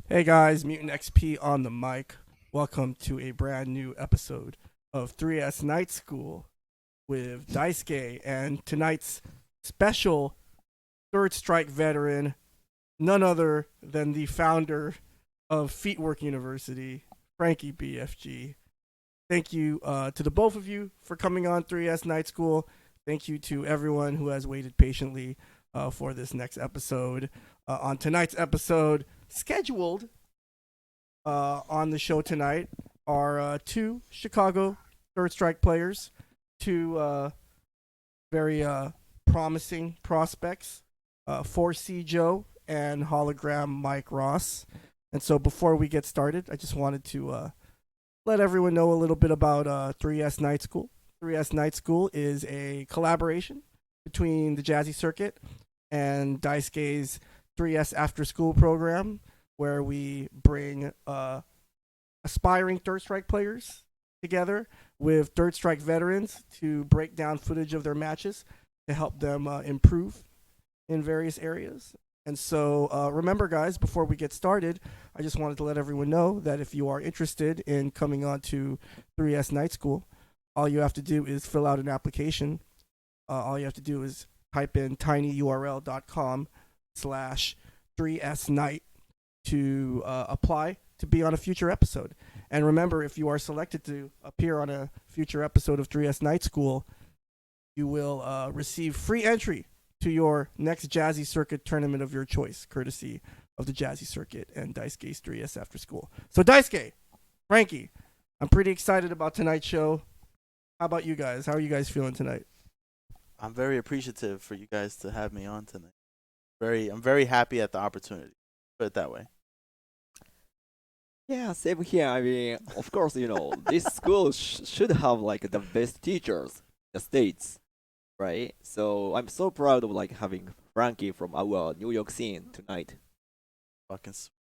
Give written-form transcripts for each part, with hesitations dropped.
Hey guys, Mutant XP on the mic. Welcome to a brand new episode of 3S Night School with Daisuke and tonight's special Third Strike veteran, none other than the founder of Feetwork University, FrankieBFG. Thank you to the both of you for coming on 3S Night School. Thank you to everyone who has waited patiently for this next episode. On tonight's episode, scheduled on the show tonight are two Chicago Third Strike players, two very promising prospects, 4C Joe and Hologram Mike Ross. And so before we get started, I just wanted to let everyone know a little bit about 3S Night School. 3S Night School is a collaboration between the Jazzy Circuit and Daisuke's 3S After School program, where we bring aspiring Third Strike players together with Third Strike veterans to break down footage of their matches to help them improve in various areas. And so, remember, guys, before we get started, I just wanted to let everyone know that if you are interested in coming on to 3S Night School, all you have to do is fill out an application. All you have to do is type in tinyurl.com/3snight to apply to be on a future episode. And remember, if you are selected to appear on a future episode of 3S Night School, you will receive free entry to your next Jazzy Circuit tournament of your choice, courtesy of the Jazzy Circuit and Daisuke's 3S After School. So Daisuke, Frankie, I'm pretty excited about tonight's show. How about you guys? How are you guys feeling tonight? I'm very appreciative for you guys to have me on tonight. I'm very happy at the opportunity. Put it that way. Yeah, same here. I mean, of course, this school should have like the best teachers in the States, right? So I'm so proud of like having Frankie from our New York scene tonight. I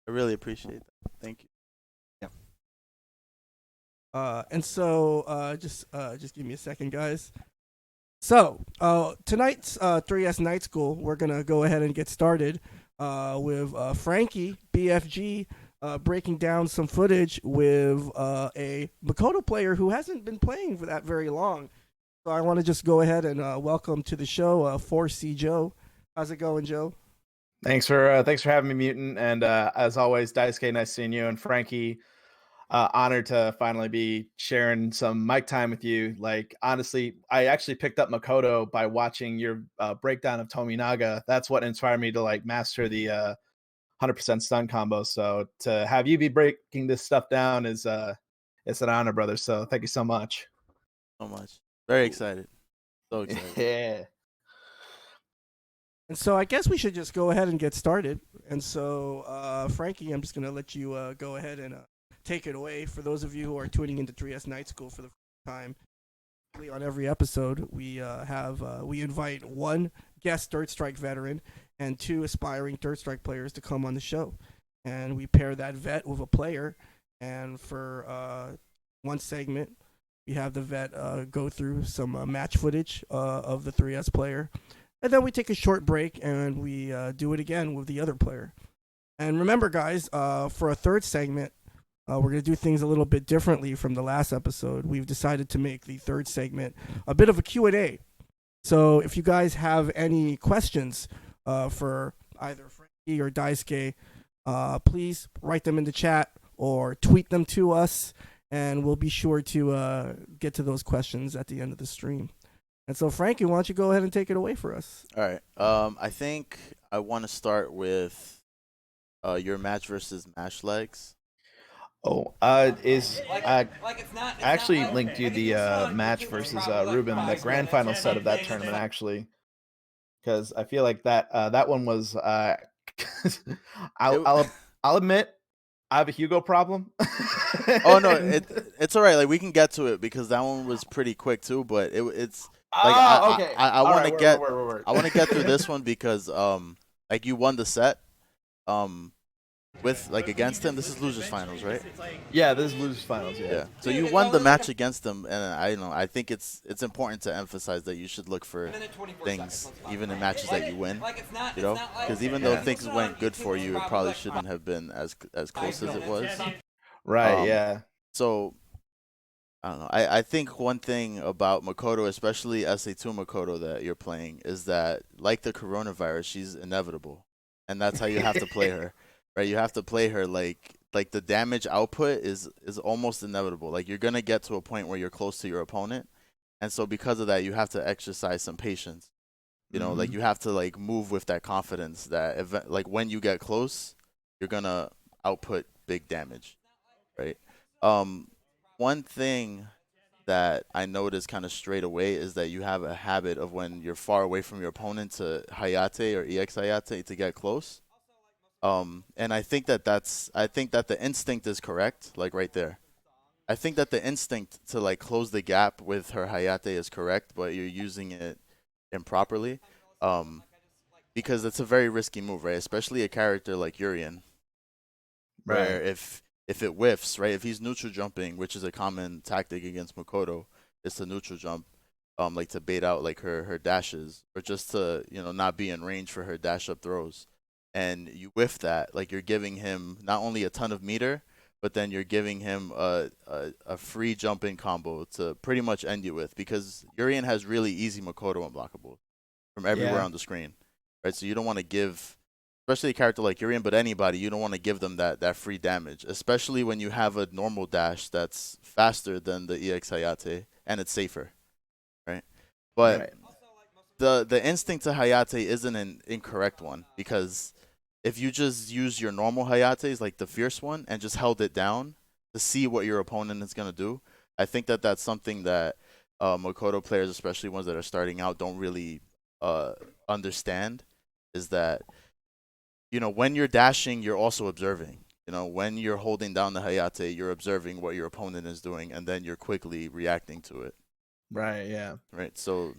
really appreciate that. Thank you. Yeah. And so just give me a second, guys. So tonight's 3S Night School, we're gonna go ahead and get started with Frankie BFG breaking down some footage with a Makoto player who hasn't been playing for that very long. So I want to just go ahead and welcome to the show 4C Joe. How's it going, Joe? Thanks for having me, Mutant. And as always, Daisuke, nice seeing you. And Frankie, honored to finally be sharing some mic time with you. Like, honestly, I actually picked up Makoto by watching your breakdown of Tominaga. That's what inspired me to like master the 100% stun combo. So to have you be breaking this stuff down is it's an honor, brother. So thank you so much. So much. Very excited. So excited. Yeah. And so I guess we should just go ahead and get started. And so, Frankie, I'm just going to let you go ahead and take it away. For those of you who are tuning into 3S Night School for the first time, on every episode, we invite one guest Third Strike veteran and two aspiring Third Strike players to come on the show. And we pair that vet with a player. And for one segment, we have the vet go through some match footage of the 3S player. And then we take a short break and we do it again with the other player. And remember, guys, for a third segment, we're going to do things a little bit differently from the last episode. We've decided to make the third segment a bit of a Q&A. So if you guys have any questions for either Frankie or Daisuke, please write them in the chat or tweet them to us, and we'll be sure to get to those questions at the end of the stream. And so, Frankie, why don't you go ahead and take it away for us? All right. I think I want to start with your match versus Mash Legs. Oh, I actually linked you the match versus Ruben, the grand final set of that tournament, actually, because I feel like that one was. I'll admit I have a Hugo problem. Oh no, it's all right. Like we can get to it because that one was pretty quick too. But it's like okay. I want to get word. I want to get through this one because like you won the set. with like against him. This is losers finals, right? Yeah, this is losers finals. Yeah. So you won the match against them, and I don't know. I think it's important to emphasize that you should look for things even in matches that you win. You know, because even though Yeah. things went good for you, it probably shouldn't have been as close as it was. Right. Yeah. So I don't know. I think one thing about Makoto, especially SA2 Makoto that you're playing, is that like the coronavirus, she's inevitable, and that's how you have to play her, right? You have to play her like the damage output is almost inevitable. Like you're gonna get to a point where you're close to your opponent, and so because of that, you have to exercise some patience. You know, like you have to like move with that confidence that like when you get close, you're gonna output big damage, right? One thing that I noticed kind of straight away is that you have a habit of when you're far away from your opponent to Hayate or EX Hayate to get close. And I think that the instinct is correct, like right there. I think that the instinct to like close the gap with her Hayate is correct, but you're using it improperly. Because it's a very risky move, right? Especially a character like Urien, where Right. if it whiffs, right? If he's neutral jumping, which is a common tactic against Makoto, is to neutral jump, like to bait out like her dashes, or just to not be in range for her dash up throws, and you whiff that, like you're giving him not only a ton of meter, but then you're giving him a free jump in combo to pretty much end you with, because Urien has really easy Makoto unblockables from everywhere Yeah. on the screen, right? So you don't want to give, especially a character like Urien, but anybody, you don't want to give them that free damage, especially when you have a normal dash that's faster than the EX Hayate and it's safer, right? But Right. the instinct to Hayate isn't an incorrect one, because if you just use your normal Hayates, like the fierce one, and just held it down to see what your opponent is going to do, I think that that's something that Makoto players, especially ones that are starting out, don't really understand, is that when you're dashing, you're also observing. When you're holding down the Hayate, you're observing what your opponent is doing, and then you're quickly reacting to it. Right. Yeah. Right. So,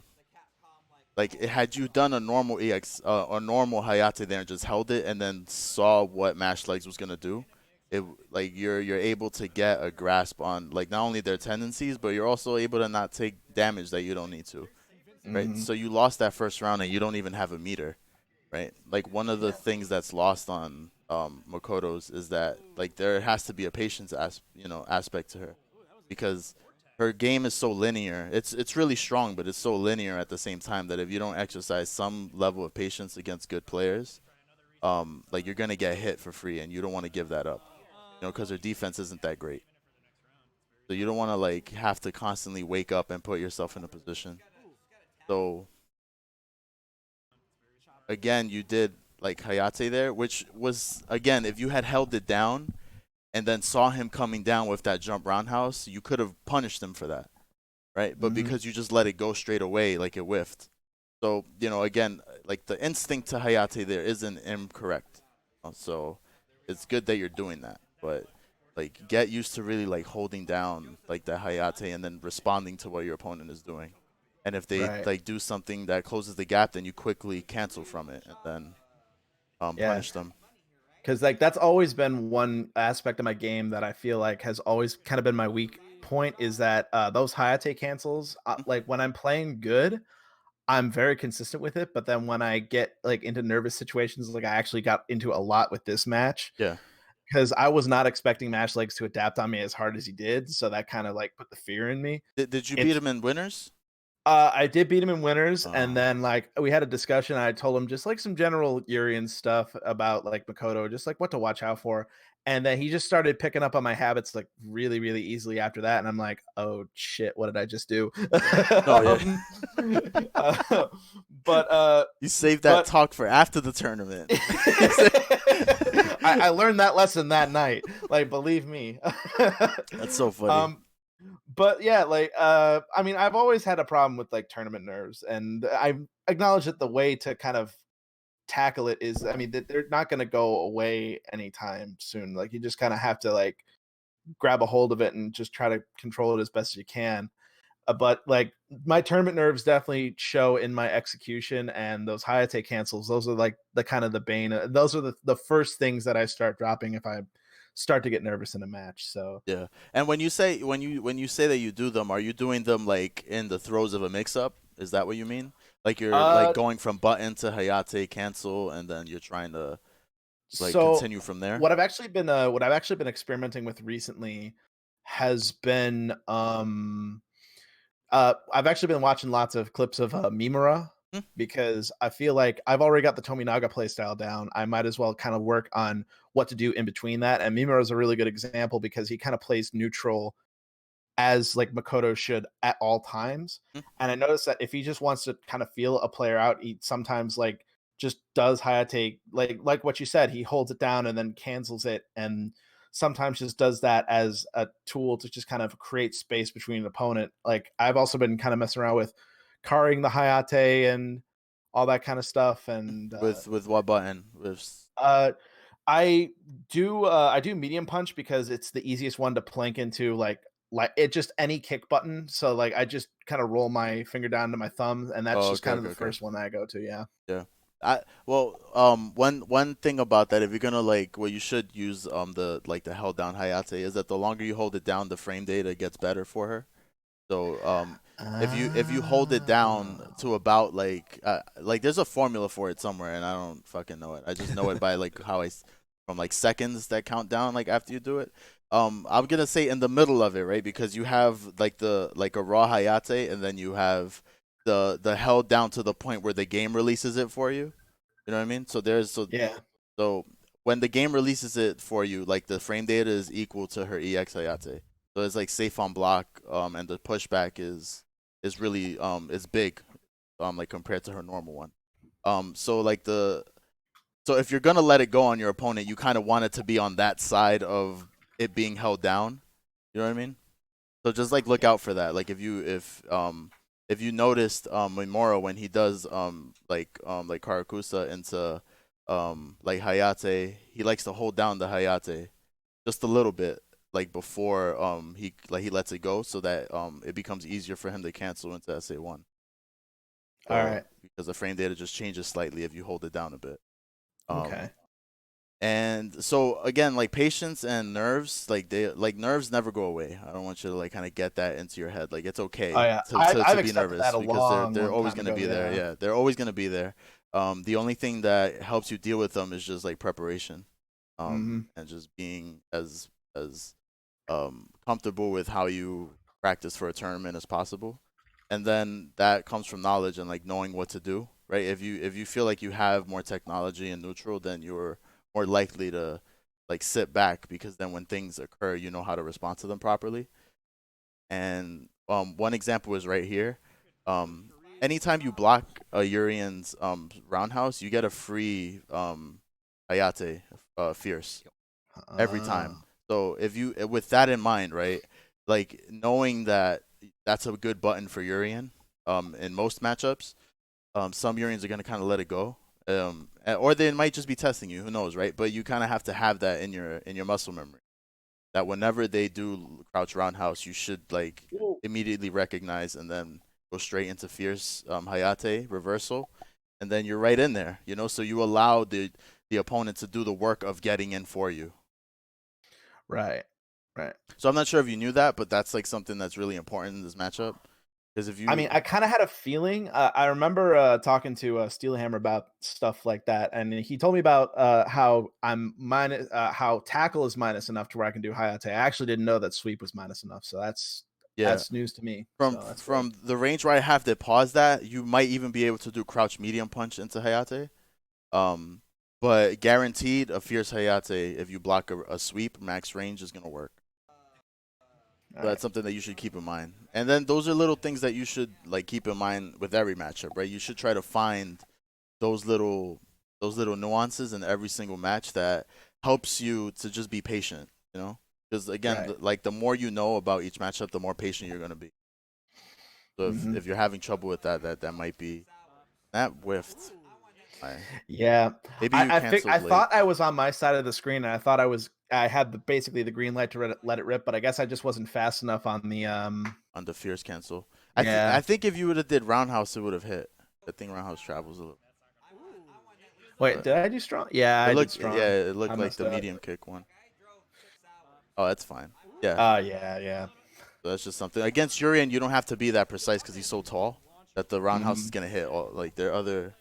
like, had you done a normal EX, a normal Hayate there and just held it, and then saw what Mash Legs was gonna do, it like you're able to get a grasp on like not only their tendencies, but you're also able to not take damage that you don't need to. Right. So you lost that first round, and you don't even have a meter. Right? Like one of the things that's lost on Makoto's is that like there has to be a patience aspect to her, because her game is so linear. It's really strong, but it's so linear at the same time that if you don't exercise some level of patience against good players, like you're gonna get hit for free, and you don't want to give that up, because her defense isn't that great. So you don't want to like have to constantly wake up and put yourself in a position. So again, you did like Hayate there, which was, again, if you had held it down and then saw him coming down with that jump roundhouse, you could have punished him for that, right? But because you just let it go straight away, like it whiffed. So, again, like the instinct to Hayate there isn't incorrect. So it's good that you're doing that. But like get used to really like holding down like the Hayate and then responding to what your opponent is doing. And if they Right. like do something that closes the gap, then you quickly cancel from it and then Yeah. punish them. Because like that's always been one aspect of my game that I feel like has always kind of been my weak point, is that those Hayate cancels, like when I'm playing good, I'm very consistent with it, but then when I get like into nervous situations, like I actually got into a lot with this match, Yeah. because I was not expecting Mash Legs to adapt on me as hard as he did, so that kind of like put the fear in me. Did you beat It's him in winners? I did beat him in winners, and then like we had a discussion. I told him just like some general Urien stuff about like Makoto, just like what to watch out for. And then he just started picking up on my habits like really, really easily after that. And I'm like, oh shit, what did I just do? Oh yeah. But you saved that talk for after the tournament. I learned that lesson that night. Like, believe me. That's so funny. But yeah, like I mean, I've always had a problem with like tournament nerves, and I acknowledge that the way to kind of tackle it is, I mean, that they're not going to go away anytime soon. Like you just kind of have to like grab a hold of it and just try to control it as best as you can. But like my tournament nerves definitely show in my execution, and those Hayate cancels. Those are like the kind of the bane. Those are the first things that I start dropping if I start to get nervous in a match. So Yeah. And when you say that you do them, are you doing them like in the throes of a mix up? Is that what you mean? Like you're like uh, going from button to Hayate cancel and then you're trying to like so continue from there? what I've actually been experimenting with recently has been I've actually been watching lots of clips of Mimura Hmm? because I feel like I've already got the Tominaga playstyle down. I might as well kind of work on what to do in between that. And Mimura is a really good example because he kind of plays neutral as like Makoto should at all times. Hmm? And I noticed that if he just wants to kind of feel a player out, he sometimes like just does Hayate like what you said, he holds it down and then cancels it, and sometimes just does that as a tool to just kind of create space between an opponent. Like I've also been kind of messing around with carrying the Hayate and all that kind of stuff. And With what button? With uh I do medium punch because it's the easiest one to plank into, like it just any kick button. So like I just kind of roll my finger down to my thumb, and that's Oh, just okay, kind of okay, the okay. first one that I go to. Yeah. Yeah. One thing about that, if you're gonna like, well, you should use the like the held down Hayate, is that the longer you hold it down, the frame data gets better for her. So if you hold it down to about like there's a formula for it somewhere, and I don't fucking know it. I just know it by like from like seconds that count down like after you do it. I'm gonna say in the middle of it, right? Because you have like a raw Hayate, and then you have the held down to the point where the game releases it for you. You know what I mean? Yeah. So when the game releases it for you, like the frame data is equal to her EX Hayate. So it's like safe on block, and the pushback is really is big, like compared to her normal one. So like so if you're gonna let it go on your opponent, you kind of want it to be on that side of it being held down. You know what I mean? So just like look out for that. Like if you noticed Mimura when he does like Karakusa into like Hayate, he likes to hold down the Hayate just a little bit like before he lets it go so that it becomes easier for him to cancel into SA1. All right. Because the frame data just changes slightly if you hold it down a bit. Okay. And so again, like patience and nerves, like nerves never go away. I don't want you to like kind of get that into your head. Like it's Oh okay yeah. I've to be accepted nervous that a because long, they're long always time gonna ago. be there. Yeah. Yeah, they're always gonna be there. The only thing that helps you deal with them is just like preparation, Mm-hmm. and just being as comfortable with how you practice for a tournament as possible, and then that comes from knowledge and like knowing what to do. Right? If you feel like you have more technology in neutral, then you're more likely to like sit back because then when things occur, you know how to respond to them properly. And one example is right here. Anytime you block a Urian's roundhouse, you get a free Hayate fierce every time. So if you with that in mind, right, like knowing that that's a good button for Urian, in most matchups, some Urians are gonna kind of let it go, or they might just be testing you. Who knows, right? But you kind of have to have that in your muscle memory. That whenever they do crouch roundhouse, you should like immediately recognize and then go straight into fierce Hayate reversal, and then you're right in there. You know, so you allow the opponent to do the work of getting in for you. Right. Right. So I'm not sure if you knew that, but that's like something that's really important in this matchup. Because if I you, mean, I kind of had a feeling. I remember talking to Steelhammer about stuff like that, and he told me about how I'm minus, how tackle is minus enough to where I can do Hayate. I actually didn't know that sweep was minus enough, so yeah, that's news to me. from So that's good. from the range where I have to pause that, you might even be able to do crouch medium punch into Hayate. Um, but guaranteed a fierce Hayate if you block a sweep, max range is gonna work. All So right. that's something that you should keep in mind. And then those are little things that you should like keep in mind with every matchup, right? You should try to find those little nuances in every single match that helps you to just be patient, you know? Because again, Right. like the more you know about each matchup, the more patient you're gonna be. So Mm-hmm. if you're having trouble with that might be that whiffed. Yeah, Maybe you I canceled late thought I was on my side of the screen, and I thought I had basically the green light to let it rip, but I guess I just wasn't fast enough on the on the fierce cancel. I Yeah. think if you would have did roundhouse, it would have hit. I think roundhouse travels a little. Wait, did I do strong? Yeah, I did strong. It I looked like messed the up. medium kick one. Oh, that's fine. Yeah, Yeah. so that's just something against Urian. You don't have to be that precise because he's so tall that the roundhouse is gonna hit. All like their other,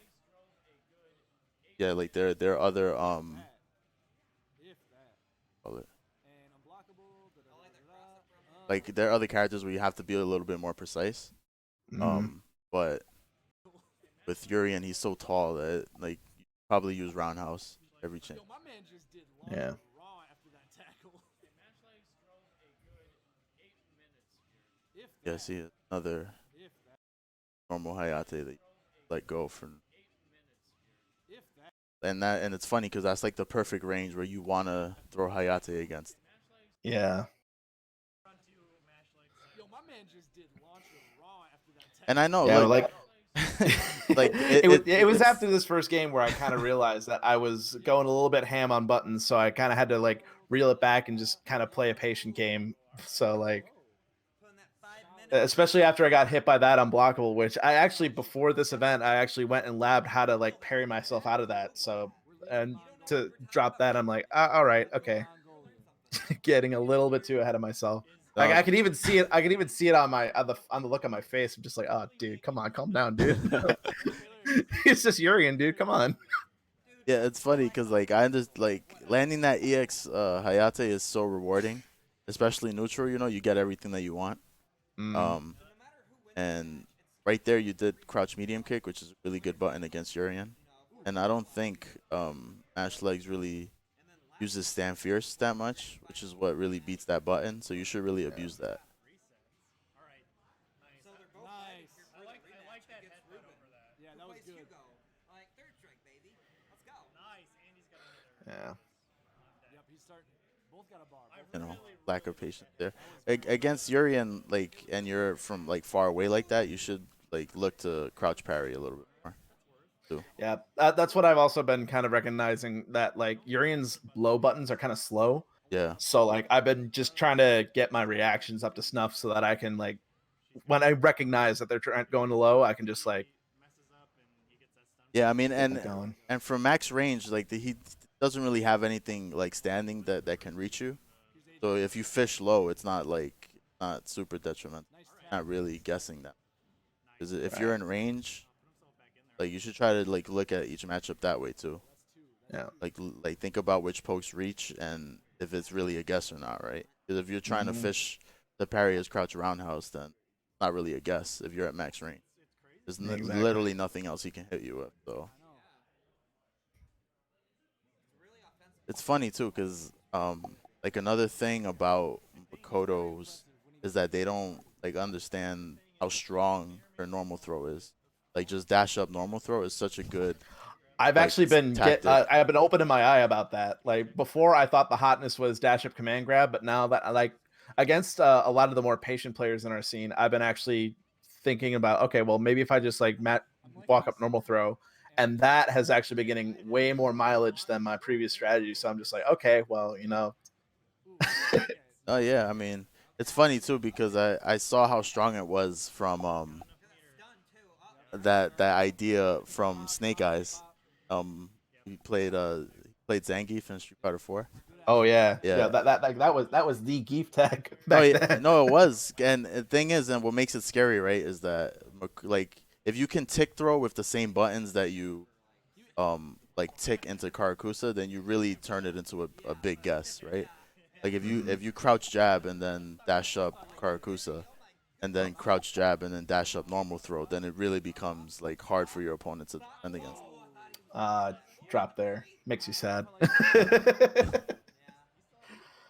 yeah, like their other call it- like there are other characters where you have to be a little bit more precise. But with Urian, he's so tall that like you probably use roundhouse every chance. Yeah. Yeah, see another normal Hayate that you let go for, and it's funny because that's like the perfect range where you wanna throw Hayate against. Yeah. And I know, Yeah, look, like like it was it's after this first game where I kind of realized that I was going a little bit ham on buttons, so I kind of had to like reel it back and just kind of play a patient game. So like especially after I got hit by that unblockable, which I actually before this event I actually went and labbed how to like parry myself out of that. So and to drop that, I'm like, all right, okay, getting a little bit too ahead of myself. Like I could even see it. I could even see it on my on the look on my face. I'm just like, oh, dude, come on, calm down, dude. It's just Urian, dude. Come on. yeah, it's funny because like I just like landing that EX Hayate is so rewarding, especially neutral. You know, you get everything that you want. Um, and right there you did crouch medium kick, which is a really good button against Urian. And I don't think Mash Legs really uses stand fierce that much, which is what really beats that button. So you should really abuse that. Yeah. You know, lack of patience there. Against Urian, like, and you're from like far away like that, you should like look to crouch parry a little bit more. Too. Yeah, that's what I've also been kind of recognizing that like Urian's low buttons are kind of slow. Yeah. So like I've been just trying to get my reactions up to snuff so that I can like when I recognize that they're going to low, I can just like Yeah, I mean, get that going. and for max range, like he doesn't really have anything like standing that can reach you. So if you fish low, it's not like not super detrimental. Not really guessing that. Because if you're in range, like you should try to like look at each matchup that way too. Yeah. Like think about which pokes reach and if it's really a guess or not, right? Because if you're trying to fish the parry as crouch roundhouse, then it's not really a guess if you're at max range. There's literally nothing else he can hit you with. So it's funny too, because like another thing about Makoto's is that they don't like understand how strong her normal throw is. Like just dash up normal throw is such a good. I've like, actually been I've been opening my eye about that. Like before, I thought the hotness was dash up command grab, but now that like against a lot of the more patient players in our scene, I've been actually thinking about okay, well maybe if I just like walk up normal throw, and that has actually been getting way more mileage than my previous strategy. So I'm just like, okay, well you know. Oh yeah, I mean it's funny too because I saw how strong it was from that idea from Snake Eyes. He played Zangief in Street Fighter 4. Oh yeah, Yeah. That was the Geef tag Oh back yeah, then. no, it was. And the thing is, and what makes it scary, right, is that like if you can tick throw with the same buttons that you like tick into Karakusa, then you really turn it into a big guess, right? Like if you crouch jab and then dash up Karakusa, and then crouch jab and then dash up normal throw, then it really becomes like hard for your opponent to defend against. Drop there makes you sad.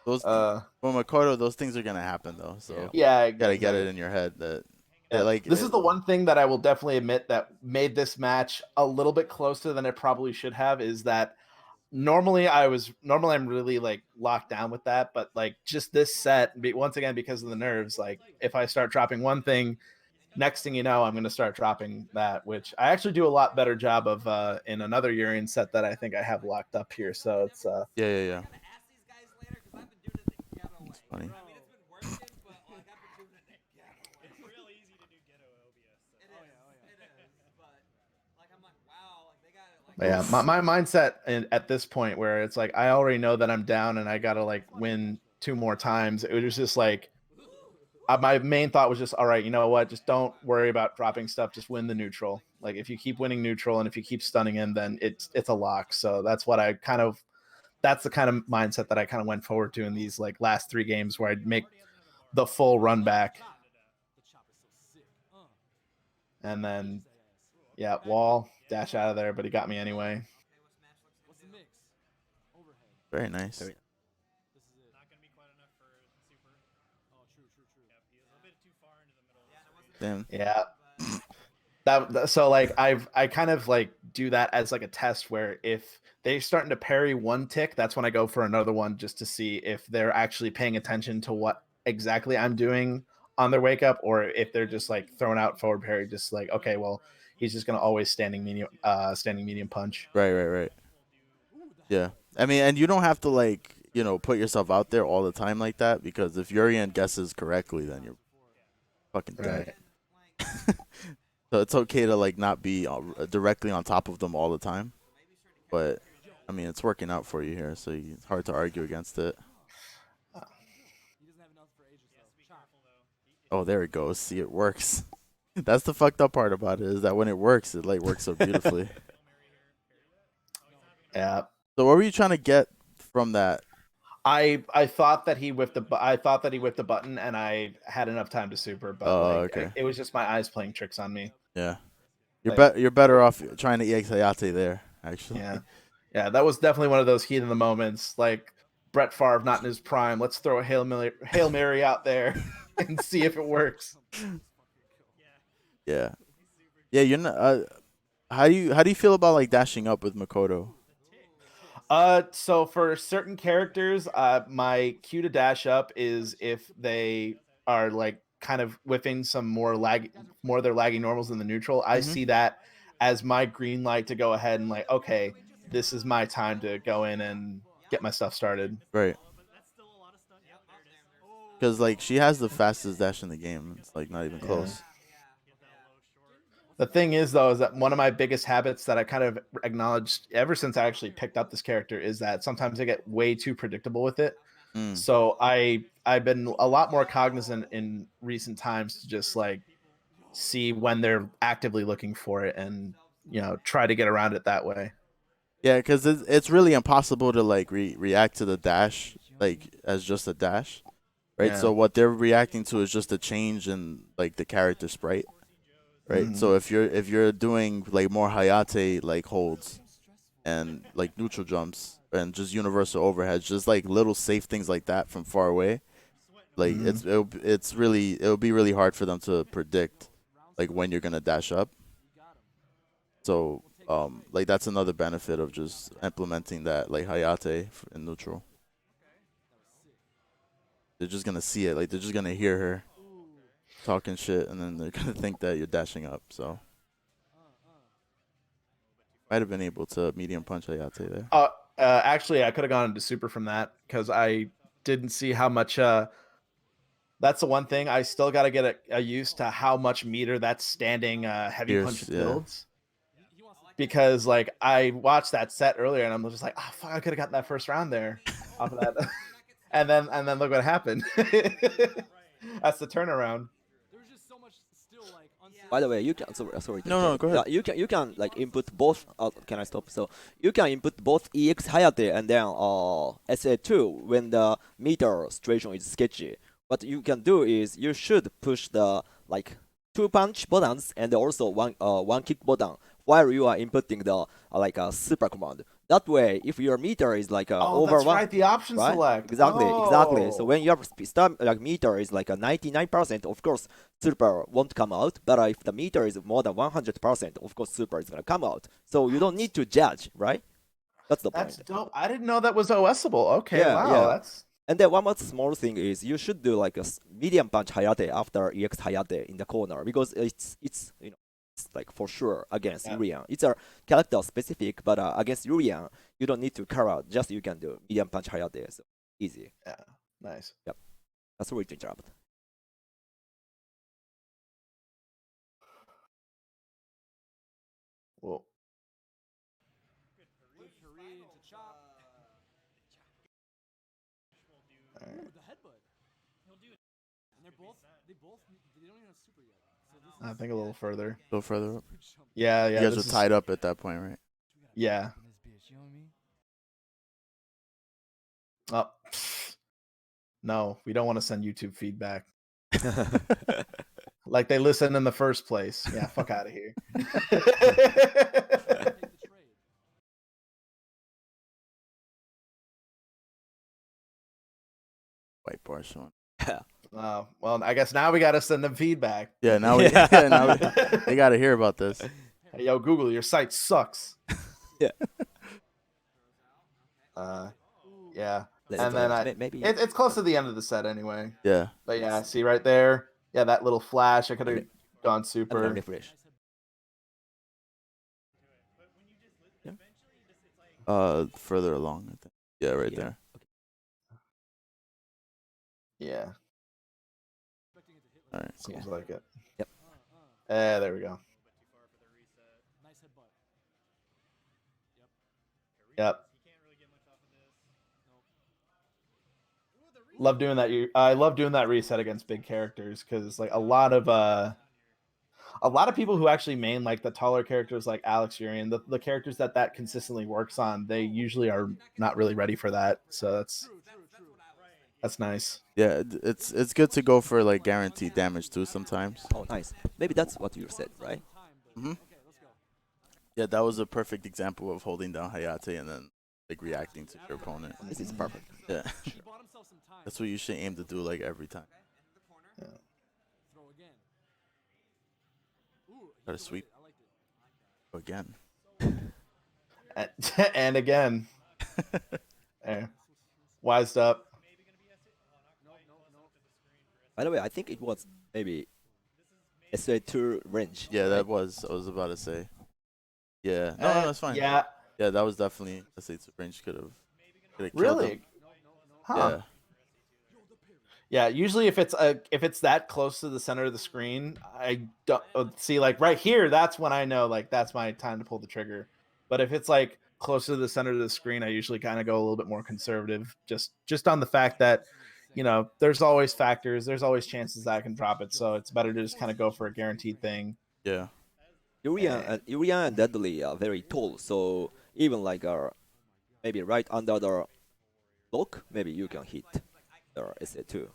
Those for Makoto, those things are gonna happen though. So yeah, you gotta get it in your head that like this is the one thing that I will definitely admit that made this match a little bit closer than it probably should have is that normally I'm really like locked down with that, but like just this set once again because of the nerves, like if I start dropping one thing, next thing you know, I'm going to start dropping that, which I actually do a lot better job of in another Urian set that I think I have locked up here. So it's Yeah. It's funny. yeah, my mindset at this point where it's like I already know that I'm down and I got to like win 2 more times. It was just like my main thought was just, all right, you know what? Just don't worry about dropping stuff. Just win the neutral. Like if you keep winning neutral and if you keep stunning him, then it's a lock. So that's what that's the kind of mindset that I kind of went forward to in these like last 3 games where I'd make the full run back. And then yeah, wall, dash out of there, but he got me anyway. Very nice. Damn. Yeah. So like I kind of like do that as like a test where if they're starting to parry one tick, that's when I go for another one just to see if they're actually paying attention to what exactly I'm doing on their wake up, or if they're just like throwing out forward parry, just like, okay, well, he's just gonna always standing medium punch. Right. Yeah. I mean, and you don't have to like, put yourself out there all the time like that, because if Urian guesses correctly, then you're fucking dead. Right. So it's okay to like not be directly on top of them all the time. But I mean, it's working out for you here, so it's hard to argue against it. Oh, there it goes. See, it works. That's the fucked up part about it, is that when it works, it like works so beautifully. Yeah. So what were you trying to get from that? I thought that he whipped the button, and I had enough time to super, but Okay. it was just my eyes playing tricks on me. Yeah, you're better off trying to EX Hayate there, actually. Yeah, that was definitely one of those heat in the moments, like Brett Favre not in his prime. Let's throw a Hail Mary out there and see if it works. Yeah, you're not. How do you feel about like dashing up with Makoto? So for certain characters, my cue to dash up is if they are like kind of whiffing some more of their laggy normals in the neutral. I see that as my green light to go ahead and like, okay, this is my time to go in and get my stuff started. Right. Because like she has the fastest dash in the game. It's like not even close. The thing is, though, is that one of my biggest habits that I kind of acknowledged ever since I actually picked up this character is that sometimes I get way too predictable with it. So I've been a lot more cognizant in recent times to just like see when they're actively looking for it and try to get around it that way. Yeah, because it's really impossible to like react to the dash like as just a dash, right? Yeah. So what they're reacting to is just a change in like the character sprite. Right, so if you're doing like more Hayate like holds and like neutral jumps and just universal overheads, just like little safe things like that from far away, like it'll be really hard for them to predict like when you're gonna dash up. So like that's another benefit of just implementing that like Hayate in neutral. They're just gonna see it, like they're just gonna hear her talking shit, and then they're gonna think that you're dashing up. So might have been able to medium punch Hayate there. Actually, I could have gone into super from that because I didn't see how much. That's the one thing I still got to get a used to how much meter that standing heavy punch builds. Because like I watched that set earlier and I'm just like, oh fuck, I could have gotten that first round there off of that, and then look what happened. That's the turnaround. By the way, you can sorry. No, go ahead. Yeah, you can like input both. Can I stop? So you can input both EX Hayate and then SA2 when the meter situation is sketchy. What you can do is you should push the like 2 punch buttons and also one kick button while you are inputting the super command. That way, if your meter is like over that's one, right, the option right? select. Exactly. So when your start like meter is like a 99%, of course super won't come out. But if the meter is more than 100%, of course super is gonna come out. So you don't need to judge, right? That's the point. That's dope. I didn't know that was OSable. Okay, Yeah, wow, yeah. that's And then one more small thing is you should do like a medium punch Hayate after EX Hayate in the corner because it's it's like for sure against Urian. It's a character specific, but against Urian you don't need to carry out. Just you can do medium punch Hayate. So easy. Yeah, nice. Yep. That's really good job. Well, I think a little further. A little further up. Yeah. You guys were tied up at that point, right? Yeah. Oh, no, we don't want to send YouTube feedback. Like they listen in the first place. Yeah, fuck out of here. White bar showing. Well, I guess now we got to send them feedback. Yeah, now we, they got to hear about this. Hey, yo, Google, your site sucks. Yeah. Yeah. Let's And then maybe it's close to the end of the set anyway. Yeah. But yeah, see right there. Yeah, that little flash. I could have gone super. refresh. Further along, I think. Yeah, right Yeah. there. Yeah, All right. seems like it. Yep. There we go. Yep. Love doing that. I love doing that reset against big characters because like a lot of people who actually main like the taller characters like Alex Urian, the characters that consistently works on, they usually are not really ready for that. So that's nice. Yeah, it's good to go for like guaranteed damage too sometimes. Oh, nice. Maybe that's what you said, right? Mm-hmm. Yeah, that was a perfect example of holding down Hayate and then like reacting to your opponent. This is perfect. Yeah. That's what you should aim to do like every time. Yeah. Got a sweep. Again. And again. There. Wised up. By the way, I think it was maybe SA2 range. Yeah, that was. I was about to say. Yeah. No, that's fine. Yeah. Yeah, that was definitely. I say range could have. Really? Huh. Yeah. Usually, if it's that close to the center of the screen, I don't see like right here. That's when I know like that's my time to pull the trigger. But if it's like closer to the center of the screen, I usually kind of go a little bit more conservative, just on the fact that, you know, there's always factors, there's always chances that I can drop it. So it's better to just kind of go for a guaranteed thing. Yeah. Urian and Deadly are very tall, so even like maybe right under the block, maybe you can hit the SA2.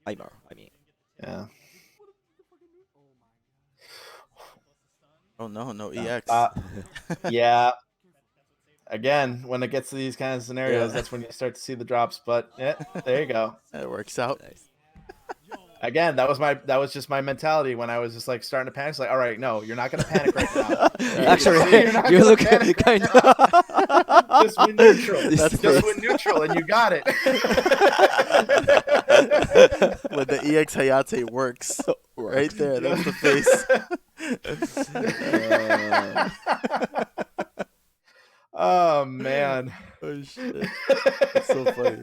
Timer, I mean. Yeah. Oh no EX. Yeah. Again, when it gets to these kind of scenarios, Yeah. that's when you start to see the drops. But yeah, there you go. It works out. Nice. Again, that was just my mentality when I was just like starting to panic. It's like, all right, no, you're not gonna panic right now. Actually, you look kind of. Just win neutral. That's Just win neutral, and you got it. When the EX Hayate works. Right there. That's the face. Oh man. Oh shit. That's so funny.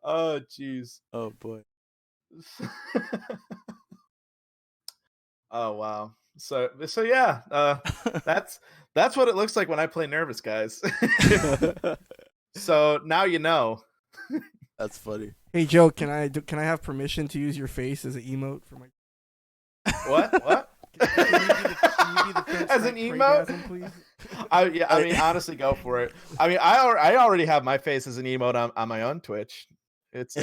Oh jeez. Oh boy. Oh wow. So yeah, that's what it looks like when I play nervous, guys. So now you know. That's funny. Hey Joe, can I have permission to use your face as an emote for my? What? Can you be the first As an Frank emote? Freegasm, please? I mean, honestly, go for it. I mean, I already have my face as an emote on my own Twitch. It's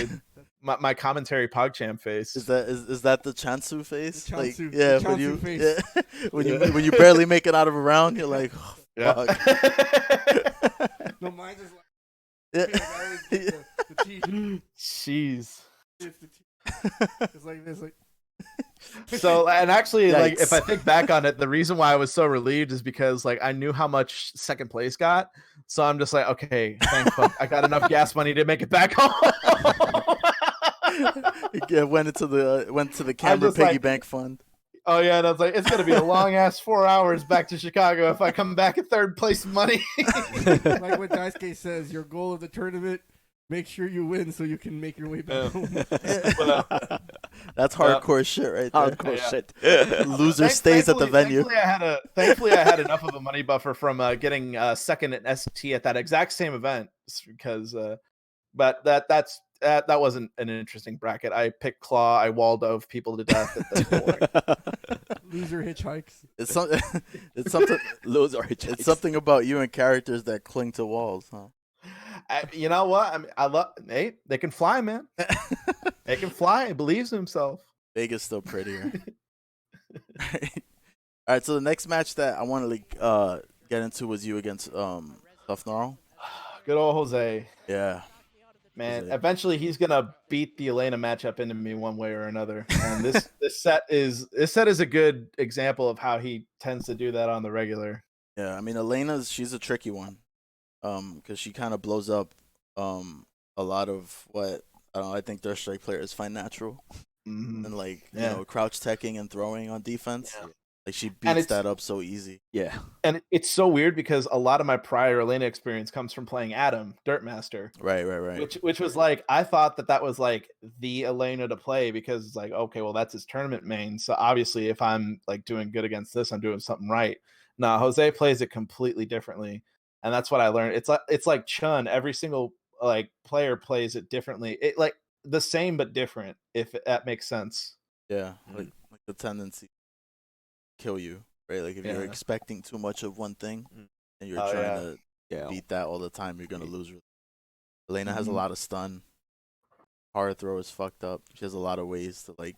my commentary PogChamp face. Is that the Chansu face? The Like, Chansu- yeah, the when Chansu you face. yeah, when you barely make it out of a round, you're like, oh, Yeah. fuck. No, mine's just like. Yeah. I always get the teeth. Jeez. It's the teeth. It's like this, like. So, and actually, like, if Yikes. I think back on it, the reason why I was so relieved is because, like, I knew how much second place got. So I'm just like, okay, thank fuck, I got enough gas money to make it back home. Yeah, went to the I camera just, piggy like- bank fund. Oh yeah, and I was like, it's gonna be a long ass 4 hours back to Chicago if I come back at third place money. Like what Daisuke says, your goal of the tournament, make sure you win so you can make your way back home. That's hardcore shit right there. Hardcore Yeah. shit. Loser stays at the venue. Thankfully, I had enough of a money buffer from getting second at ST at that exact same event because, but that wasn't an interesting bracket. I picked Claw. I wall dove people to death. Loser hitchhikes. It's something. Loser. It's something about you and characters that cling to walls, huh? You know what? I mean, I love Nate. They can fly, man. They can fly. He believes in himself. Vegas still prettier. All right, so the next match that I wanted to get into was you against Tough Gnarl. Good old Jose. Yeah. Man, Jose. eventually he's gonna beat the Elena matchup into me one way or another. And this set is a good example of how he tends to do that on the regular. Yeah, I mean she's a tricky one. Because she kind of blows up a lot of what I think their strike players find natural. Mm-hmm. And like Yeah. you know, crouch teching and throwing on defense. Yeah. Like she And beats it's- that up so easy. Yeah. And it's so weird because a lot of my prior Elena experience comes from playing Adam, Dirtmaster. Right. Which was like, I thought that was like the Elena to play because it's like, okay, well, that's his tournament main. So obviously, if I'm like doing good against this, I'm doing something right. Nah, Jose plays it completely differently, and that's what I learned. It's like Chun. Every single like player plays it differently. It like the same but different, if that makes sense. Yeah. Like the tendency to kill you, right? Like if you're Yeah. expecting too much of one thing and you're Oh, trying yeah. to Yeah. beat that all the time, you're gonna lose. Elena has a Mhm. lot of stun. Hard throw is fucked up. She has a lot of ways to like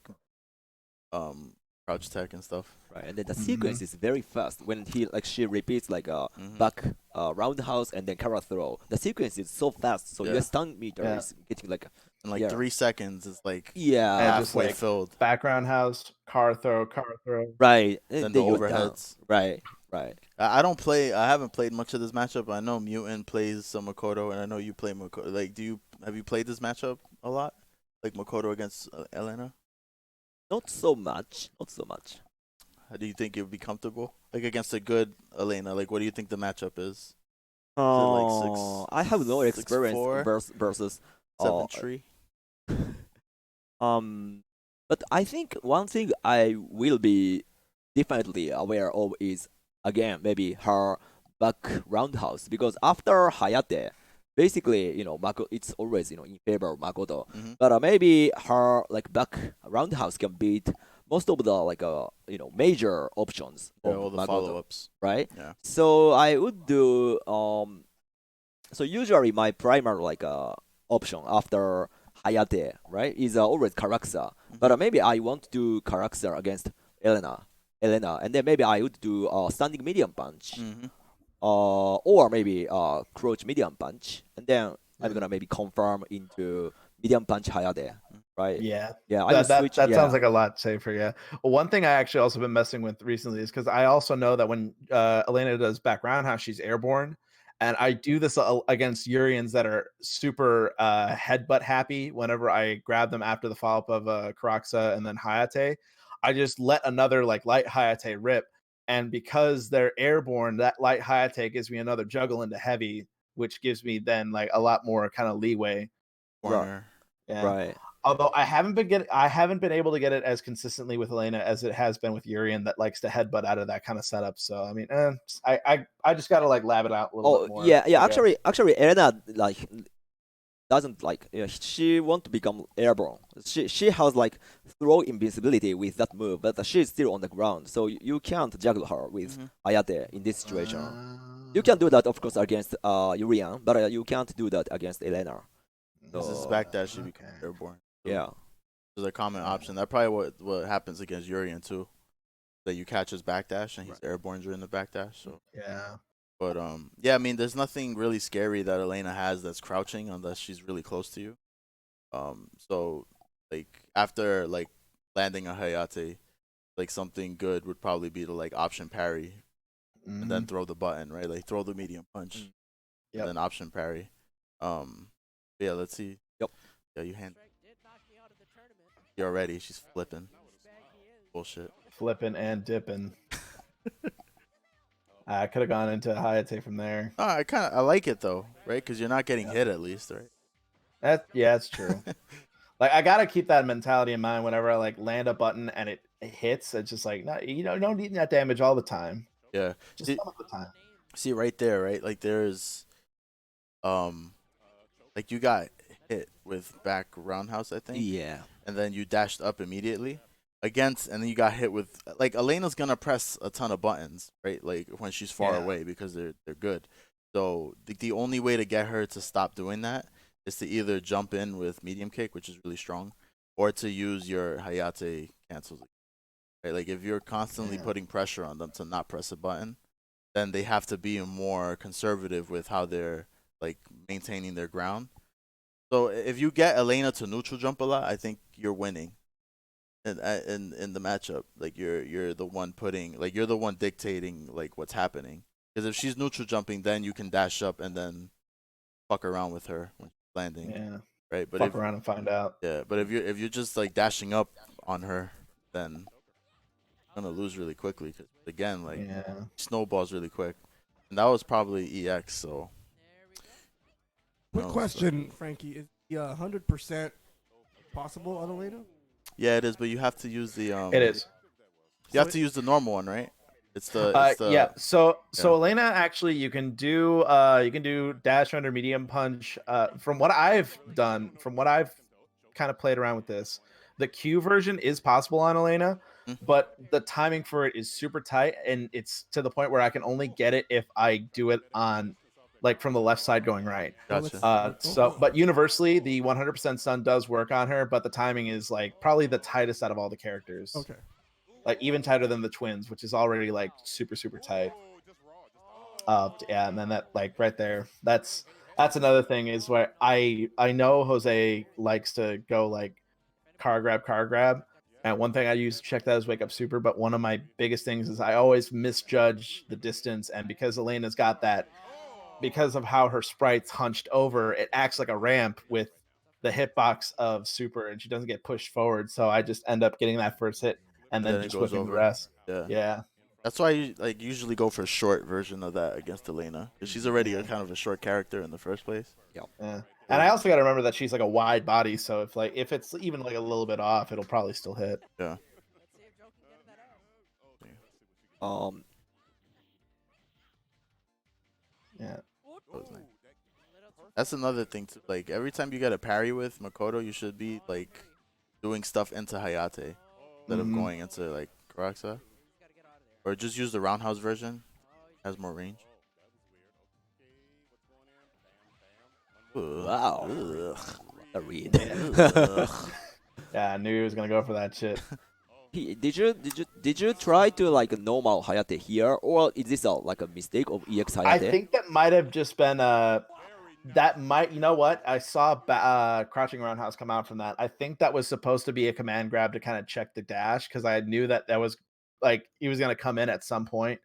crouch tech and stuff. Right, and then the sequence is very fast when she repeats like a Mhm. back roundhouse and then carrot throw. The sequence is so fast, so Yeah. your stun meter Yeah. is getting like In like Yeah. 3 seconds is like yeah, And just, halfway like, filled. Background house, car throw. right. Then And the then you're down. overheads. Right. I don't play. I haven't played much of this matchup. I know Mutant plays some Makoto, and I know you play Makoto. Like, have you played this matchup a lot? Like Makoto against Elena? Not so much. How do you think you'd be comfortable? Like against a good Elena? Like, what do you think the matchup is? Oh, I have no 6'4"? experience versus 7-3? But I think one thing I will be definitely aware of is again maybe her back roundhouse, because after Hayate, basically it's always in favor of Makoto. Mhm. But maybe her like back roundhouse can beat most of the like major options Yeah, of all the Makoto, follow-ups. right? Yeah. So I would do So usually my primary like option after Hayate, right, is always Karaksa. But maybe I want to do Karaksa against Elena, and then maybe I would do standing medium punch, Mhm. or maybe crouch medium punch, and then I'm gonna maybe confirm into medium punch Hayate, right? Yeah. Yeah, I will switch. That yeah. sounds like a lot safer. Yeah. Well, one thing I actually also been messing with recently is because I also know that when Elena does back roundhouse, she's airborne, and I do this against Urians that are super headbutt happy. Whenever I grab them after the follow up of Karaksa and then Hayate, I just let another like light Hayate rip, and because they're airborne, that light Hayate gives me another juggle into heavy, which gives me then like a lot more kind of leeway. Corner. Yeah. Right. Although I haven't been able to get it as consistently with Elena as it has been with Urian that likes to headbutt out of that kind of setup. So I mean, I just gotta like lab it out a little bit more. yeah. I guess. Actually, Elena like doesn't like she want to become airborne. She has like throw invincibility with that move, but she's still on the ground, so you can't juggle her with Ayate in this situation. You can do that, of course, against Urian, but you can't do that against Elena. This is So, backdash should become okay. airborne. yeah. There's a common option. That probably what happens against Urian too. That you catch his backdash and he's airborne during the backdash. So Yeah. but yeah, I mean there's nothing really scary that Elena has that's crouching unless she's really close to you. So like after like landing a Hayate, like something good would probably be to like option parry and then throw the button, right? Like throw the medium punch Yep. and then option parry. Yeah, let's see. Yep. Yeah, you hand. You're already. She's flipping. Bullshit. Flipping and dipping. I could have gone into Hayate from there. I like it though, right? Because you're not getting hit at least, right? That's true. Like I gotta keep that mentality in mind whenever I like land a button and it hits. It's just like you don't need that damage all the time. Yeah. Just See, some of the time. see right there, right? Like there's, like you got hit with back roundhouse, I think. Yeah. And then you dashed up immediately and then you got hit with like Elena's gonna press a ton of buttons, right? Like when she's far Yeah. away because they're good. So the only way to get her to stop doing that is to either jump in with medium kick, which is really strong, or to use your Hayate cancels. Right? Like if you're constantly putting pressure on them to not press a button, then they have to be more conservative with how they're like maintaining their ground. So if you get Elena to neutral jump a lot, I think you're winning. In the matchup, like you're the one you're the one dictating like what's happening. Because if she's neutral jumping, then you can dash up and then fuck around with her when she's landing, Yeah. right? But Fuck around and find out. yeah, but if you're just like dashing up on her, then you're gonna lose really quickly. Because again, like snowballs really quick, and that was probably EX. So Quick question, Frankie: is the 100% possible on Elena? yeah, it is. But you have to use the It is. You have to use the normal one, right? It's the yeah. So yeah. Elena, actually, you can do dash under medium punch. From what I've done, from what I've kind of played around with this, the Q version is possible on Elena, but the timing for it is super tight, and it's to the point where I can only get it if I do it on like from the left side going right. Gotcha. But universally, the 100% stun does work on her, but the timing is like probably the tightest out of all the characters. Okay. Like even tighter than the twins, which is already like super tight. Yeah, and then that like right there, that's another thing is where I know Jose likes to go like car grab, and one thing I use to check that is wake up super. But one of my biggest things is I always misjudge the distance, and because Elena's got that, because of how her sprite's hunched over, it acts like a ramp with the hitbox of super, and she doesn't get pushed forward. So I just end up getting that first hit and then just whipping the rest. Yeah. That's why I like usually go for a short version of that against Elena, because she's already a kind of a short character in the first place. Yeah. And I also got to remember that she's like a wide body, so if it's even like a little bit off, it'll probably still hit. Yeah. Yeah. That's another thing too. Like every time you get a parry with Makoto, you should be like doing stuff into Hayate instead of going into like Karaksa. Or just use the roundhouse version. Has more range. Wow. Ugh. A read. Yeah, I knew he was gonna go for that shit. Did you try to like a normal Hayate here, or is this like a mistake of EX Hayate? I think that might have just been you know what? I saw Crouching Roundhouse come out from that. I think that was supposed to be a command grab to kind of check the dash, because I knew that was like he was gonna come in at some point.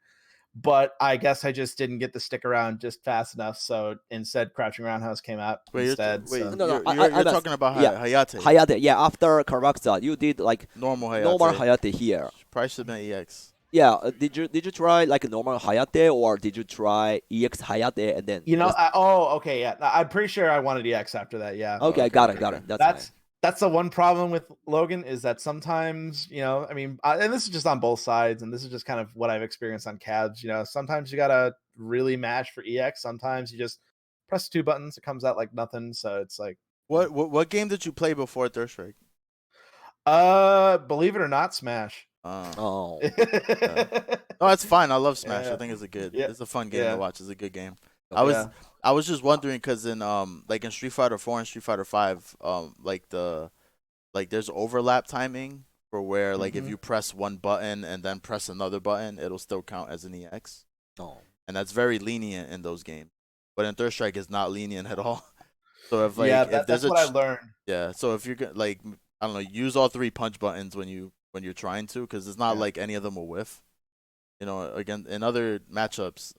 But I guess I just didn't get the stick around just fast enough. So instead, Crouching Roundhouse came out instead. You're I'm talking about Hayate. Hayate, yeah. After Karaksa, you did like normal Hayate here. Probably should have been EX. Yeah. Did you try like a normal Hayate, or did you try EX Hayate and then? You know. Okay. Yeah. I'm pretty sure I wanted EX after that. Yeah. Okay, got it. That's the one problem with Logan, is that sometimes, I mean, and this is just on both sides, and this is just kind of what I've experienced on cabs. Sometimes you gotta really mash for EX. Sometimes you just press 2 buttons, it comes out like nothing. So it's like, what game did you play before Third Strike? Believe it or not, Smash. Oh. No, it's fine. I love Smash. Yeah. I think it's Yeah. it's a fun game to watch. It's a good game. Okay. I was just wondering, because in like in Street Fighter 4 and Street Fighter 5, like there's overlap timing for where like if you press one button and then press another button, it'll still count as an EX. Oh. And that's very lenient in those games. But in Third Strike, it's not lenient at all. So if like that's what I learned. Yeah, so if you're like I don't know, use all 3 punch buttons when you're trying to, because it's not Yeah. like any of them will whiff. You know, again, in other matchups,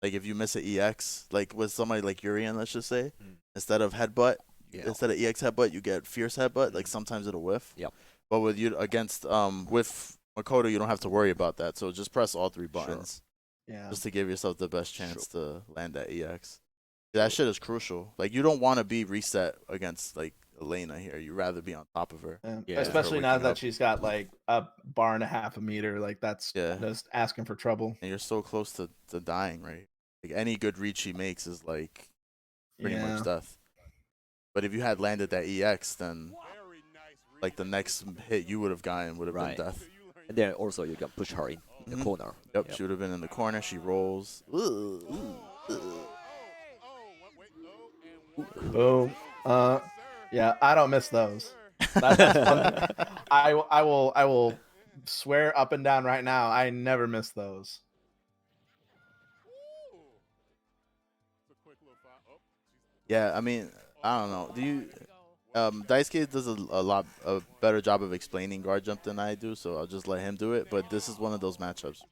like if you miss an EX, like with somebody like Urian, let's just say, instead of headbutt, instead of EX headbutt, you get fierce headbutt. Like sometimes it'll whiff. Yep. But with you against with Makoto, you don't have to worry about that. So just press all 3 buttons Yeah. just to give yourself the best chance to land that EX. That shit is crucial. Like you don't want to be reset against like Elena here. You'd rather be on top of her. Yeah. Especially Her now waking that up. she's got like a bar and a half a meter. Like that's Yeah. just asking for trouble. And you're so close to dying, right? Like any good read she makes is like pretty much death. But if you had landed that EX, then like the next hit you would have gotten would have Right. been death. And then also you can push her in the Mhm. corner. Yep, she would have been in the corner. She rolls. Boom. Yeah, I don't miss those. That's fun. I will swear up and down right now. I never miss those. Yeah, I mean, I don't know. Do you? Daisuke does a better job of explaining guard jump than I do, so I'll just let him do it. But this is one of those matchups.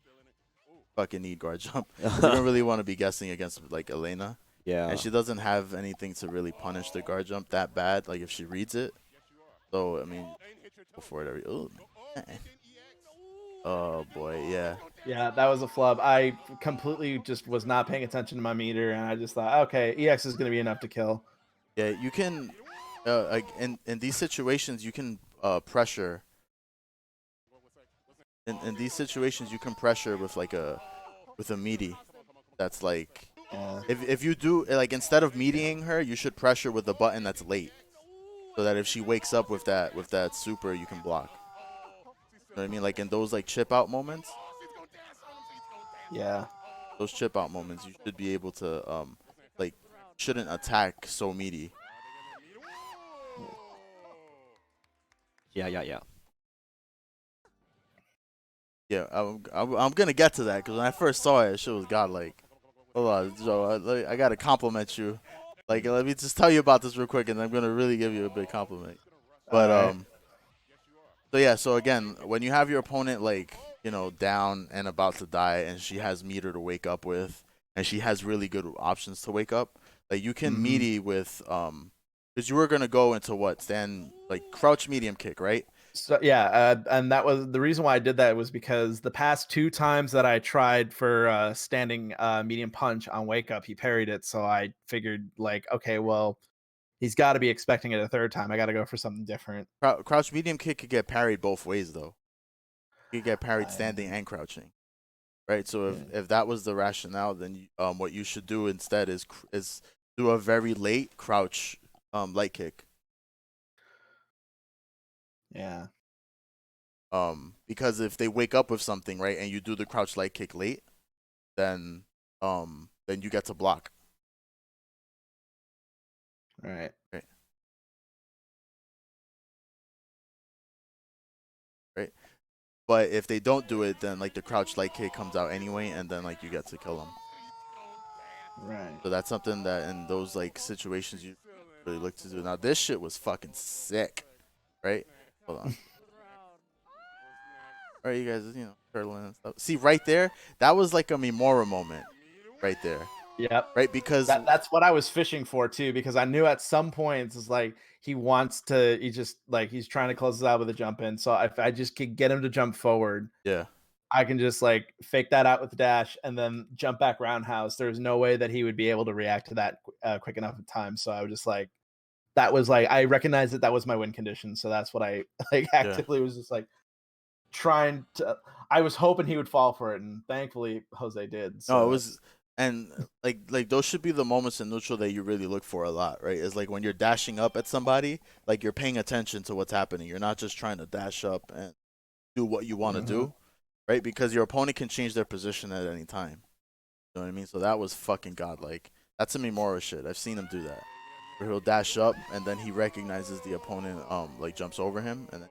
Fucking need guard jump. You don't really want to be guessing against like Elena. Yeah. And she doesn't have anything to really punish the guard jump that bad, like if she reads it. So, I mean, go for it. Oh, boy, yeah. Yeah, that was a flub. I completely just was not paying attention to my meter, and I just thought, okay, EX is going to be enough to kill. Yeah, you can, like in these situations, you can pressure. In these situations, you can pressure with like a meaty. That's like, if you do, like instead of meatying her, you should pressure with the button that's late. So that if she wakes up with that super, you can block. You know what I mean? Like in those like chip out moments. Yeah. Those chip out moments, you should be able to like shouldn't attack so meaty. Yeah. Yeah, I'm gonna get to that because when I first saw it, shit was godlike. Hold on, Joe, I gotta compliment you. Like, let me just tell you about this real quick, and I'm gonna really give you a big compliment. But All right. so yeah, so again, when you have your opponent like down and about to die, and she has meter to wake up with, and she has really good options to wake up, like you can meaty with because you were gonna go into what stand like crouch medium kick, right? So yeah, and that was the reason why I did that was because the past 2 times that I tried for standing medium punch on wake up, he parried it. So I figured like, okay, well, he's got to be expecting it a third time. I got to go for something different. Crouch medium kick could get parried both ways though. You could get parried standing and crouching, right? So if that was the rationale, then what you should do instead is do a very late crouch light kick. Yeah. Because if they wake up with something, right, and you do the crouch light kick late, then you get to block. Right. Right. But if they don't do it, then like the crouch light kick comes out anyway, and then like you get to kill them. Right. So that's something that in those like situations you really look to do. Now this shit was fucking sick, right? Hold on. All right, you guys, turtling and stuff. See right there, that was like a Mimura moment, right there. Yep. Right, because that's what I was fishing for too, because I knew at some points it's like he's trying to close this out with a jump in. So if I just could get him to jump forward, yeah, I can just like fake that out with the dash and then jump back roundhouse. There's no way that he would be able to react to that quick enough of time. So I was just like, that was like, I recognized that was my win condition. So that's what I like actively was just like trying to. I was hoping he would fall for it, and thankfully Jose did. So no, it was. And like those should be the moments in neutral that you really look for a lot, right? It's like when you're dashing up at somebody, like you're paying attention to what's happening. You're not just trying to dash up and do what you want to do, right? Because your opponent can change their position at any time. You know what I mean? So that was fucking godlike. That's a Mimura shit. I've seen him do that. Where he'll dash up and then he recognizes the opponent like jumps over him and then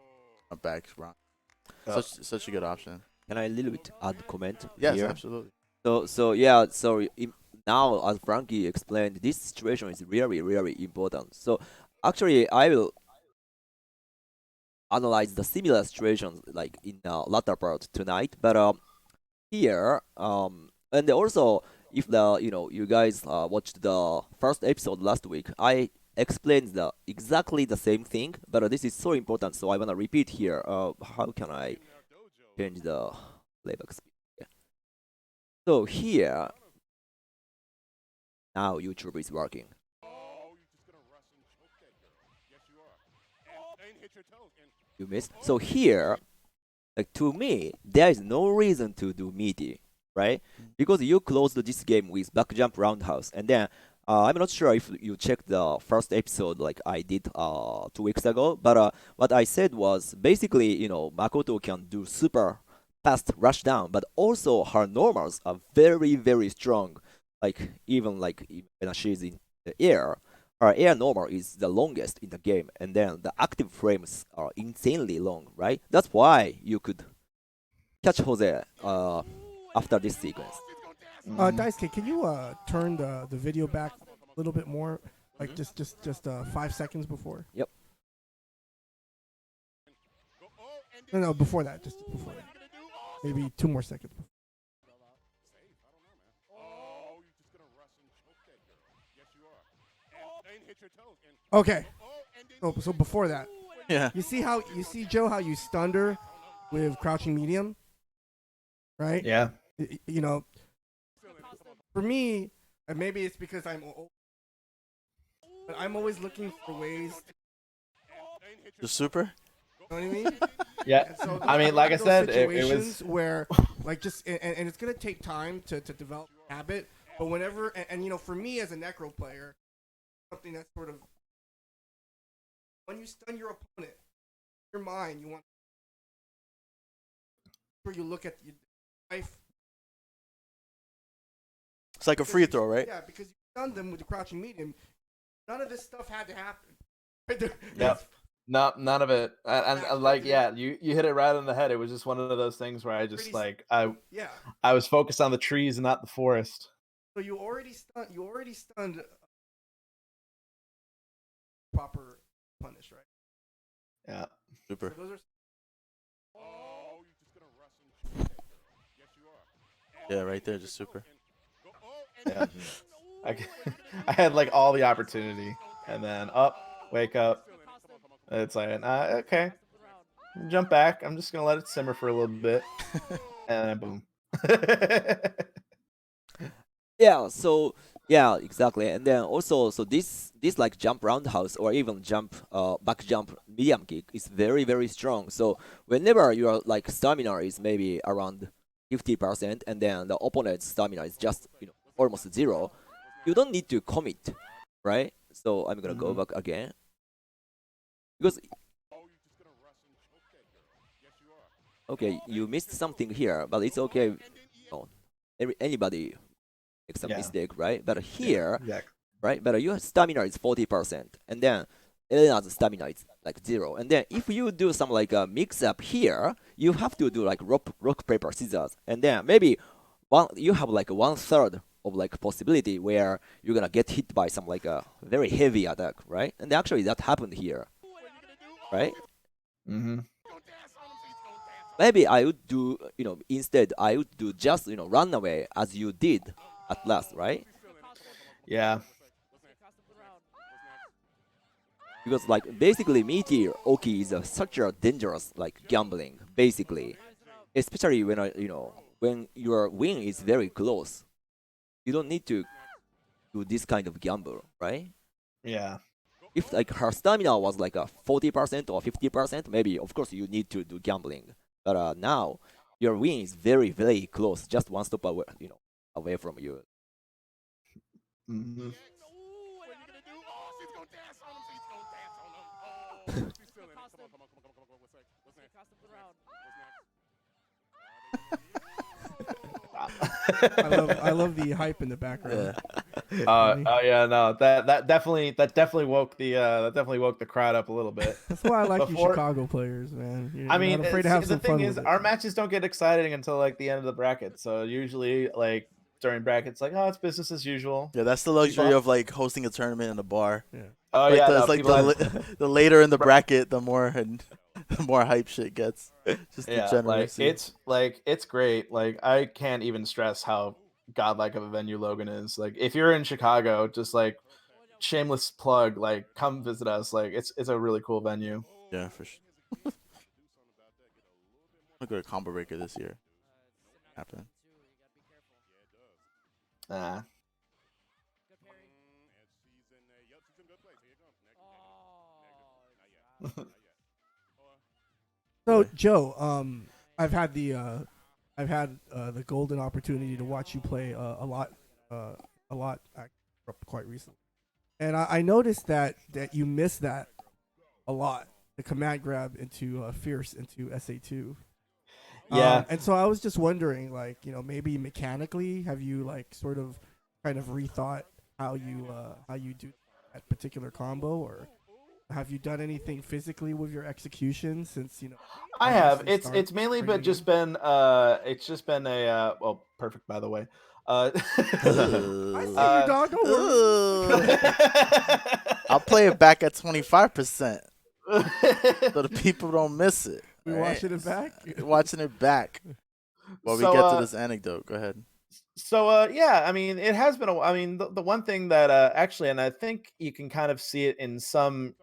jump back around. Such a good option. Can I a little bit add comment Yes, here? absolutely. So now as Frankie explained, this situation is really important. So actually, analyze the similar situations like in latter part tonight. But here, and also if you guys watched the first episode last week, I explained exactly the same thing, but this is so important, so I wanna repeat here. How can I change the playback speed? Yeah. So here, now YouTube is working. You missed. So here, like to me, there is no reason to do meaty, right? Because you closed this game with back jump roundhouse, and then I'm not sure if you checked the first episode like I did 2 weeks ago, but what I said was basically Makoto can do super fast rush down, but also her normals are very very strong. Like even like when she's in the air, her air normal is the longest in the game, and then the active frames are insanely long, right? That's why you could catch Jose after this sequence. Daisuke, can you turn the video back a little bit more, like just 5 seconds before? Yep. No, before that, just before that. Maybe 2 more seconds. Okay. So before that, Yeah. you see Joe how you stunned her with crouching medium, right? Yeah. You know, for me, and maybe it's because I'm old, but I'm always looking for ways. The super? You know what I mean? Yeah. And so I mean, like I those said, it situations was where, like, and it's gonna take time to develop a habit. But whenever, and for me as a necro player, something that's sort of when you stun your opponent, your mind, you want where you look at your life. It's like a free throw, right? Yeah, because you stunned them with the crouching medium. None of this stuff had to happen. Yep. No, none of it. And like, yeah, you hit it right on the head. It was just one of those things where I just like Yeah. I was focused on the trees and not the forest. So you already stunned proper punish, right? Yeah. Super. So those are Yeah, right there, just super. Yeah. I had like all the opportunity, and then wake up. It's like, okay, jump back. I'm just gonna let it simmer for a little bit, and then boom. Yeah, so yeah, exactly. And then also, so this like jump roundhouse or even jump back jump medium kick is very very strong. So whenever your like stamina is maybe around 50%, and then the opponent's stamina is just almost zero, you don't need to commit, right? So I'm gonna go back again because okay, you missed something here, but it's okay. Anybody make some mistake, right? But here, right? But your stamina is 40%, and then Elena's stamina is like 0. And then if you do some like a mix up here, you have to do like rock paper scissors, and then maybe you have like 1/3 of like possibility where you're gonna get hit by some like a very heavy attack, right? And actually that happened here, right? Maybe I would do, instead I would do just, run away as you did at last, right? Yeah. Because like basically Meteor Oki is such a dangerous like gambling, basically. Especially when when your win is very close. You don't need to do this kind of gamble, right? Yeah. If like her stamina was like a 40% or 50%, maybe of course you need to do gambling. But now your win is very very close, just one stop away, away from you. I love the hype in the background. Yeah. Yeah, no, that definitely woke the crowd up a little bit. That's why I like you Chicago players, man. I mean, not afraid to have the some thing fun is, with it. our matches don't get exciting until like the end of the bracket. So usually, like during brackets, like it's business as usual. Yeah, that's the luxury of like hosting a tournament in a bar. Yeah. Oh Like yeah, it's no, like people the later in the bracket, the more. And the more hype shit gets. Just Yeah, degeneracy. it's great. Like I can't even stress how godlike of a venue Logan is. Like if you're in Chicago, just like shameless plug, like come visit us. Like it's a really cool venue. Yeah, for sure. I'm gonna go to Combo Breaker this year. Happen. Nah. So Boy. Joe, I've had the golden opportunity to watch you play a lot quite recently, and I noticed that you missed that a lot. The command grab into Fierce into SA2. Yeah. And so I was just wondering, like, maybe mechanically, have you like sort of kind of rethought how you do that particular combo, or have you done anything physically with your execution since I have. obviously It's mainly starting but the just game? been it's just been a well, perfect by the way. Uh I see you, dog. Don't worry. Ugh. I'll play it back at 25%, so the people don't miss it. We All right, watching it back. watching it back. While we so get to this anecdote, go ahead. yeah, I mean it has been I mean the one thing that actually, and I think you can kind of see it in some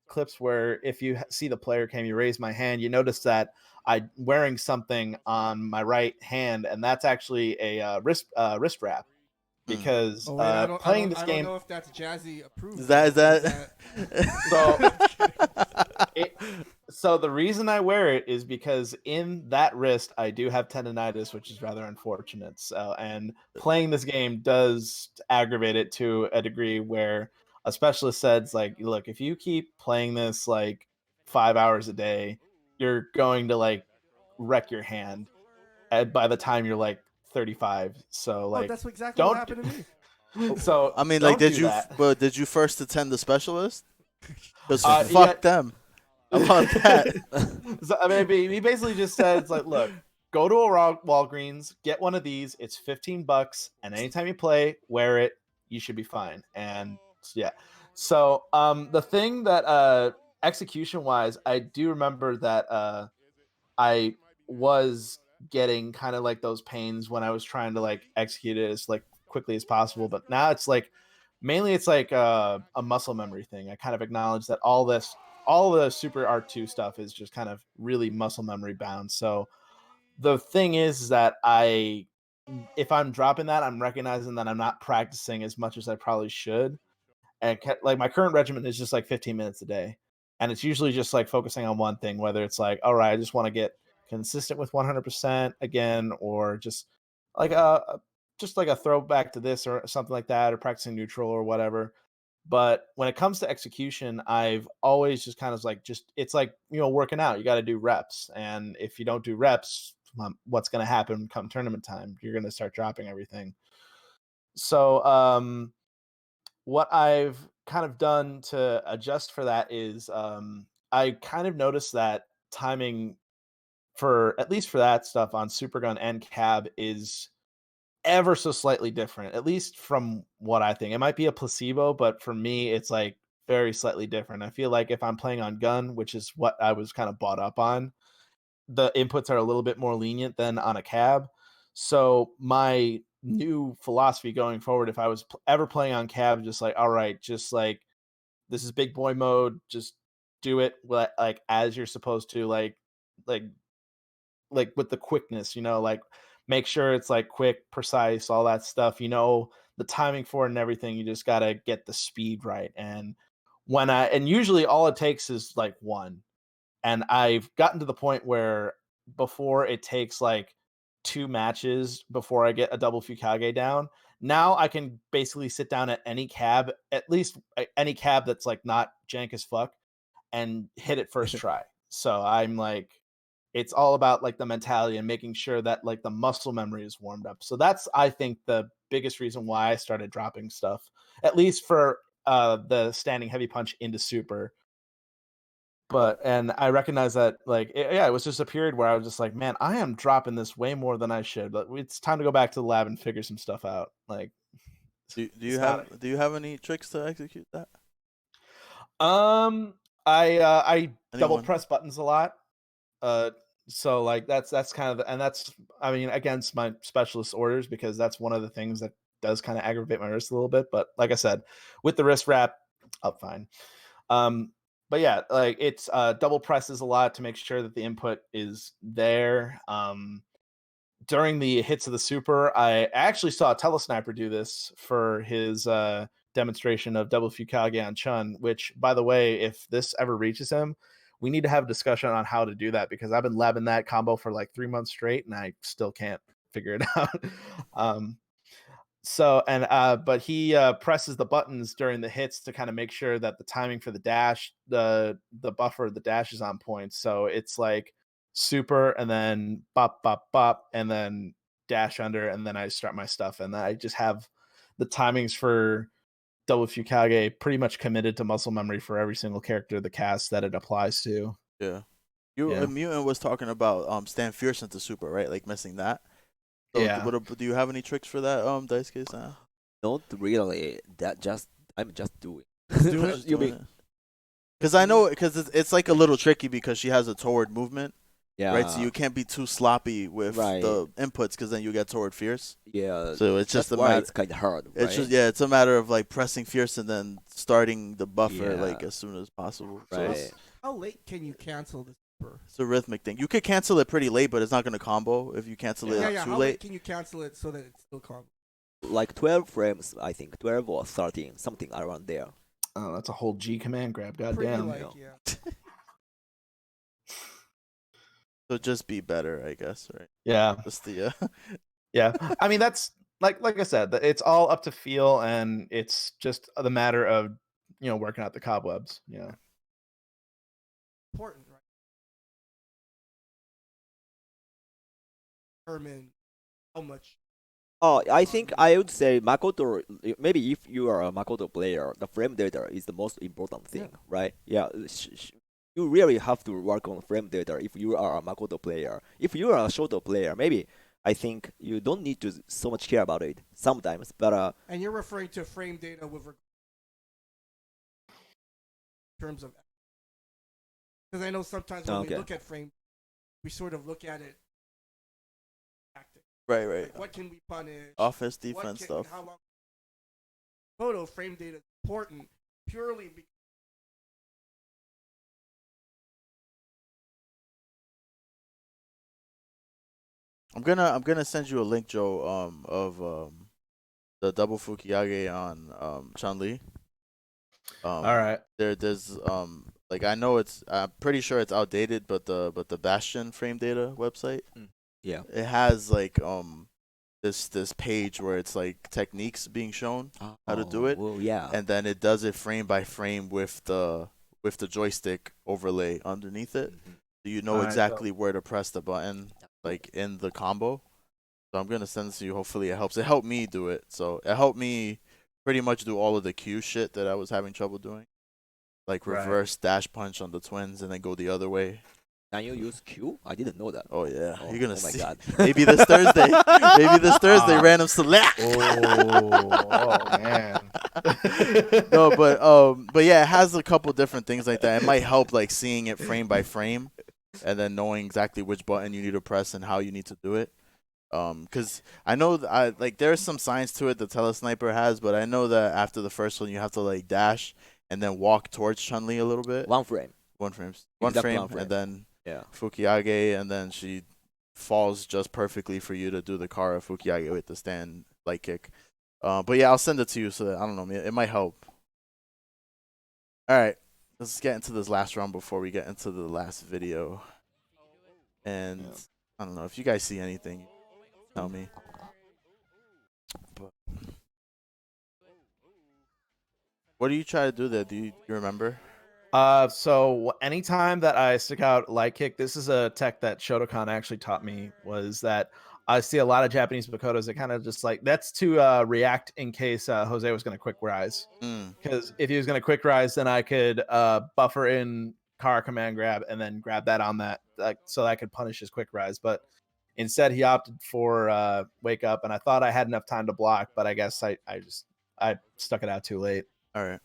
clips where if you see the player cam, you raise my hand, you notice that I wearing something on my right hand, and that's actually a wrist wrap Mm. because Oh wait, playing this I don't game. know if that's Jazzy approved. Is that So it, so the reason I wear it is because in that wrist I do have tendonitis, which is rather unfortunate. So, and playing this game does aggravate it to a degree where a specialist says, like, look, if you keep playing this like 5 hours a day, you're going to like wreck your hand by the time you're like 35. So Oh, like, that's exactly what don't. happened to me. So I mean, like, don't do that. but did you first attend the specialist? Because Yeah. fuck them. How about that? So, I mean, he basically just says like, look, go to a Walgreens, get one of these. It's $15, and anytime you play, wear it. You should be fine. And yeah, so the thing that execution wise, I do remember that I was getting kind of like those pains when I was trying to like execute it as like quickly as possible. But now it's like mainly it's like a muscle memory thing. I kind of acknowledge that all the Super R2 stuff is just kind of really muscle memory bound. So the thing is that if I'm dropping that, I'm recognizing that I'm not practicing as much as I probably should. And like my current regimen is just like 15 minutes a day, and it's usually just like focusing on one thing, whether it's like, all right, I just want to get consistent with 100% again, or like just like a throwback to this or something like that, or practicing neutral or whatever. But when it comes to execution, I've always just kind of like, just it's like, working out, you got to do reps, and if you don't do reps, what's going to happen come tournament time? You're going to start dropping everything. So what I've kind of done to adjust for that is I kind of noticed that timing for at least for that stuff on Supergun and Cab is ever so slightly different, at least from what I think. It might be a placebo, but for me, it's like very slightly different. I feel like if I'm playing on gun, which is what I was kind of bought up on, the inputs are a little bit more lenient than on a cab. So my new philosophy going forward, if I was ever playing on cab, just like, all right, just like this is big boy mode, just do it like as you're supposed to, like with the quickness, like make sure it's like quick, precise, all that stuff, the timing for it and everything. You just gotta get the speed right. And and usually all it takes is like one. And I've gotten to the point where before it takes like 2 matches before I get a double Fukage down. Now I can basically sit down at any cab, at least any cab that's like not jank as fuck, and hit it first try. So I'm like, it's all about like the mentality and making sure that like the muscle memory is warmed up. So that's, I think, the biggest reason why I started dropping stuff, at least for the standing heavy punch into super. And I recognize that like yeah, it was just a period where I was just like, man, I am dropping this way more than I should. But it's time to go back to the lab and figure some stuff out. Like, Do it's you not. have any tricks to execute that? I double Anyone? press buttons a lot. So like that's kind of, and that's, I mean, against my specialist orders, because that's one of the things that does kind of aggravate my wrist a little bit. But like I said, with the wrist wrap, I'm fine. But yeah, like it's double presses a lot to make sure that the input is there. During the hits of the super, I actually saw a telesniper do this for his demonstration of double Fukage on Chun, which, by the way, if this ever reaches him, we need to have a discussion on how to do that, because I've been labbing that combo for like 3 months straight and I still can't figure it out. But he presses the buttons during the hits to kind of make sure that the timing for the dash, the buffer of the dash is on point. So it's like super and then bop bop bop and then dash under, and then I start my stuff, and I just have the timings for double Fukage pretty much committed to muscle memory for every single character of the cast that it applies to. Yeah. Yeah. Mutant was talking about Stand Fierce into super, right? Like missing that. So Yeah. do you have any tricks for that, Daisuke-san? Not really. I'm just doing. Just You doing mean it? Because I know, because it's like a little tricky because she has a toward movement, yeah. right? So you can't be too sloppy with Right. the inputs, because then you get toward fierce. Yeah. So it's just That's a why matter. it's kind of hard. Right? It's just, yeah, it's a matter of like pressing fierce and then starting the buffer Yeah. like as soon as possible. So Right. How late can you cancel the super? it's a rhythmic thing. You could cancel it pretty late, but it's not gonna combo if you cancel it Yeah. too How late. late can you cancel it so that it's still calm? Like 12 frames, I think 12 or 13, something around there. Oh, that's a whole G command grab. Pretty Goddamn. like, Yeah. yeah. So just be better, I guess, right? Yeah. Just the Yeah. I mean, that's like I said, it's all up to feel, and it's just the matter of, working out the cobwebs. Yeah. Important, right? Determine how much. Oh, I think I would say Makoto. Maybe if you are a Makoto player, the frame data is the most important thing, right? Yeah, you really have to work on frame data if you are a Makoto player. If you are a Shoto player, maybe I think you don't need to so much care about it sometimes. But And you're referring to frame data with terms of, because I know sometimes when we Okay. look at frame, we sort of look at it tactic. right. Like what can we punish? Offense, What defense can, stuff. How long? Photo frame data is important purely because I'm gonna send you a link, Joe, of the double Fukiyage on Chun-Li. All right. There's like, I know I'm pretty sure it's outdated, but the Bastion frame data website, yeah, it has like this page where it's like techniques being shown how to do it, Well, yeah, and then it does it frame by frame with the joystick overlay underneath it, so you know Alright, exactly where to press the button, like in the combo. So I'm gonna send this to you. Hopefully it helps. It helped me do it. So it helped me pretty much do all of the Q shit that I was having trouble doing, like Right. reverse dash punch on the twins and then go the other way. can you use Q? I didn't know that. Oh yeah, Oh, you're gonna oh my see. God. Maybe this Thursday. Maybe this Thursday, random select. Oh man. No, but yeah, it has a couple different things like that. It might help like seeing it frame by frame, and then knowing exactly which button you need to press and how you need to do it. Cause I know like there's some science to it the telesniper has, but I know that after the first one you have to like dash and then walk towards Chun-Li a little bit. One frame. One frame, Exactly one frame. and then Yeah. Fukiyage, and then she falls just perfectly for you to do the Kara Fukiyage with the stand light kick. But yeah, I'll send it to you so that, I don't know, it might help. All right, let's get into this last round before we get into the last video. And I don't know if you guys see anything, tell me. But what do you try to do there? Do you remember? So anytime that I stick out light kick, this is a tech that Shotokan actually taught me, was that I see a lot of Japanese Makotos that kind of just like, that's to react in case Jose was going to quick rise. Because if he was going to quick rise, then I could buffer in Kara command grab and then grab that on that, so I could punish his quick rise. But instead he opted for wake up, and I thought I had enough time to block, but I guess I stuck it out too late. All right.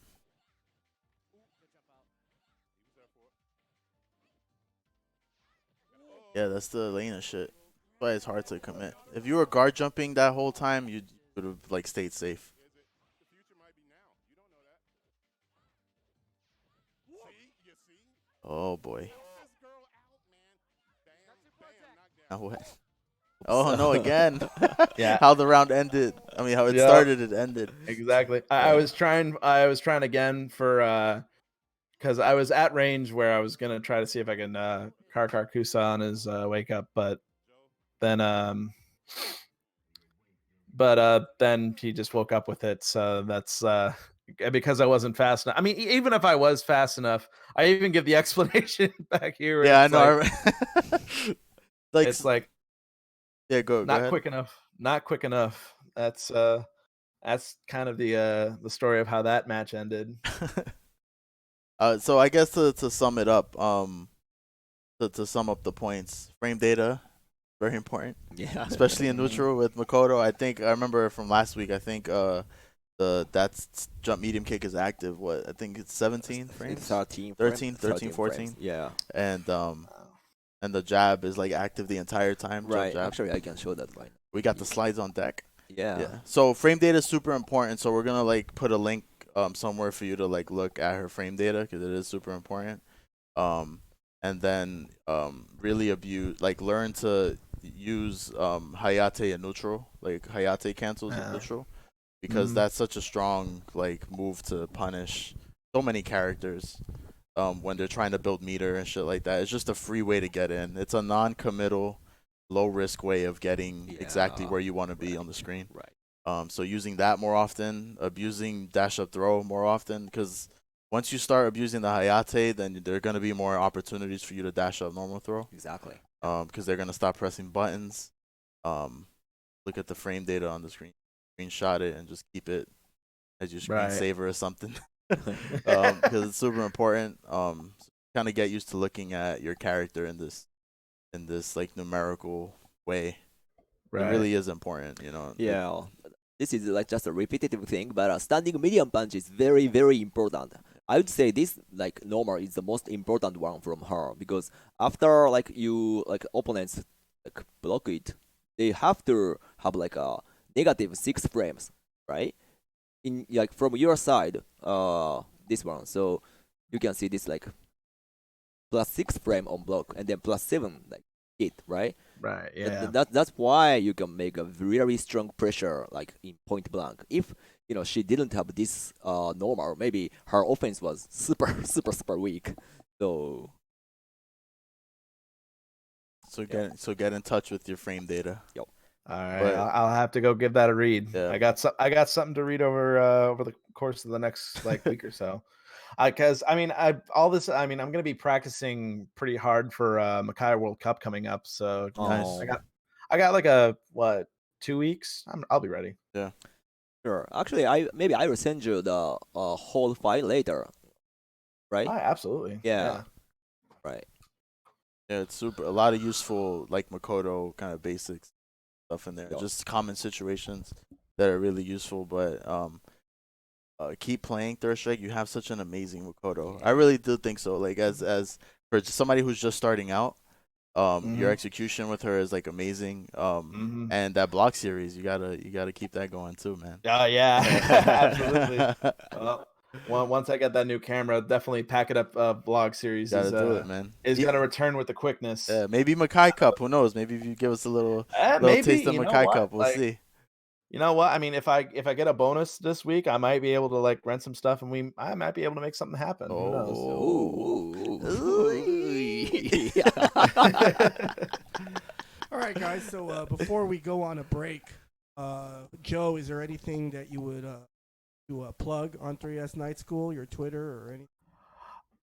Yeah, that's the Elena shit. That's why it's hard to commit. If you were guard jumping that whole time, you would have like stayed safe. Oh boy. Now what? Oh no, again. Yeah. How the round ended. I mean, how it Yeah. started, it ended. Exactly. I Yeah. was trying. I was trying again for because I was at range where I was gonna try to see if I can Kusa on his wake up, but then then he just woke up with it. So that's because I wasn't fast enough. I mean, even if I was fast enough, I even give the explanation back here. Where Yeah, I it's know. like, Like, it's like yeah, go not ahead. quick enough. Not quick enough. That's kind of the story of how that match ended. So I guess to sum it up, to sum up the points, frame data, very important, Yeah. especially in Mhm. neutral with Makoto. I remember from last week. I think that's jump medium kick is active. What I think it's 17 frames, 13, 13, 13 14, frames. Yeah. and the jab is like active the entire time. Right. Jab. Actually, I can show that right. We got the slides on deck. Yeah. Yeah. So frame data is super important. So we're gonna like put a link somewhere for you to like look at her frame data because it is super important. And then really learn to use Hayate in neutral, like Hayate cancels in neutral, because that's such a strong like move to punish so many characters when they're trying to build meter and shit like that. It's just a free way to get in. It's a non-committal, low-risk way of getting exactly Yeah. where you want to be on the screen. Right. So using that more often, abusing dash up throw more often, because once you start abusing the Hayate, then there are going to be more opportunities for you to dash up normal throw. Exactly. Because they're going to stop pressing buttons. Look at the frame data on the screen, screenshot it, and just keep it as your screensaver or something. Because it's super important. Kind of get used to looking at your character in this like numerical way. It really is important, you know. Yeah. This is like just a repetitive thing, but standing medium punch is very, very important. I would say this like normal is the most important one from her because after like you like opponents like block it, they have to have like a negative 6 frames, right? In like from your side, this one. So you can see this like +6 frame on block and then +7 like hit, right? Right. And Yeah. that's why you can make a very strong pressure like in point blank. If she didn't have this normal, maybe her offense was super weak. So Get in touch with your frame data. Yep. All right, But- I'll have to go give that a read. Yeah. I got something to read over the course of the next like week or so. Because I mean, I'm gonna be practicing pretty hard for Makai World Cup coming up. So Nice. I got like a 2 weeks. I'll be ready. Yeah. sure. Actually, I will send you the whole file later. Right? Absolutely. Yeah. Right. Yeah, it's super. A lot of useful like Makoto kind of basics stuff in there. Yup. Just common situations that are really useful. But keep playing Third Strike. You have such an amazing Makoto. I really do think so. Like as for somebody who's just starting out, your execution with her is like amazing. And that block series, you gotta keep that going too, man. Yeah, absolutely. Well, once I get that new camera, definitely pack it up. Vlog series Gotta do it, man. is gonna return with the quickness. Yeah, maybe Makai Cup. Who knows? Maybe if you give us a little Maybe, taste of Makai Cup, we'll see. You know what? I mean, if I get a bonus this week, I might be able to like rent some stuff, and I might be able to make something happen. Who knows? All right, guys. So before we go on a break, Joe, is there anything that you would plug on 3S Night School, your Twitter or anything?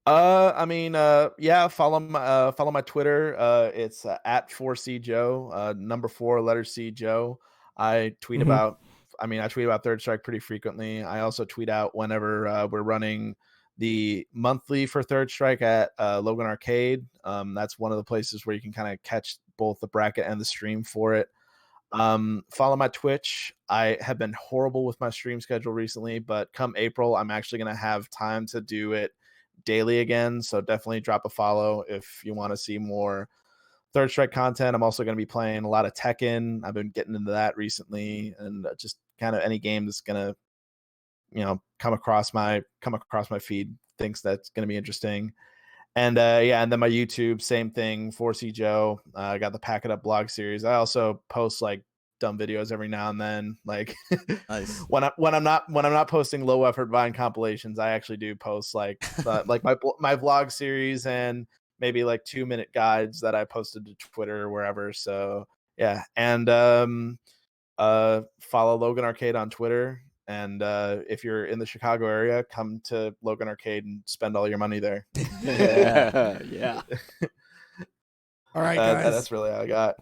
I mean, yeah, follow my Twitter. It's at 4C Joe, number 4, letter C Joe. I tweet about Third Strike pretty frequently. I also tweet out whenever we're running the monthly for Third Strike at Logan Arcade. That's one of the places where you can kind of catch both the bracket and the stream for it. Follow my Twitch. I have been horrible with my stream schedule recently, but come April, I'm actually going to have time to do it daily again. So definitely drop a follow if you want to see more Third Strike content. I'm also going to be playing a lot of Tekken. I've been getting into that recently, and just kind of any game that's going to come across my feed thinks that's going to be interesting. And and then my YouTube, same thing. 4C Joe. I got the Pack It Up blog series. I also post like dumb videos every now and then. Like Nice. when I'm not posting low effort Vine compilations, I actually do post like my vlog series and maybe like 2-minute guides that I posted to Twitter or wherever. So yeah, and follow Logan Arcade on Twitter. And if you're in the Chicago area, come to Logan Arcade and spend all your money there. Yeah. All right, guys. That's really all I got.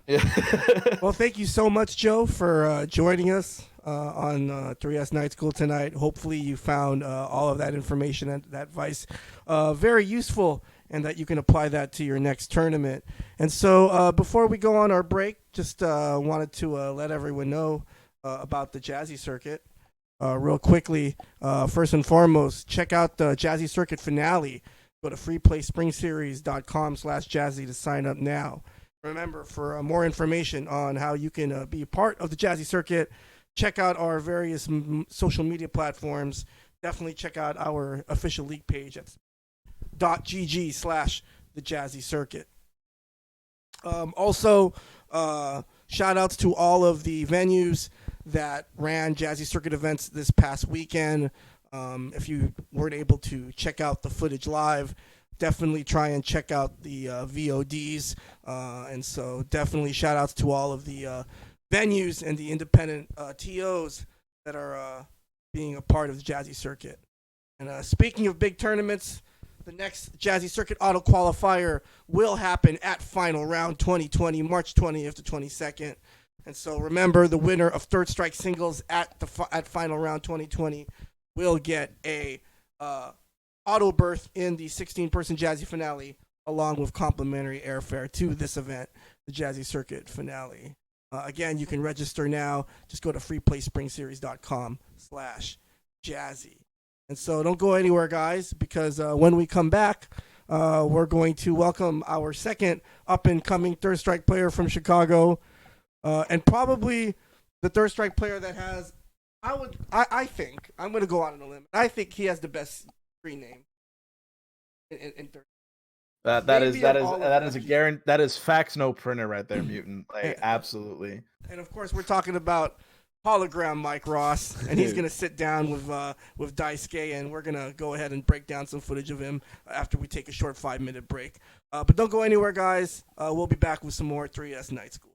Well, thank you so much, Joe, for joining us on 3S Night School tonight. Hopefully you found all of that information and that advice very useful, and that you can apply that to your next tournament. And so before we go on our break, just wanted to let everyone know about the Jazzy Circuit. Real quickly, first and foremost, check out the Jazzy Circuit finale. Go to freeplayspringseries.com/Jazzy to sign up now. Remember, for more information on how you can be a part of the Jazzy Circuit, check out our various social media platforms. Definitely check out our official league page at .gg/the Jazzy Circuit. Also, shout outs to all of the venues that ran Jazzy Circuit events this past weekend. If you weren't able to check out the footage live, definitely try and check out the VODs. And so definitely shout outs to all of the venues and the independent TOs that are being a part of the Jazzy Circuit. And speaking of big tournaments, the next Jazzy Circuit auto qualifier will happen at Final Round 2020, March 20th to 22nd. And so remember, the winner of Third Strike Singles at Final Round 2020 will get a auto berth in the 16-person Jazzy finale, along with complimentary airfare to this event, the Jazzy Circuit finale. Again, you can register now. Just go to freeplayspringseries.com/Jazzy. And so don't go anywhere, guys, because when we come back, we're going to welcome our second up-and-coming Third Strike player from Chicago, and probably the Third Strike player that has, I think, I'm going to go out on a limb. I think he has the best screen name in Third. That is a guarantee. That is facts, no printer right there, Mutant. Like absolutely. And of course, we're talking about Hologram Mike Ross, and he's going to sit down with Daisuke, and we're going to go ahead and break down some footage of him after we take a short 5-minute break. But don't go anywhere, guys. We'll be back with some more 3S Night School.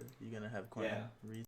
soccer? You gonna have Quentin read?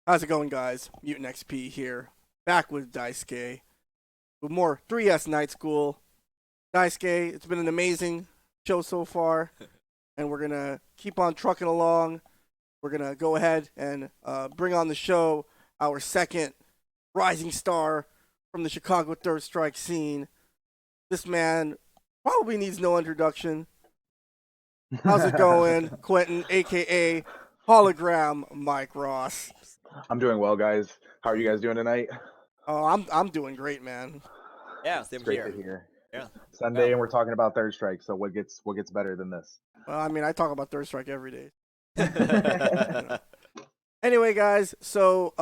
How's it going, guys? Mutant XP here, back with Daisuke with more 3S Night School. Daisuke, it's been an amazing show so far, and we're gonna keep on trucking along. we're gonna go ahead and bring on the show our second rising star from the Chicago Third Strike scene. This man probably needs no introduction. How's it going, Quentin, aka Hologram Mike Ross? I'm doing well, guys. How are you guys doing tonight? Oh, I'm doing great, man. Yeah, It's same great here. to hear. Yeah. Sunday, Well. and we're talking about Third Strike. So what gets better than this? Well, I mean, I talk about Third Strike every day. Yeah. Anyway, guys, so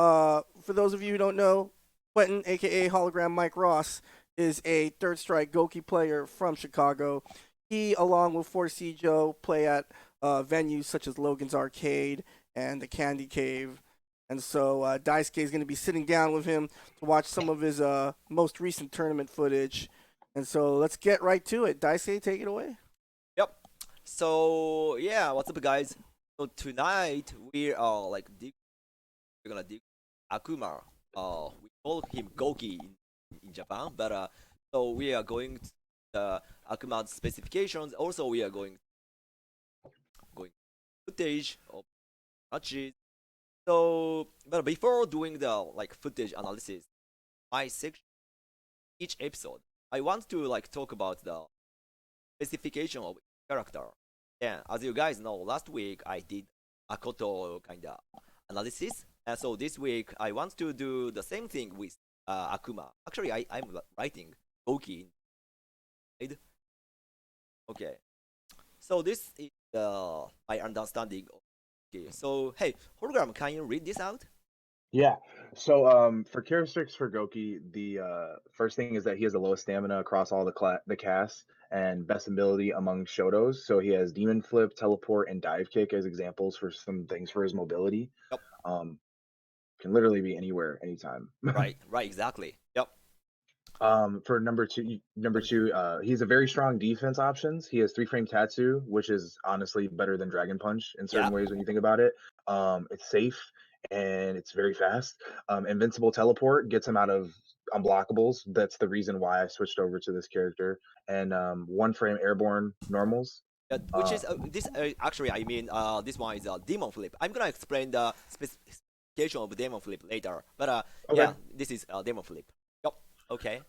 for those of you who don't know, Quentin, aka Hologram Mike Ross, is a Third Strike Goki player from Chicago. He, along with 4C Joe, play at venues such as Logan's Arcade and the Candy Cave. And so Daisuke is going to be sitting down with him to watch some of his most recent tournament footage. And so let's get right to it. Daisuke, take it away. Yep. So yeah, what's up, guys? So tonight we are we're gonna dig Akuma. We call him Goki in Japan, but so we are going to Akuma's specifications. Also, we are going footage of matches. So, but before doing the footage analysis, my section each episode, I want to talk about the specification of character. Yeah, as you guys know, last week I did Akoto kind of analysis, and so this week I want to do the same thing with Akuma. Actually, I'm writing Goki. Okay, so this is my understanding. Okay, so hey, Hologram, can you read this out? Yeah. So for characteristics for Goki, the first thing is that he has the lowest stamina across all the casts and best ability among Shotos. So he has Demon Flip, Teleport, and Dive Kick as examples for some things for his mobility. Yep. Can literally be anywhere, anytime. Right, exactly. Yep. For number two, he's a very strong defense options. He has 3-frame Tatsu, which is honestly better than Dragon Punch in certain ways when you think about it. It's safe and it's very fast. Invincible Teleport gets him out of unblockables. That's the reason why I switched over to this character. And 1-frame Airborne normals. Which is this actually I mean this one is Demon Flip. I'm gonna explain the specification of Demon Flip later, but Okay. yeah, this is Demon Flip. Yep. Okay.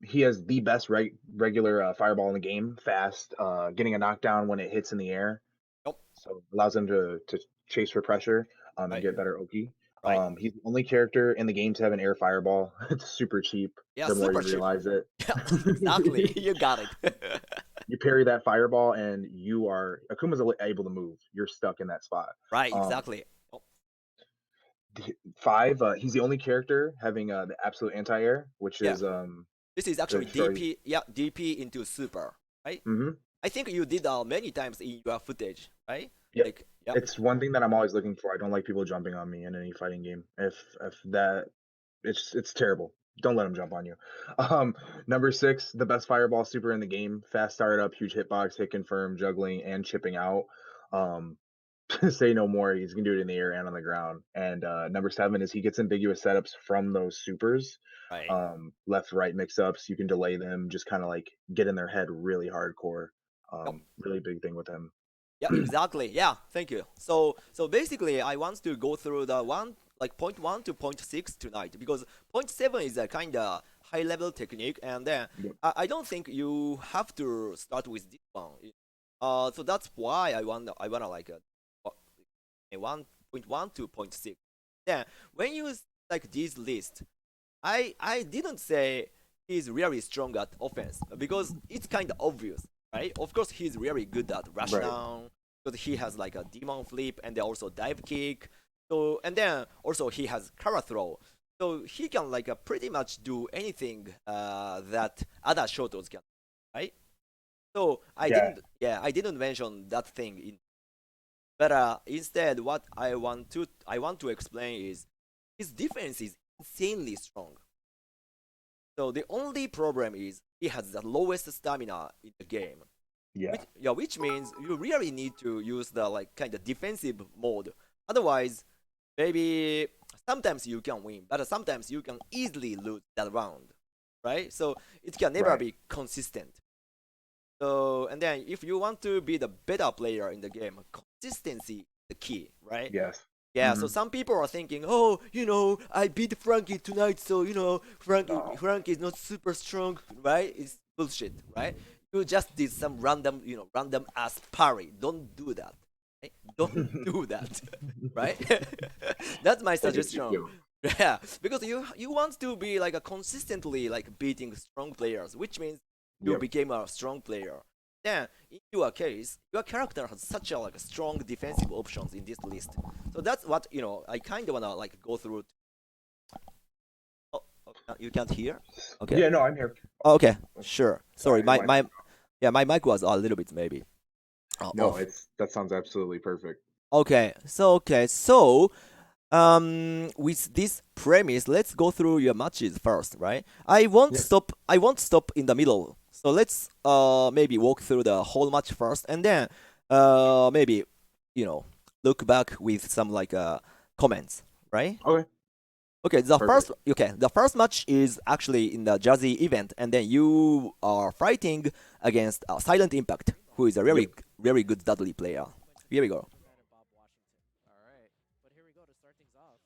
He has the best regular fireball in the game, fast, getting a knockdown when it hits in the air. Yep. So allows him to chase for pressure and Right. get better Oki. Right. He's the only character in the game to have an air fireball. It's super cheap. Yeah, The more super you cheap. realize it. Yeah, exactly. You got it. You parry that fireball and Akuma's able to move. You're stuck in that spot. Right. Exactly. 5, he's the only character having the absolute anti-air, which Yeah. is This is actually destroy- DP. Yeah, DP into super. Right. Mhm. I think you did many times in your footage. Right. Yep. Yeah. It's one thing that I'm always looking for. I don't like people jumping on me in any fighting game. If that, it's terrible. Don't let them jump on you. Number 6, the best fireball super in the game. Fast startup, huge hitbox, hit confirm, juggling, and chipping out. Say no more. He's gonna do it in the air and on the ground. And number 7 is he gets ambiguous setups from those supers. Right. Left right mix ups. You can delay them. Just kind of get in their head really hardcore. Really big thing with him. Yeah, exactly. Yeah, thank you. So basically, I want to go through the point 1 to point 6 tonight because point 7 is a kind of high level technique, and then Yep. I don't think you have to start with this one. So that's why I wanna 1.1 to point 6. Then when you this list, I didn't say he's really strong at offense because it's kind of obvious. Right? Of course, he's really good at rush Right. down because he has a demon flip and then also dive kick. So and then also he has cover throw. So he can pretty much do anything that other shotos can, right? So I didn't mention that thing in. But instead, what I want to explain is his defense is insanely strong. So the only problem is he has the lowest stamina in the game. Yeah. Which means you really need to use the kind of defensive mode. Otherwise, maybe sometimes you can win, but sometimes you can easily lose that round, right? So it can never Right. be consistent. So and then if you want to be the better player in the game, consistency the key, right? Yes. Yeah, so some people are thinking, oh, I beat Frankie tonight, so No. Frankie is not super strong, right? It's bullshit, right? You just did some random ass parry. Don't do that. Right? Don't do that, right? That's my That hits you suggestion. too. Yeah, because you want to be like a consistently like beating strong players, which means you Yep. became a strong player. Then in your case, your character has such a like strong defensive options in this list. So that's what I kind of wanna like go through. Oh, you can't hear? Okay. Yeah, no, I'm here. Oh, okay, sure. Sorry, Sorry, my mic was a little bit maybe no, off. that sounds absolutely perfect. So with this premise, let's go through your matches first, right? I won't Yeah. stop. I won't stop in the middle. So let's maybe walk through the whole match first, and then maybe look back with some like comments, right? Okay. Okay, Perfect. the first match is actually in the Jazzy event, and then you are fighting against Silent Impact, who is a very Yep. very good Dudley player. Here we go. All right, but here we go to start things off.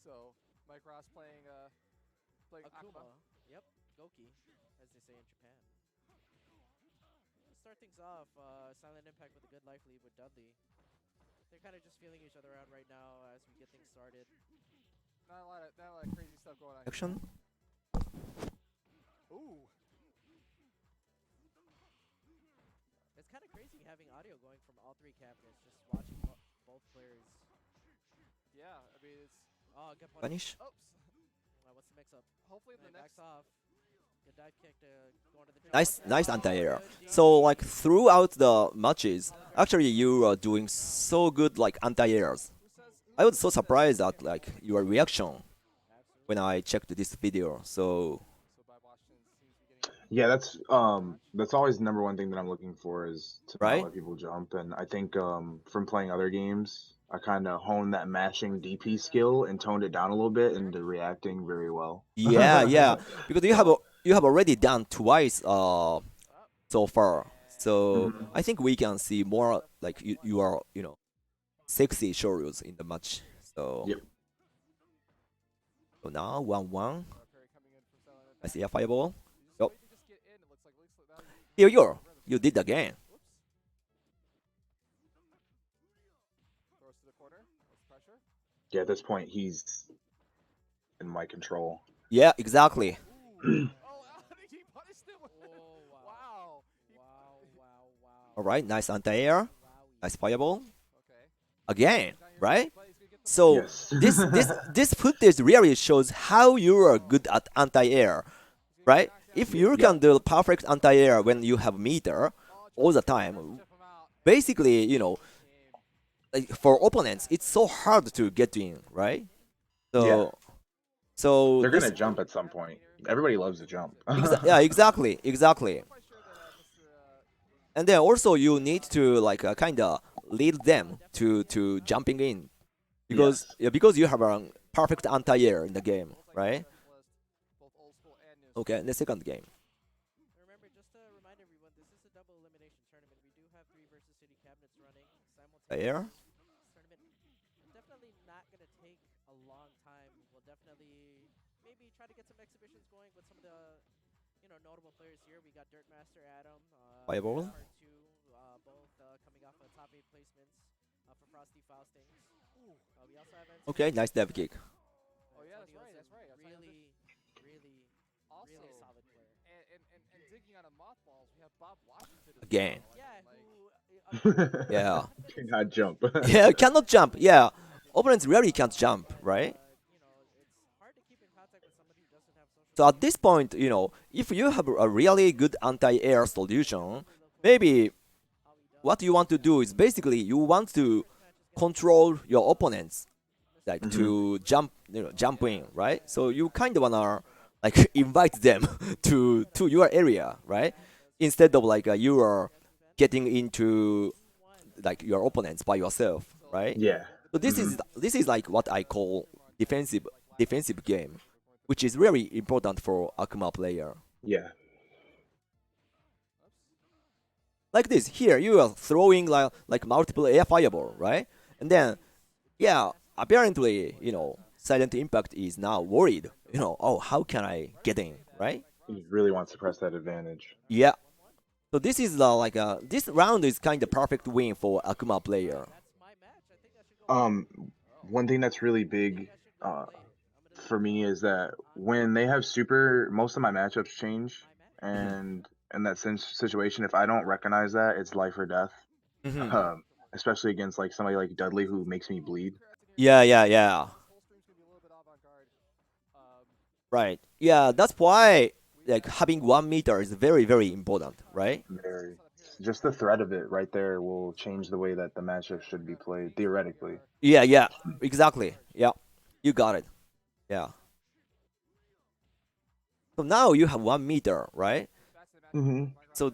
So Mike Ross playing Akuma. Yep, Goki, as they say in Japan. To start things off, Silent Impact with a good life lead with Dudley. They're kind of just feeling each other out right now as we get things started. Not a lot of crazy stuff going on. Action. Ooh. It's kind of crazy having audio going from all three cabinets, just watching both players. Yeah, I mean, it's... Oh, good punish. Punish. Oops. What's the mix-up? Hopefully the next... Backs off. Good dive kick to go into the jump. Nice anti-air. So like throughout the matches, actually you are doing so good like anti-airs. I was so surprised at like your reaction when I checked this video. So Yeah, that's always the number one thing that I'm looking for is to not right? let people jump. And I think from playing other games, I kind of honed that mashing DP skill and toned it down a little bit into reacting very well. Yeah, because So, you have already done twice so far. So mhm. I think we can see more like you are sexy shoryus in the match. Yep. So now 1-1. I see a fireball. Yep. Here you are. You did again. Yeah, at this point, he's in my control. Yeah, exactly. All right, nice anti-air. Nice fireball. Again, right? So Yes. this footage really shows how you are good at anti-air, right? If you can do perfect anti-air when you have meter all the time, basically, like for opponents, it's so hard to get in, right? Yeah. So They're this, gonna jump at some point. Everybody loves to jump. yeah, exactly. And then also you need to like kind of lead them to jumping in because Yes. because you have a perfect anti-air in the game, right? Okay, the second game. Remember, just to remind everyone, this is a double elimination tournament. We do have 3 versus City cabinets running simultaneously. Air. This tournament definitely not going to take a long time. We'll definitely maybe try to get some exhibitions going with some of the notable players here. We got Dirtmaster Adam, Fireball. R2, both coming off of top 8 placements for Frosty Faustings. We also have Okay, nice dive kick. Oh yeah, that's right. Really solid player. And digging out of mothballs, we have Bob Washington Again. Yeah, Yeah. Cannot jump. Yeah, cannot jump. Yeah, opponents really can't jump, right? it's hard to keep in contact with somebody who doesn't have social. So at this point, if you have a really good anti-air solution, maybe what you want to do is basically you want to control your opponents like to jump in, right? So you kind of wanna like invite them to your area, right? Instead of like you are getting into like your opponents by yourself, right? Yeah. So this is like what I call defensive game, which is really important for Akuma player. Yeah. like this. Here you are throwing like multiple air fireball, right? And then yeah, apparently Silent Impact is now worried. Oh, how can I get in, right? He really wants to press that advantage. Yeah. So this is this round is kind of perfect win for Akuma player. One thing that's really big for me is that when they have super, most of my matchups change, and in that situation, if I don't recognize that, it's life or death. Especially against like somebody like Dudley who makes me bleed. Yeah. Right. Yeah, that's why like having 1 meter is very, very important, right? Very. Just the threat of it right there will change the way that the matchup should be played, theoretically. Yeah, exactly. Yeah, you got it. Yeah. So now you have 1 meter, right? Mm-hmm. So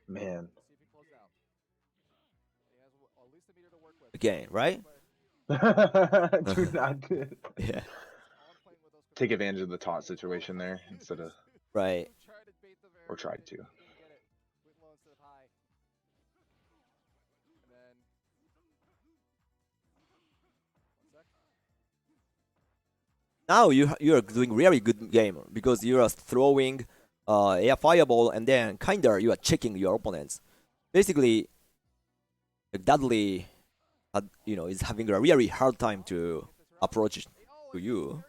Man. again, right? Do not Yeah. take advantage of the taunt situation there instead of, Right. or try to. Now you are doing really good game because you are throwing air fireball and then kinda you are checking your opponents. Basically, like Dudley, is having a really hard time to approach to you.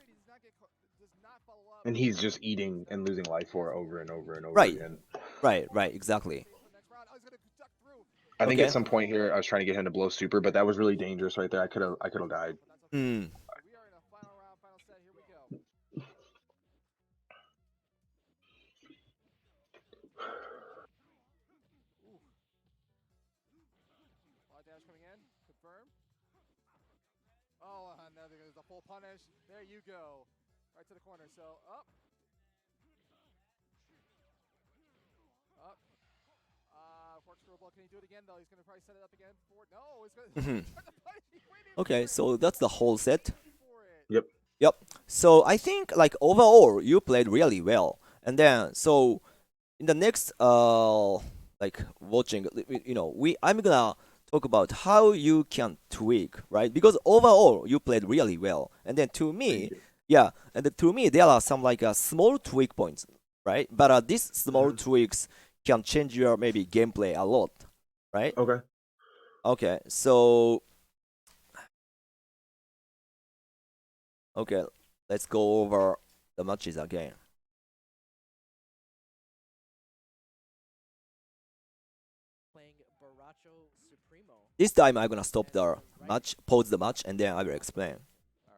And he's just eating and losing life for it over and over and over Right. again. Right, exactly. I think Okay. at some point here I was trying to get him to blow super, but that was really dangerous right there. I could have died. Hmm. Okay, so that's the whole set. Yep. Yep. So I think like overall you played really well. And then so in the next like watching I'm gonna talk about how you can tweak, right? Because overall you played really well. And then to me, Thank you. yeah, and then to me there are some like small tweak points, right? But these small tweaks can change your maybe gameplay a lot, right? Okay. Okay, so okay, let's go over the matches again. This time I'm gonna stop the match, pause the match, and then I will explain.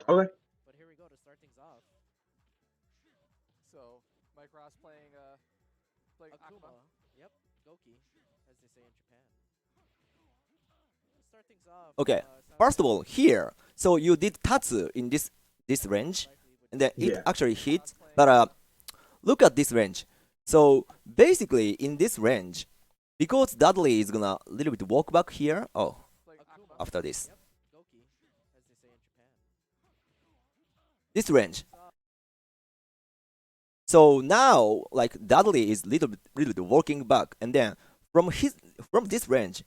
Okay. But here we go to start things off. So, Mike Ross playing Akuma. Yep, Goki, as they say in Japan. Let's start things off. Okay, first of all, here, so you did Tatsu in this range, and then it Yeah. actually hit. But look at this range. So basically, in this range, because Dudley is gonna a little bit walk back here. Oh, after this. This range. So now, like Dudley is little bit walking back, and then from this range,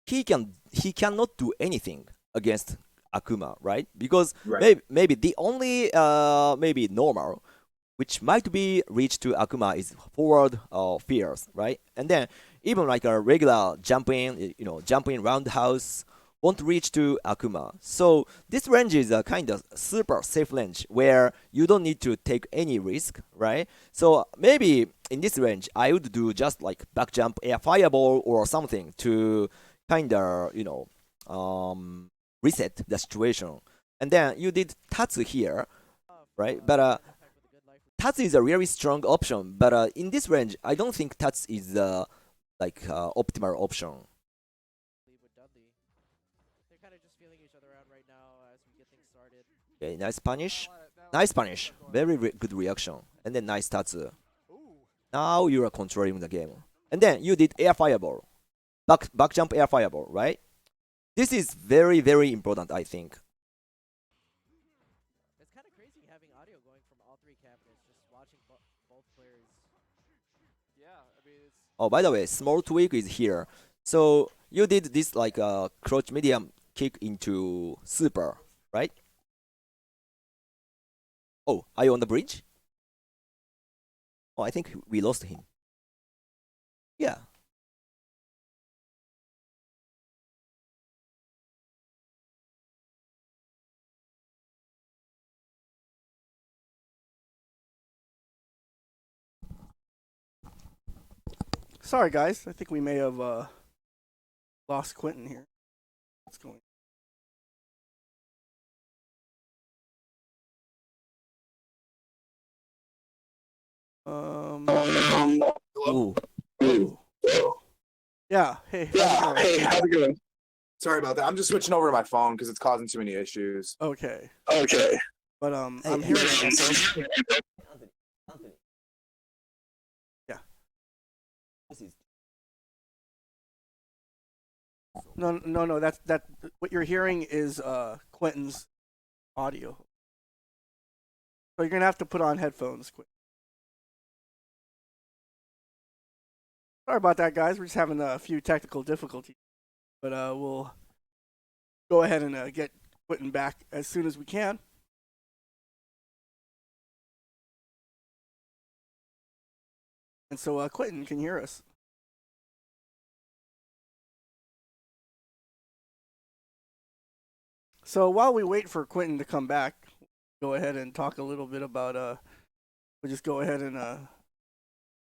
he cannot do anything against Akuma, right? Because Right. maybe the only maybe normal which might be reached to Akuma is forward fears, right? And then even like a regular jumping roundhouse won't reach to Akuma. So this range is a kind of super safe range where you don't need to take any risk, right? So maybe in this range, I would do just like back jump air fireball or something to kind of reset the situation. And then you did Tatsu here, right? But Tats is a really strong option, but in this range, I don't think Tats is the optimal option. Okay, nice punish, very good reaction, and then nice Tatsu. Now you are controlling the game, and then you did air fireball, back jump air fireball, right? This is very very important, I think. Oh, by the way, small tweak is here. So you did this like crouch medium kick into super, right? Oh, are you on the bridge? Oh, I think we lost him. Yeah. Sorry, guys. I think we may have lost Quentin here. What's going? Ooh. Oh. Yeah. Hey. How's it going? Sorry about that. I'm just switching over to my phone because it's causing too many issues. Okay. Okay. But Hey, I'm hey, hearing. Anthony. Yeah. This is No. That's that. What you're hearing is Quentin's audio. So you're gonna have to put on headphones, Quentin. Sorry about that, guys. We're just having a few technical difficulties, but we'll go ahead and get Quentin back as soon as we can. And so, Quentin, can you hear us? So while we wait for Quentin to come back, go ahead and talk a little bit about we'll just go ahead and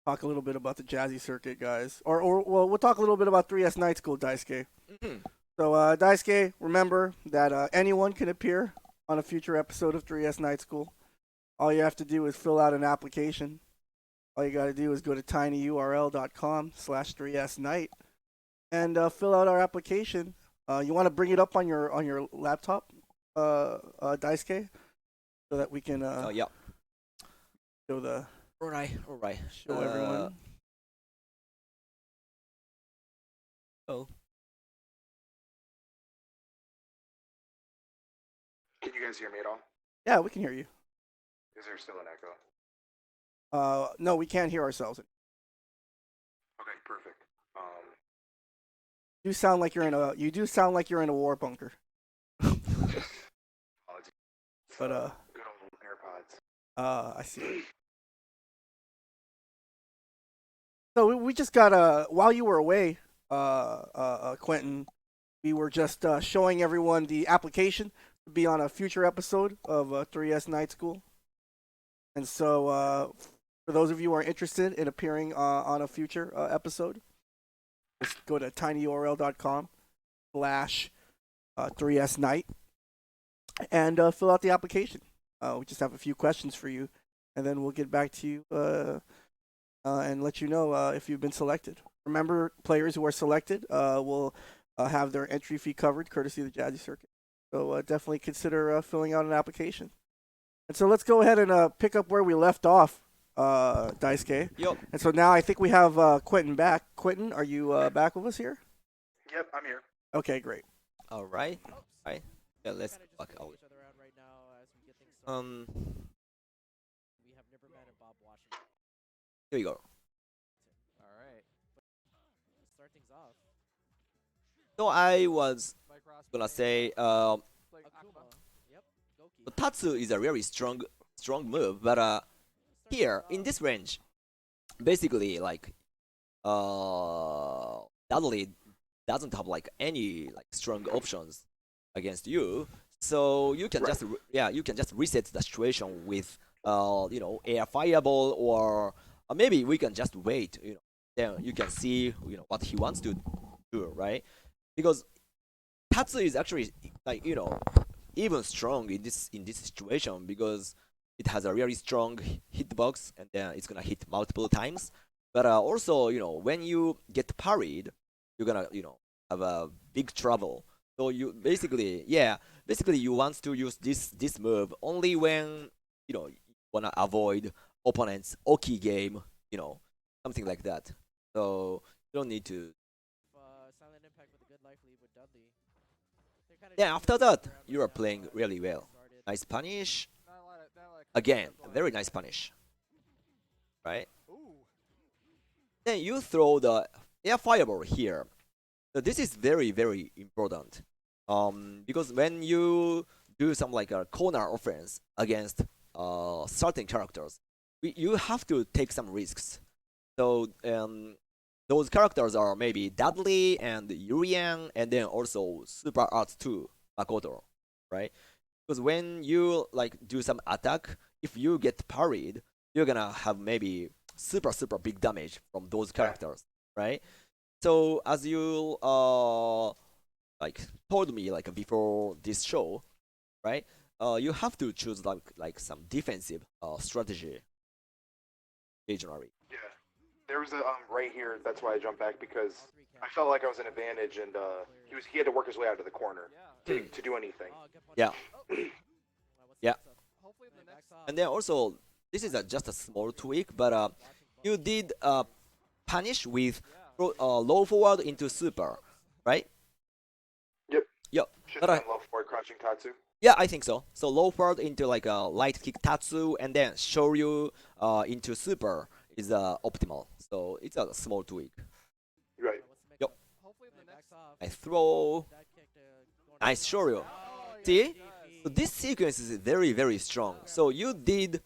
talk a little bit about the Jazzy Circuit, guys. Or well, we'll talk a little bit about 3S Night School, Daisuke. So, Daisuke, remember that anyone can appear on a future episode of 3S Night School. All you have to do is fill out an application. All you got to do is go to tinyurl.com/3snight and fill out our application. You want to bring it up on your laptop, Daisuke, so that we can oh yeah. show the All right. show everyone. Oh. Can you guys hear me at all? Yeah, we can hear you. Is there still an echo? No, we can't hear ourselves. Okay, perfect. You sound like you're in a. You do sound like you're in a war bunker. Apologies. But Good old AirPods. I see. So we just got while you were away, Quentin, we were just showing everyone the application to be on a future episode of 3S Night School. And so for those of you who are interested in appearing on a future episode, just go to tinyurl.com/3S Night and fill out the application. We just have a few questions for you, and then we'll get back to you and let you know if you've been selected. Remember, players who are selected will have their entry fee covered, courtesy of the Jazzy Circuit. So definitely consider filling out an application. And so let's go ahead and pick up where we left off, Daisuke. Yup. And so now I think we have Quentin back. Quentin, are you back with us here? Yep, I'm here. Okay, great. All right. Right. Yeah, let's back out. Here we go. So I was gonna say, Tatsu is a very strong move, but here in this range, basically like Dudley doesn't have like any like strong options against you, so you can just you can just reset the situation with air fireball, or maybe we can just wait, then you can see what he wants to do, right? Because Tatsu is actually like even strong in this situation, because it has a really strong hitbox, and then it's gonna hit multiple times. But also, when you get parried, you're gonna have a big trouble. So you basically you want to use this move only when you wanna avoid opponent's Oki game, something like that. So you don't need to. Yeah, after that, you are playing really well. Nice punish. Again, very nice punish. Right? Then you throw the air fireball here. So this is very very important. Because when you do some like a corner offense against certain characters, you have to take some risks. So those characters are maybe Dudley and Yurian, and then also Super Arts 2 Makoto, right? Because when you like do some attack, if you get parried, you're gonna have maybe super big damage from those characters, right? So as you like told me like before this show, right? You have to choose like some defensive strategy occasionally. Yeah. There was a right here. That's why I jumped back because I felt like I was an advantage, and he had to work his way out of the corner to do anything. Yeah. Yeah. And then also, this is just a small tweak, but you did punish with low forward into super, right? Yep. Yep. Should But have done low forward crouching Tatsu. yeah, I think so. So low forward into like a light kick Tatsu, and then Shoryu into super is optimal. So it's a small tweak. Right. Yep. I throw. Nice Shoryu. See? So this sequence is very, very strong. So you did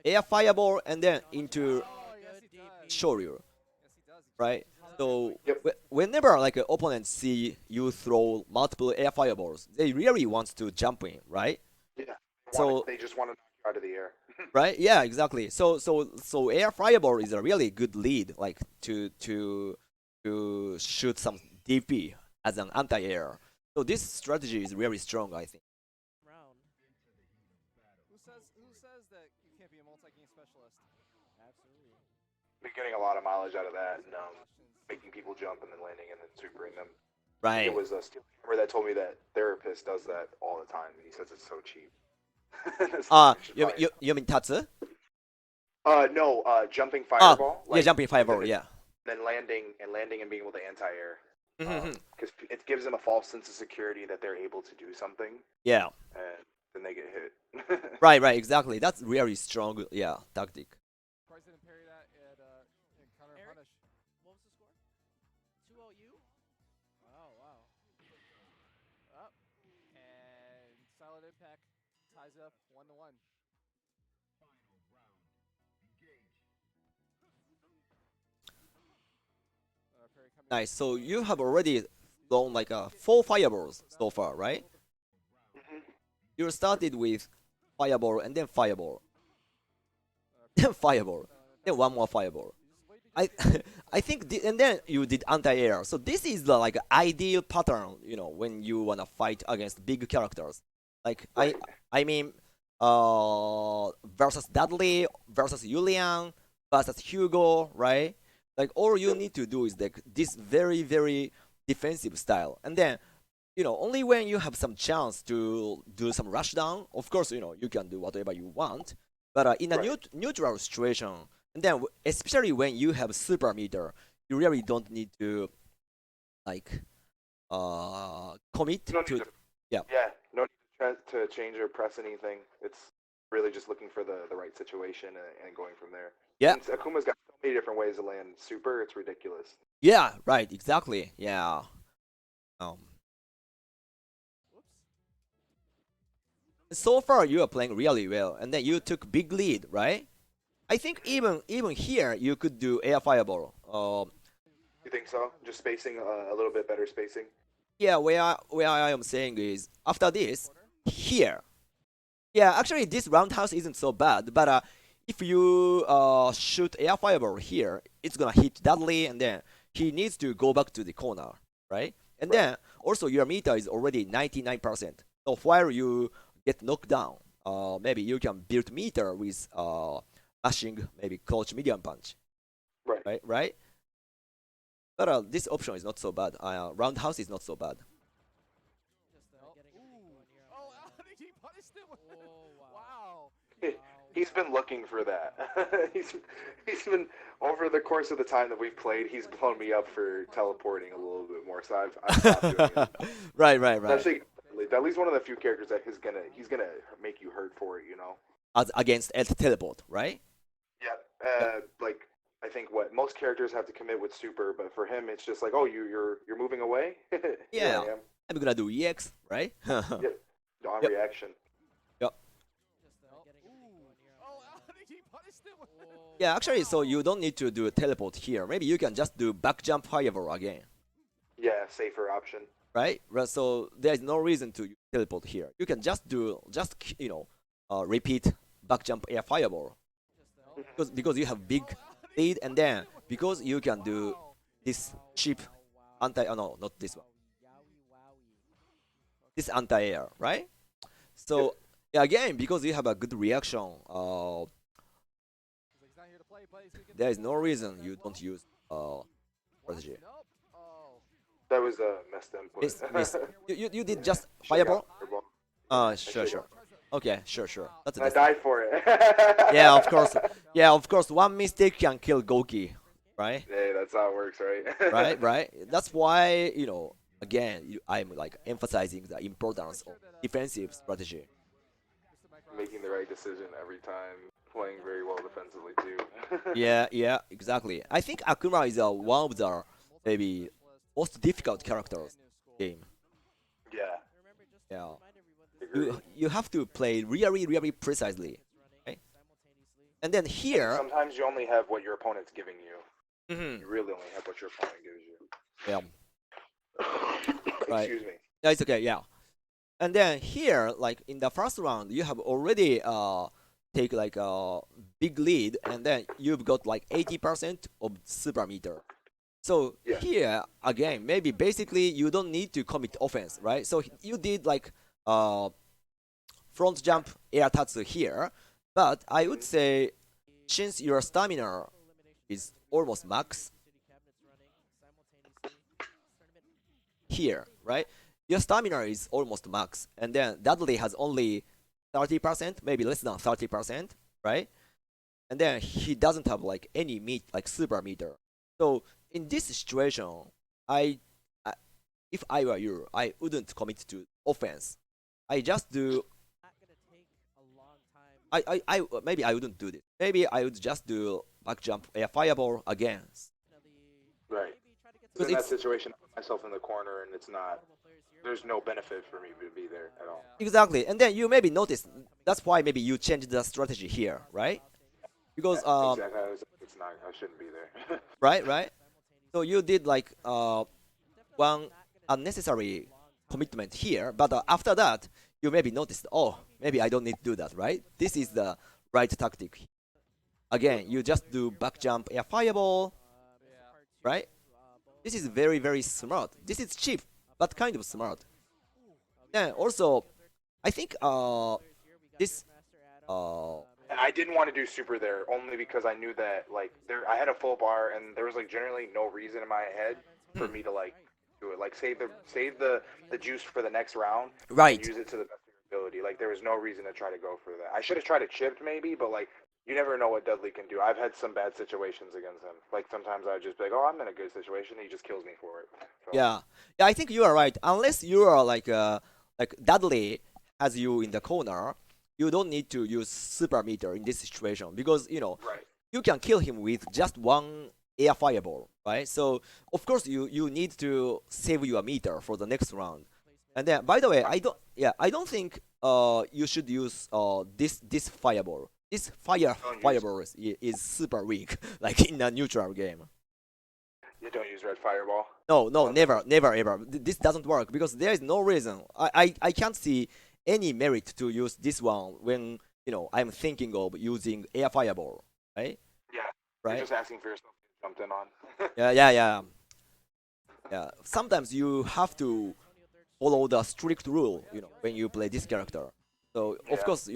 air fireball and then into Shoryu, right? So Yep. whenever like an opponent see you throw multiple air fireballs, they really want to jump in, right? Yeah. So They just want to knock you out of the air. right? Yeah, exactly. So air fireball is a really good lead, like to shoot some DP as an anti-air. So this strategy is very strong, I think. Who says that you can't be a multi-game specialist? Been getting a lot of mileage out of that, and making people jump and then landing and then supering them. Right. It was a steel hammer that told me that therapist does that all the time. He says it's so cheap. You mean Tatsu? No, jumping fireball. Yeah, jumping fireball. Yeah. Then landing and being able to anti-air. Mhm. Because it gives them a false sense of security that they're able to do something, Yeah. and then they get hit. Right. Exactly. That's very strong. Yeah, tactic. Price didn't parry that in counter and punish. What was the score? 2-0 you? Wow. Up. And Silent Impact ties up 1-1. Parry coming Nice. So you have already thrown like 4 fireballs so far, right? You started with fireball and then fireball, then fireball, then one more fireball. I I think and then you did anti-air. So this is the like ideal pattern, when you wanna fight against big characters. Like I mean, versus Dudley, versus Julian, versus Hugo, right? Like all you need to do is like this very very defensive style, and then only when you have some chance to do some rushdown, of course, you can do whatever you want. But in a neutral situation, and then especially when you have super meter, you really don't need to like commit No need to. Yeah. Yeah, no need to change or press anything. It's really just looking for the right situation and going from there. Yeah. Since Akuma's got so many different ways to land super, it's ridiculous. Yeah. Right. Exactly. Yeah. So far you are playing really well, and then you took big lead, right? I think even here you could do air fireball. You think so? Just spacing a little bit better spacing. Yeah, where I am saying is after this here. Yeah, actually this roundhouse isn't so bad, but if you shoot air fireball here, it's gonna hit Dudley, and then he needs to go back to the corner, right? And then also your meter is already 99%. So while you get knocked down, maybe you can build meter with mashing maybe crouch medium punch. Right. But this option is not so bad. Roundhouse is not so bad. He punished it. Wow. He's been looking for that. he's been over the course of the time that we've played. He's blown me up for teleporting a little bit more. So I've stopped doing it. Right. Actually, Dudley's one of the few characters that he's gonna make you hurt for it. as against a teleport, right? Yeah. Like I think what most characters have to commit with super, but for him it's just like, oh, you're moving away. Here Yeah, I am. I'm gonna do EX, right? Yep. On Yep. reaction. Yep. Oh, he punished it. Yeah, actually, so you don't need to do a teleport here. Maybe you can just do back jump fireball again, Yeah, safer option. right? So there is no reason to teleport here. You can just do repeat back jump air fireball because you have big lead, and then because you can do this cheap anti. Oh no, not this one. This anti-air, right? So yeah, again, because you have a good reaction, He's not here to play, but he's gonna get there the is no ball. reason you don't use strategy. Nope. Oh. That was a messed input. Miss. You did just Should've fireball? got fireball. Sure, sure. Okay, sure. That's I it. died for it. Yeah, of course. Yeah, of course. One mistake can kill Goki, right? Hey, that's how it works, right? Right. That's why again, I'm like emphasizing the importance of defensive strategy. Making the right decision every time, playing very well defensively too. Yeah, exactly. I think Akuma is one of the maybe most difficult characters in the game. Yeah. Yeah. Agree. You have to play really precisely, right? And then here, Sometimes you only have what your opponent's giving you. mhm, You really only have what your opponent gives you. yeah, right. Excuse me. Yeah, it's okay. Yeah. And then here, like in the first round, you have already take like a big lead, and then you've got like 80% of super meter. So Yeah. here again, maybe basically you don't need to commit offense, right? So you did like front jump air tatsu here, but I would say since your stamina is almost max here, right? Your stamina is almost max, and then Dudley has only 30%, maybe less than 30%, right? And then he doesn't have like any like super meter. So in this situation, I if I were you, I wouldn't commit to offense. I just do. I maybe I wouldn't do this. Maybe I would just do back jump air fireball again. Right. Because In that it's situation, I put myself in the corner, and it's not. There's no benefit for me to be there at all. exactly, and then you maybe notice that's why maybe you changed the strategy here, right? Because Exactly. It's not. I shouldn't be there. right. So you did like one unnecessary commitment here, but after that you maybe noticed, oh, maybe I don't need to do that, right? This is the right tactic. Again, you just do back jump air fireball, right? This is very smart. This is cheap, but kind of smart. Then also, I think this And I didn't want to do super there only because I knew that like I had a full bar and there was like generally no reason in my head for me to like do it. Like save the juice for the next round right. and use it to the best of your ability. Like there was no reason to try to go for that. I should have tried to chipped maybe, but like you never know what Dudley can do. I've had some bad situations against him. Like sometimes I would just be like, oh, I'm in a good situation. He just kills me for it. So, Yeah, I think you are right. Unless you are like Dudley has you in the corner, you don't need to use super meter in this situation because Right. you can kill him with just one air fireball, right? So of course you need to save your meter for the next round. And then by the way, I don't think you should use this fireball. This fireball is super weak, like in a neutral game. You don't use red fireball. No, never ever. This doesn't work because there is no reason. I can't see any merit to use this one when I'm thinking of using air fireball, right? Yeah. Right. You're just asking for yourself to get jumped in on. Yeah. Sometimes you have to follow the strict rule, when you play this character. So of Yeah. course,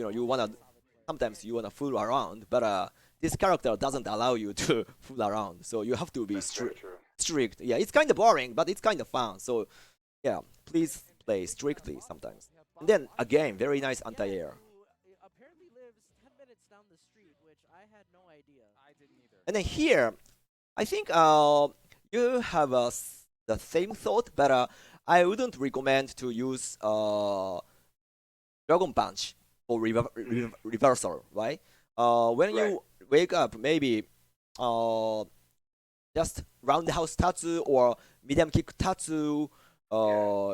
sometimes you wanna fool around, but this character doesn't allow you to fool around. So you have to be That's very true. strict. Yeah, it's kind of boring, but it's kind of fun. So yeah, please play strictly sometimes. And then again, very nice anti-air. Apparently lives 10 minutes down the street, which I had no idea. I didn't either. And then here, I think you have the same thought, but I wouldn't recommend to use Dragon Punch or reversal, right? When Right. you wake up, maybe just roundhouse tatsu or medium kick tatsu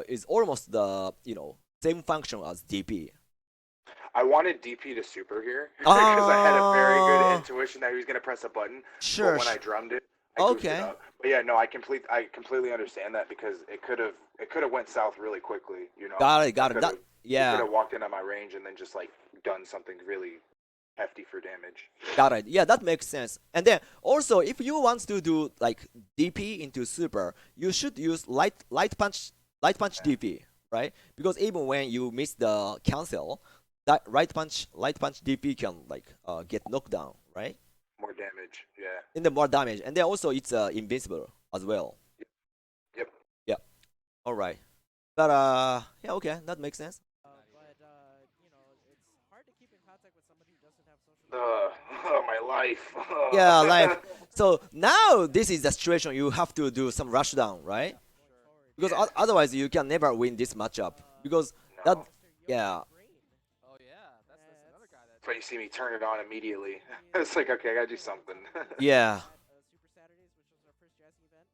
is almost the same function as DP. I wanted DP to super here because I had a very good intuition that he was gonna press a button, Sure. but when I drummed it, I goofed it Okay. up. But yeah, no, I completely understand that because it could have went south really quickly. You know, Got it. Got it. could That, have could yeah. have walked into my range and then just like done something really hefty for damage. Got it. Yeah, that makes sense. And then also, if you want to do like DP into super, you should use light punch DP, right? Because even when you miss the cancel, that light punch DP can like get knocked down, right? More damage. Yeah. And then more damage. And then also it's invincible as well. Yep. Yeah. All right. But yeah, okay, that makes sense. It's hard to keep in contact with somebody who doesn't have social Oh, my life. Yeah, life. So now this is the situation you have to do some rushdown, right? Because otherwise you can never win this matchup. Because that, yeah, Oh yeah, that's another guy that. That's why you see me turn it on immediately. It's like, okay, I gotta do something. yeah. Super Saturdays, which was our first Jazzy event.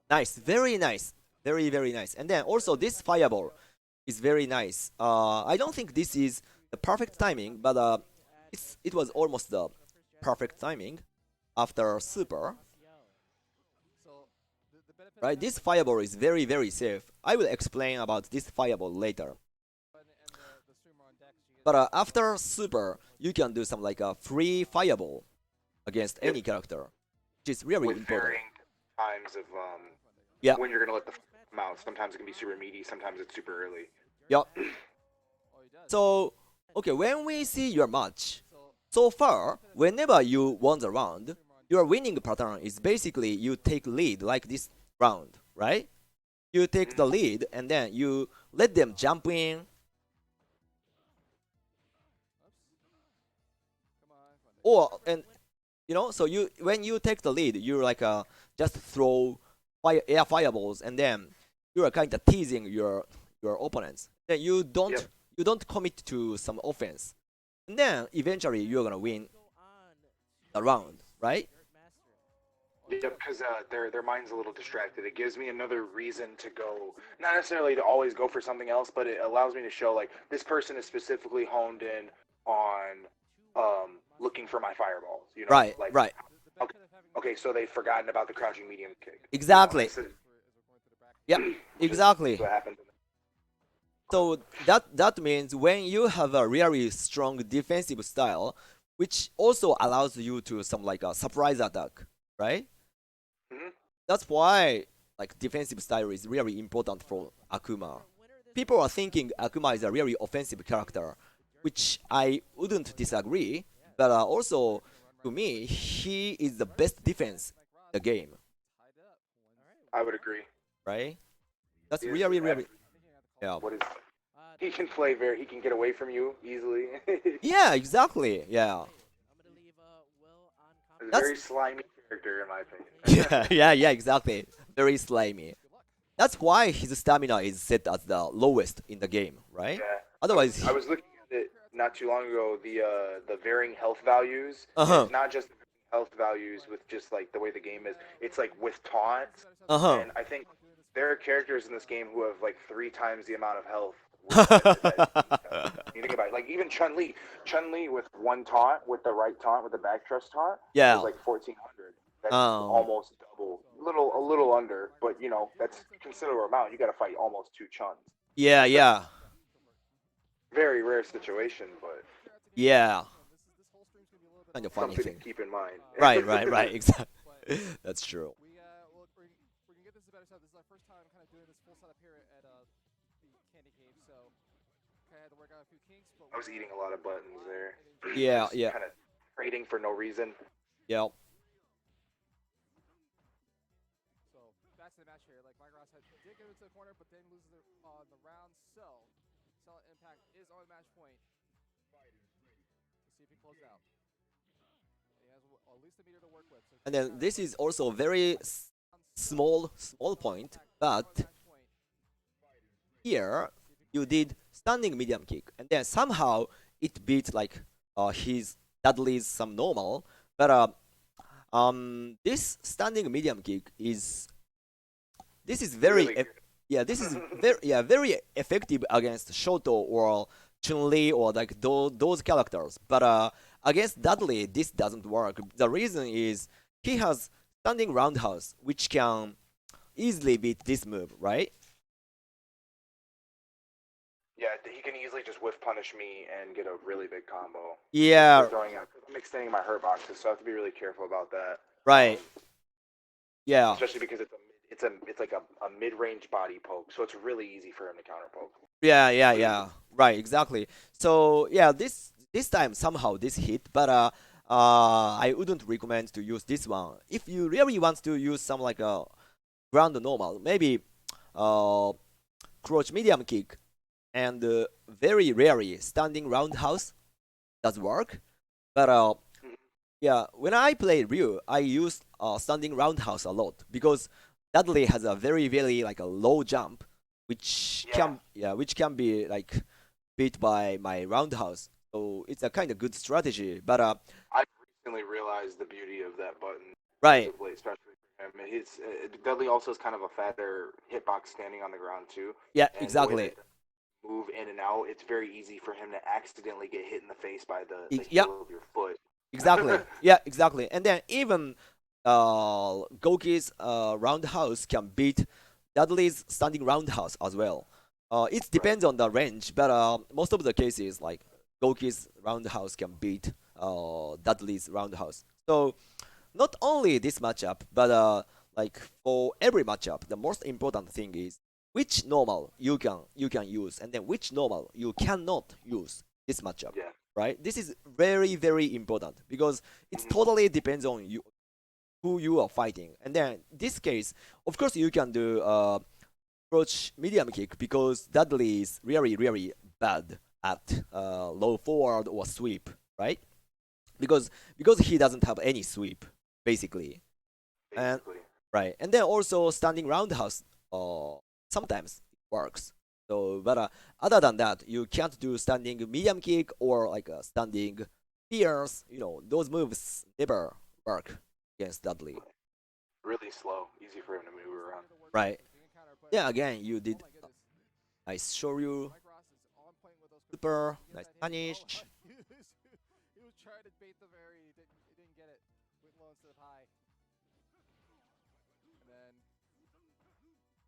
2-1. Nice, very nice, very nice. And then also this fireball is very nice. I don't think this is the perfect timing, but it was almost the perfect timing after super. So the benefit Right, this fireball is very safe. I will explain about this fireball later. and the streamer on decks. You But after super, you can do some like a free fireball against any character, which is really With important. varying times of Yeah. when you're gonna let the come out. Sometimes it can be super meaty. Sometimes it's super early. Yeah. oh, he does. So, okay, when we see your match, So so far, whenever you won the round, your winning pattern is basically you take lead like this round, right? You take the lead and then you let them jump in, come on. or and so you when you take the lead, you like just throw air fireballs and then you are kind of teasing your opponents. Then you don't Yep. you don't commit to some offense, and then eventually you're gonna win the round, right? Yeah, because their mind's a little distracted. It gives me another reason to go, not necessarily to always go for something else, but it allows me to show like this person is specifically honed in on looking for my fireballs. You know, Right, like right, okay, so they've forgotten about the crouching medium kick. exactly. This is Yep, exactly. what happened. So that means when you have a really strong defensive style, which also allows you to some like a surprise attack, right? Mhm. That's why like defensive style is really important for Akuma. People are thinking Akuma is a really offensive character, which I wouldn't disagree. But also to me, he is the best defense in the game, I would agree. right? That's Yes, really yeah. What is? He can play he can get away from you easily. Yeah, exactly. Yeah. He's a That's- very slimy character in my opinion. yeah, exactly. Very slimy. That's why his stamina is set at the lowest in the game, right? Yeah. Otherwise, I was looking at it not too long ago. The varying health values. Uh-huh. It's not just health values with just like the way the game is. It's like with taunts. uh-huh. And I think there are characters in this game who have like 3 times the amount of health. You think about it, like even Chun-Li with one taunt, with the right taunt, with the back thrust taunt, Yeah. is like 1400. That's Oh. almost double, a little under, but you know that's a considerable amount. You got to fight almost 2 Chuns. Yeah. Very rare situation, but Yeah. Kind of funny something thing. to keep in mind. Right. Exactly. That's true. We're gonna get this a better setup. This is our first time kind of doing this full setup here at the Candy Cave, so kind of had to work out a few kinks. But I was eating a lot of buttons there. Yeah. Kind of trading for no reason. Yeah. So back to the match here. Like Mike Ross did get into the corner, but then loses it on the round. So Silent Impact is on match point. To see if he closes out. He has at least a meter to work with. So And then this is also very small point, but here you did standing medium kick, and then somehow it beat like his Dudley's some normal, but this standing medium kick is this is very Really good. yeah, this is very effective against Shoto or Chun-Li or like those characters. But against Dudley, this doesn't work. The reason is he has standing roundhouse, which can easily beat this move, right? Yeah, he can easily just whiff punish me and get a really big combo. Yeah, For throwing out. I'm extending my hurt boxes, so I have to be really careful about that. right. Yeah, Especially because it's like a mid-range body poke, so it's really easy for him to counter poke. yeah. Right, exactly. So yeah, this time somehow this hit, but I wouldn't recommend to use this one. If you really want to use some like a ground normal, maybe uh crouch medium kick and very rarely standing roundhouse does work. But yeah, when I play Ryu, I use standing roundhouse a lot because Dudley has a very like a low jump, which which can be like beat by my roundhouse. So it's a kind of good strategy. But I recently realized the beauty of that button, right, especially for him. Dudley also is kind of a fatter hitbox standing on the ground too. yeah, And the way exactly. that move in and out, it's very easy for him to accidentally get hit in the face by the Yeah, heel of your foot. exactly. Yeah, exactly. And then even Goki's roundhouse can beat Dudley's standing roundhouse as well. It depends on the range, but most of the cases like Goki's roundhouse can beat Dudley's roundhouse. So not only this matchup, but like for every matchup, the most important thing is which normal you can use, and then which normal you cannot use this matchup. Yeah. Right? This is very important because it totally depends on you who you are fighting. And then this case, of course, you can do approach medium kick because Dudley is really bad at low forward or sweep, right? Because he doesn't have any sweep basically, and Basically. right. And then also standing roundhouse sometimes it works. So, but other than that, you can't do standing medium kick or like a standing spears. You know, those moves never work against Dudley. Really slow, easy for him to move around. Right. Yeah, again, you did nice Shoryu, Mike Ross is on point with those super, quick nice that hit. punish. He was trying to bait the very, he didn't get it. With low instead of high. And then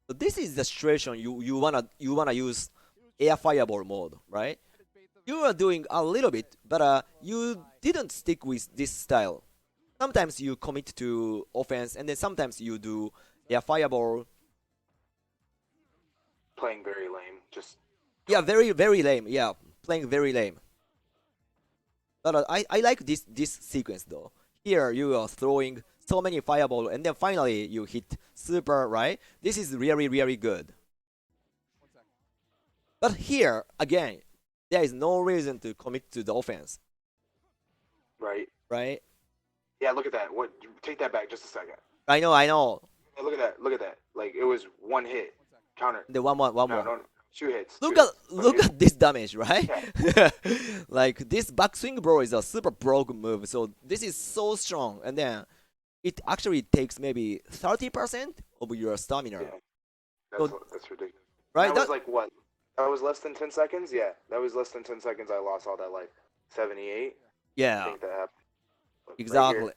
So this is the situation you wanna use air fireball mode, right? You are doing a little bit, but you didn't stick with this style. Sometimes you commit to offense, and then sometimes you do air fireball. Playing very lame. Just Yeah, very lame. Yeah, playing very lame. But I like this sequence though. Here you are throwing so many fireball, and then finally you hit super, right? This is really good. 1 second. But here again, there is no reason to commit to the offense, right. right? Yeah, look at that. What? Take that back just a second. I know. Yeah, look at that. Look at that. Like it was one hit. Counter. The one more. No. 2 hits. Look two at hits. look at this damage, right? Like this backswing bro is a super broke move, so this is so strong, and then it actually takes maybe 30% of your stamina, Yeah. So- That's ridiculous. right? That was like what? That was less than 10 seconds. Yeah, that was less than 10 seconds. I lost all that life. 78. I Yeah, think that happened. Right here, exactly.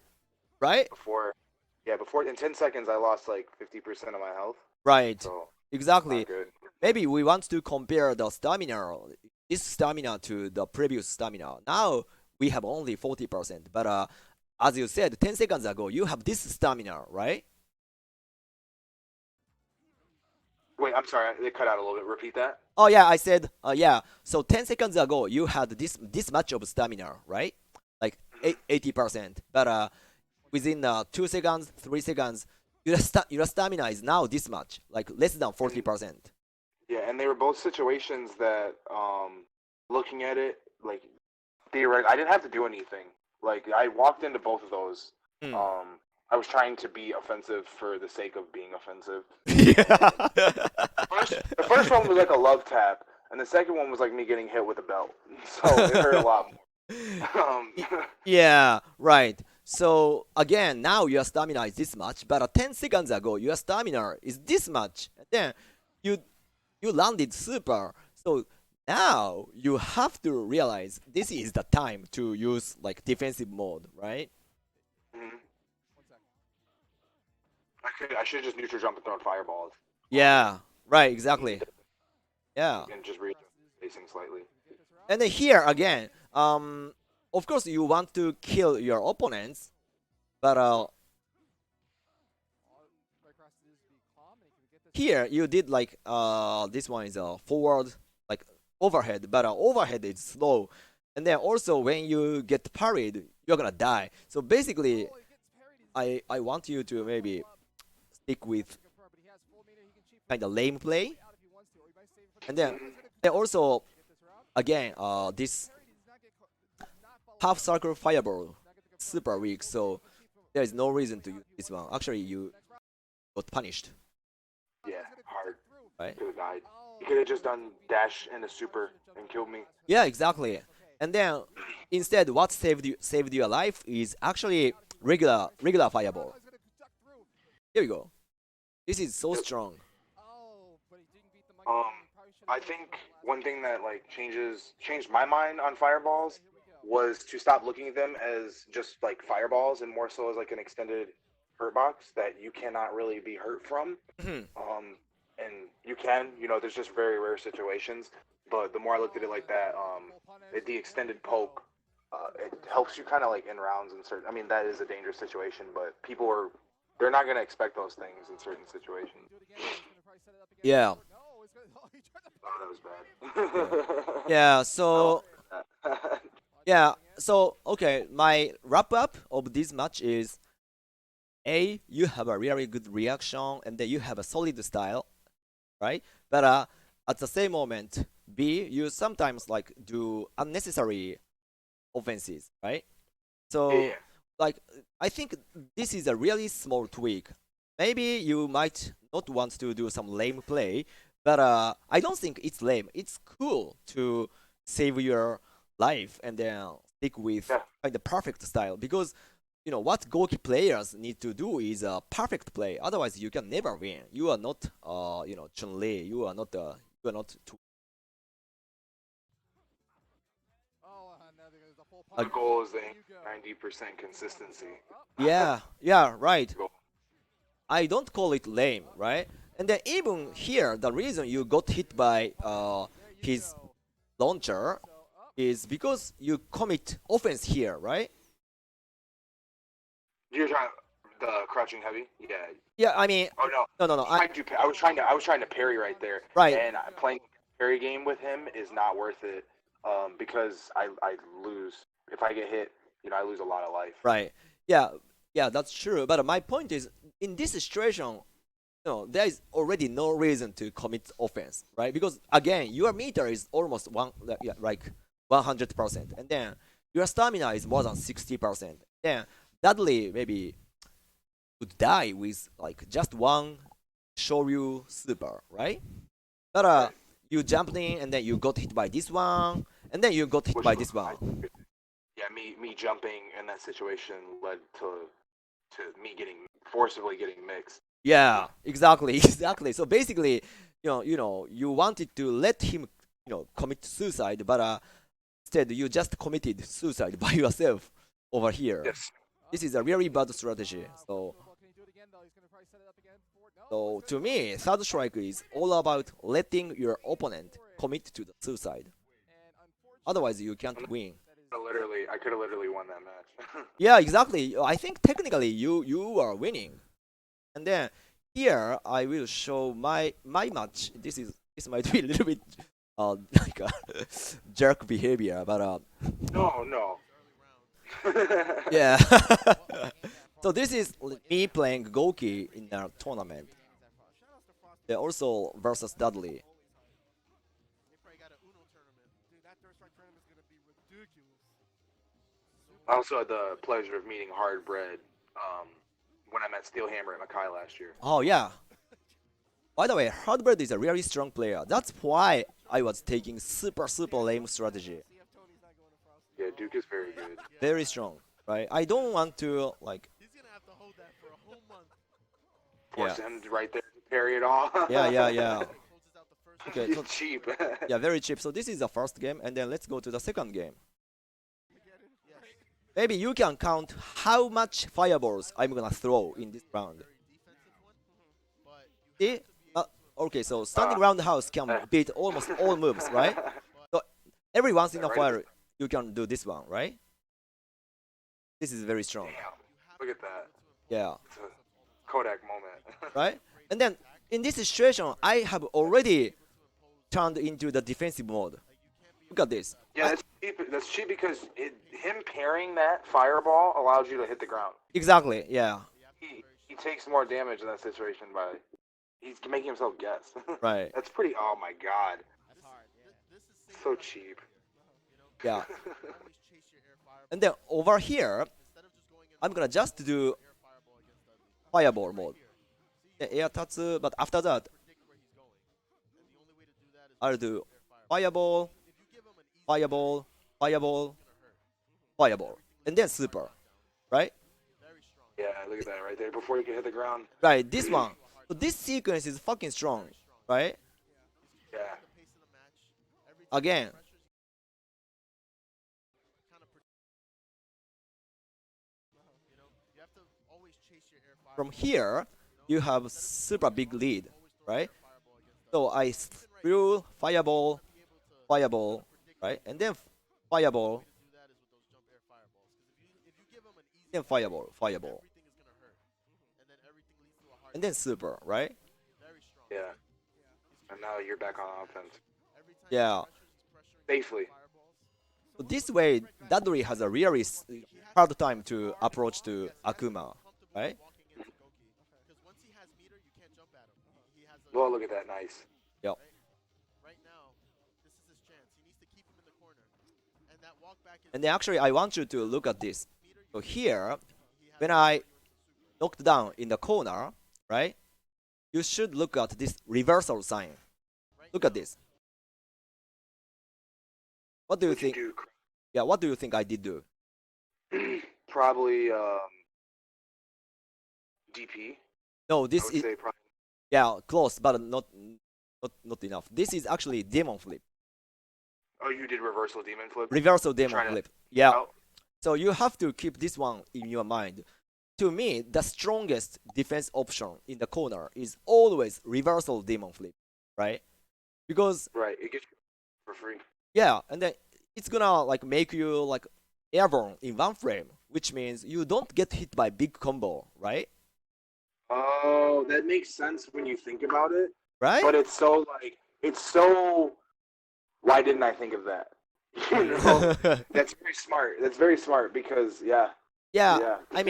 Right? before in 10 seconds I lost like 50% of my health. Right. So Exactly. not good. Maybe we want to compare the stamina, this stamina to the previous stamina. Now we have only 40%, but as you said 10 seconds ago, you have this stamina, right? Wait, I'm sorry. They cut out a little bit. Repeat that. Oh yeah, I said yeah. So 10 seconds ago, you had this much of stamina, right? Like 80%. But within 2 seconds, 3 seconds, your stamina is now this much, like less than 40%. Yeah, and they were both situations that, looking at it, like, theoretically, I didn't have to do anything. Like, I walked into both of those. Hmm. I was trying to be offensive for the sake of being offensive. Yeah. The first one was like a love tap, and the second one was like me getting hit with a belt, so it hurt a lot more. Yeah, right. So again, now your stamina is this much, but 10 seconds ago your stamina is this much. And then you you landed super. So now you have to realize this is the time to use like defensive mode, right? Mhm. I should just neutral jump and throw fireballs. Yeah, right, exactly. Yeah. And just readjust spacing slightly. And then here again, of course you want to kill your opponents, but here you did like this one is a forward like overhead, but overhead is slow, and then also when you get parried, you're gonna die. So basically, I want you to maybe stick with kind of lame play, and then also again this half circle fireball super weak, so there is no reason to use this one. Actually, you got punished, Yeah, hard. right? Could have died. He could have just done dash and a super and killed me. Yeah, exactly. And then instead, what saved your life is actually regular fireball. Here we go. This is so strong. I think one thing that like changed my mind on fireballs was to stop looking at them as just like fireballs and more so as like an extended hurt box that you cannot really be hurt from. And you can, there's just very rare situations. But the more I looked at it like that, the extended poke, it helps you kind of like in rounds and certain. I mean, that is a dangerous situation, but they're not gonna expect those things in certain situations. Yeah. Oh, that was bad. Yeah. So yeah. So okay, my wrap up of this match is A, you have a really good reaction, and then you have a solid style, right? But at the same moment, B, you sometimes like do unnecessary offenses, right? So Yeah. like I think this is a really small tweak. Maybe you might not want to do some lame play, but I don't think it's lame. It's cool to save your life and then stick with Yeah. the perfect style, because what Goki players need to do is a perfect play. Otherwise, you can never win. You are not Chun-Li. You are not The goal is the 90% consistency. yeah, yeah, right. I don't call it lame, right? And then even here, the reason you got hit by his launcher is because you commit offense here, right? You're trying the crouching heavy, yeah. Yeah, I mean, Oh no. no. I was trying to parry right there. Right. And playing parry game with him is not worth it. Because I lose if I get hit. I lose a lot of life. Right. Yeah, yeah, that's true. But my point is, in this situation, there is already no reason to commit offense, right? Because again, your meter is almost like 100%, and then your stamina is more than 60%. Then Dudley maybe would die with like just one Shoryu super, right? But you jumped in and then you got hit by this one, and then you got hit by this one. Yeah, me jumping in that situation led to me forcibly getting mixed. Yeah, exactly, exactly. So basically, you wanted to let him, commit suicide, but instead you just committed suicide by yourself over here. Yes. This is a really bad strategy. So to me, third strike is all about letting your opponent commit to the suicide. Otherwise, you can't win. I could have literally won that match. Yeah, exactly. I think technically you are winning. And then here I will show my match. This might be a little bit like a jerk behavior, but No. yeah. So this is me playing Goki in a tournament. They're also versus Dudley. I also had the pleasure of meeting Hardbread when I met Steelhammer at Makai last year. Oh yeah. By the way, Hardbird is a really strong player. That's why I was taking super lame strategy. Yeah, Duke is very good. Very strong, right? I don't want to like. Force Yeah. him right there to parry it all. Yeah. Okay, He's so cheap. yeah, very cheap. So this is the first game, and then let's go to the second game. Maybe you can count how much fireballs I'm gonna throw in this round. See? Okay, so standing roundhouse can beat almost all moves, right? So every once in a while, you can do this one, right? This is very strong. Damn, look at that. Yeah. It's a Kodak moment. Right? And then in this situation, I have already turned into the defensive mode. Look at this. Yeah, that's cheap. That's cheap because him parrying that fireball allows you to hit the ground. Exactly. Yeah. He takes more damage in that situation by he's making himself guess. Right. That's pretty. Oh my god. So cheap. Yeah. And then over here, I'm gonna just do fireball mode. The air tatsu, but after that, I'll do fireball, fireball, fireball, fireball, and then super, right? Yeah, look at that right there. Before you can hit the ground. Right, this one. So this sequence is fucking strong, right? Yeah. Again. From here, you have super big lead, right? So I threw fireball, fireball, right? And then fireball, then fireball, fireball. And then super, right? Yeah. And now you're back on offense. Yeah. Safely. So this way, Dudley has a really hard time to approach to Akuma, right? Well, look at that. Nice. Yep. And then actually, I want you to look at this. So here, when I knocked down in the corner, right? You should look at this reversal sign. Look at this. What do you think? Yeah, what do you think I did do? Probably DP. No, I this would is say probably. yeah close, but not enough. This is actually demon flip. Oh, you did reversal demon flip. Reversal demon Trying to- flip. Yeah. Oh, So you have to keep this one in your mind. To me, the strongest defense option in the corner is always reversal demon flip, right? Because right. It gets you for free. yeah, and then it's gonna like make you like airborne in one frame, which means you don't get hit by big combo, right? Oh, that makes sense when you think about it. Right? But it's so why didn't I think of that? You know, that's very smart. That's very smart because yeah. Yeah. I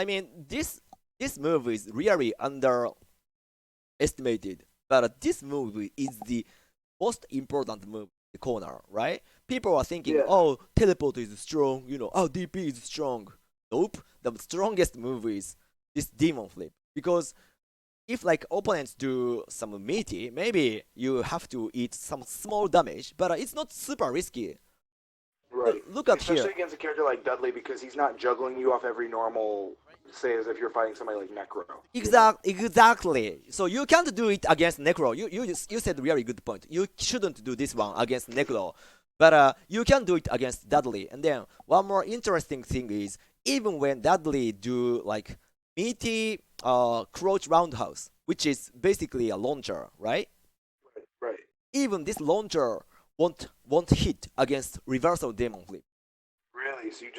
mean this move is really underestimated, but this move is the most important move in the corner, right? People are thinking, Yeah. oh, teleport is strong, oh, DP is strong. Nope, the strongest move is this demon flip, because if like opponents do some meaty, maybe you have to eat some small damage, but it's not super risky. right. Look at Especially here. against a character like Dudley because he's not juggling you off every normal. Say as if you're fighting somebody like Necro. Exactly. So you can't do it against Necro. You said really good point. You shouldn't do this one against Necro, but you can do it against Dudley. And then one more interesting thing is even when Dudley do like meaty crouch roundhouse, which is basically a launcher, right? Right. Even this launcher won't hit against reversal demon flip. Really? So you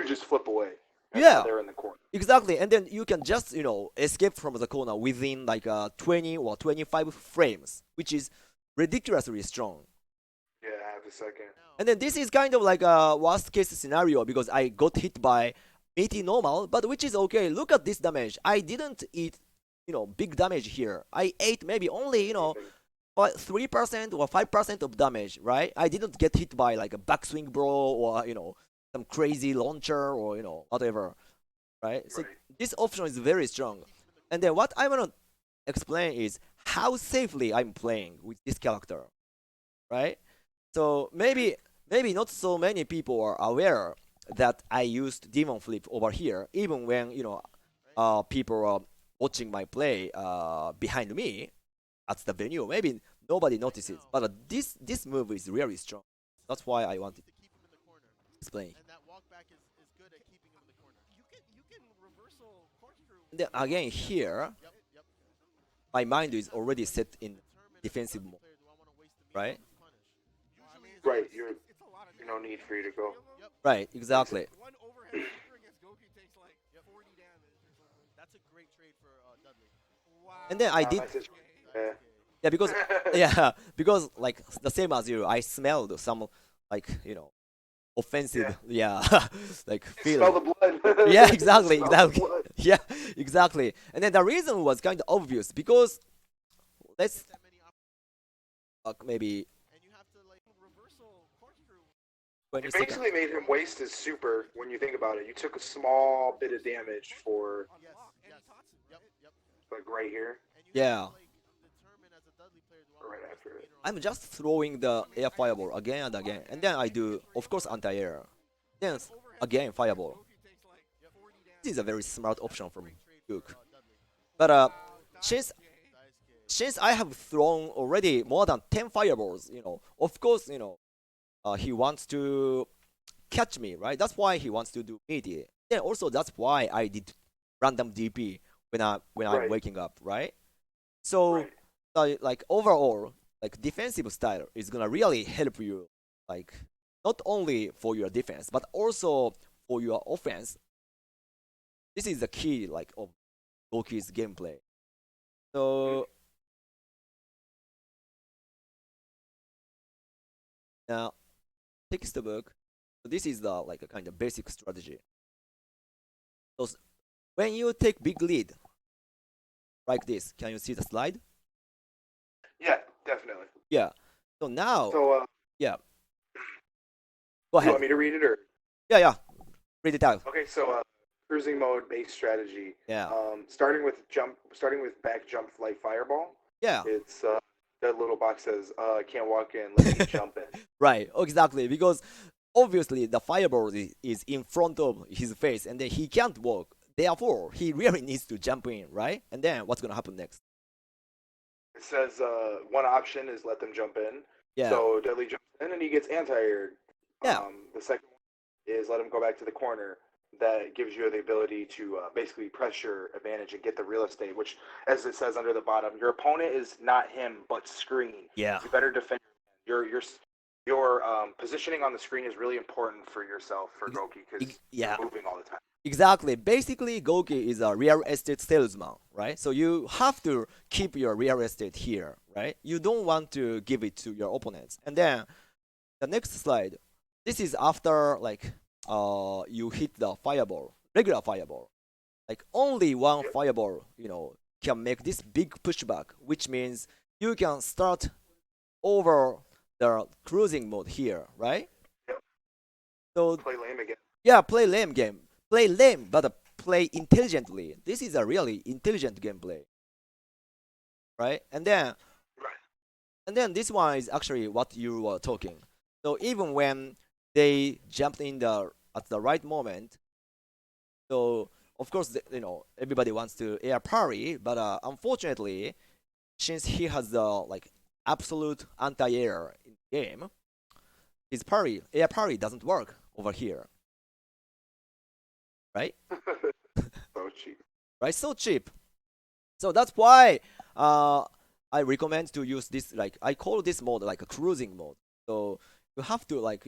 just flip away. And Yeah. now they're in the corner. Exactly, and then you can just escape from the corner within like 20 or 25 frames, which is ridiculously strong. Yeah, half a second. And then this is kind of like a worst case scenario because I got hit by meaty normal, but which is okay. Look at this damage. I didn't eat big damage here. I ate maybe only 3% or 5% of damage, right? I didn't get hit by like a backswing bro or some crazy launcher or whatever, right? So Right. this option is very strong. And then what I want to explain is how safely I'm playing with this character. right? So maybe not so many people are aware that I used Demon Flip over here, even when people are watching my play behind me at the venue. Maybe nobody notices, but this move is really strong. That's why I wanted to explain. And that walk back is good at keeping him in the corner. You can reversal corkscrew. Then again here, Yep. my mind is already set in defensive mode, Player, do I want to waste the right? punish? Right, It's a lot of no need for you to go. Right, exactly. One overhead super against Goku takes like 40 damage or something. That's a great trade for Dudley. Wow. And then I did, Nice. Yeah. yeah, because yeah, because like the same as you, I smelled some like offensive, yeah, like Smell feeling. the blood. Yeah, exactly, Smell the exactly. blood. Yeah, exactly. And then the reason was kind of obvious because let's maybe And you have to like Reversal corkscrew. 20 You seconds. basically made him waste his super when you think about it. You took a small bit of damage for On block and Tatsu, right? Yep. like right here, And you Yeah. have to like determine as a Dudley player, do I or want right to after it. I'm just throwing the air fireball again and again, and then I do, of course, anti-air. Then again fireball. Goku takes like 40 damage. This is a very smart option from Duke. Dudley? But since I have thrown already more than 10 fireballs, of course, he wants to catch me, right? That's why he wants to do melee. Then also that's why I did random DP when I'm Right. waking up, right? So Right. like overall, like defensive style is gonna really help you, like not only for your defense but also for your offense. This is the key, like of Goki's gameplay. So now textbook. So this is the like a kind of basic strategy. So when you take big lead like this, can you see the slide? Yeah, definitely. Yeah. So now, So, yeah. Go you ahead. want me to read it or? Yeah. Read it out. Okay, so cruising mode base strategy. Yeah. Starting with back jump flight fireball. Yeah. It's that little box says can't walk in, let me jump in. Right. Exactly. Because obviously the fireball is in front of his face, and then he can't walk. Therefore, he really needs to jump in, right? And then what's gonna happen next? It says one option is let them jump in. Yeah. So Dudley jumps in and he gets anti-aired. Yeah. The second one is let him go back to the corner. That gives you the ability to basically press your advantage and get the real estate, which, as it says under the bottom, your opponent is not him, but screen. Yeah. You better defend your positioning on the screen is really important for yourself, for Goki, because Yeah. you're moving all the time. Exactly. Basically, Goki is a real estate salesman, right? So you have to keep your real estate here, right? You don't want to give it to your opponents. And then the next slide. This is after like you hit the fireball, regular fireball. Like only one fireball, can make this big pushback, which means you can start over the cruising mode here, right? Yep. So Play lame again. yeah, play lame game. Play lame, but play intelligently. This is a really intelligent gameplay, right? And then this one is actually what you were talking. So even when they jumped in at the right moment, so of course everybody wants to air parry, but unfortunately, since he has the like absolute anti-air in the game, his air parry doesn't work over here, right? So cheap. Right, so cheap. So that's why I recommend to use this, like I call this mode like a cruising mode. So you have to like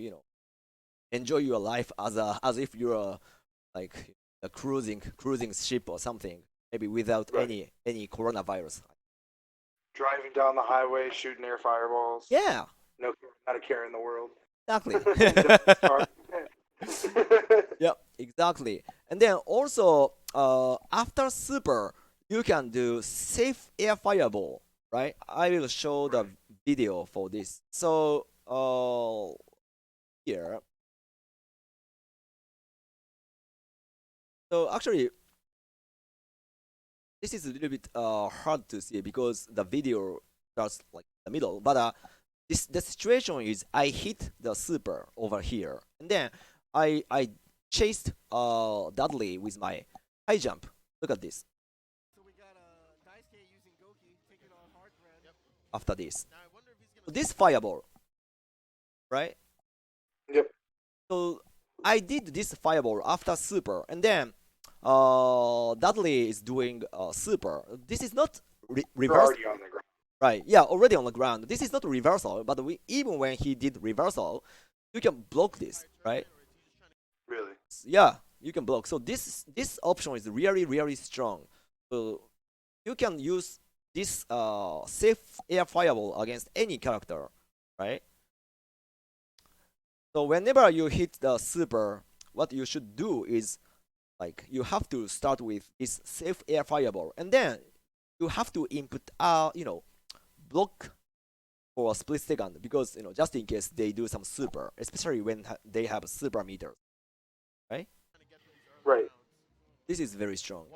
enjoy your life as if you're like a cruising ship or something, maybe without Right. any coronavirus. Driving down the highway, shooting air fireballs. Yeah, No, not a care in the world. exactly. Sorry. Yeah, exactly. And then also after super, you can do safe air fireball, right? I will show the video for this. So here. So actually, this is a little bit hard to see because the video starts like in the middle. But the situation is I hit the super over here, and then I chased Dudley with my high jump. Look at this. So we got Daisuke using Goki taking on Hardbrand. Yep. After this, so this fireball, right? Yep. So I did this fireball after super, and then Dudley is doing super. This is not You're reverse. already on the ground. Right, yeah, already on the ground. This is not reversal, but even when he did reversal, you can block this, right? Really? Yeah, you can block. So this option is really strong. So you can use this safe air fireball against any character, right? So whenever you hit the super, what you should do is like you have to start with this safe air fireball, and then you have to input block for a split second, because just in case they do some super, especially when they have super meters, right? Right. This is very strong.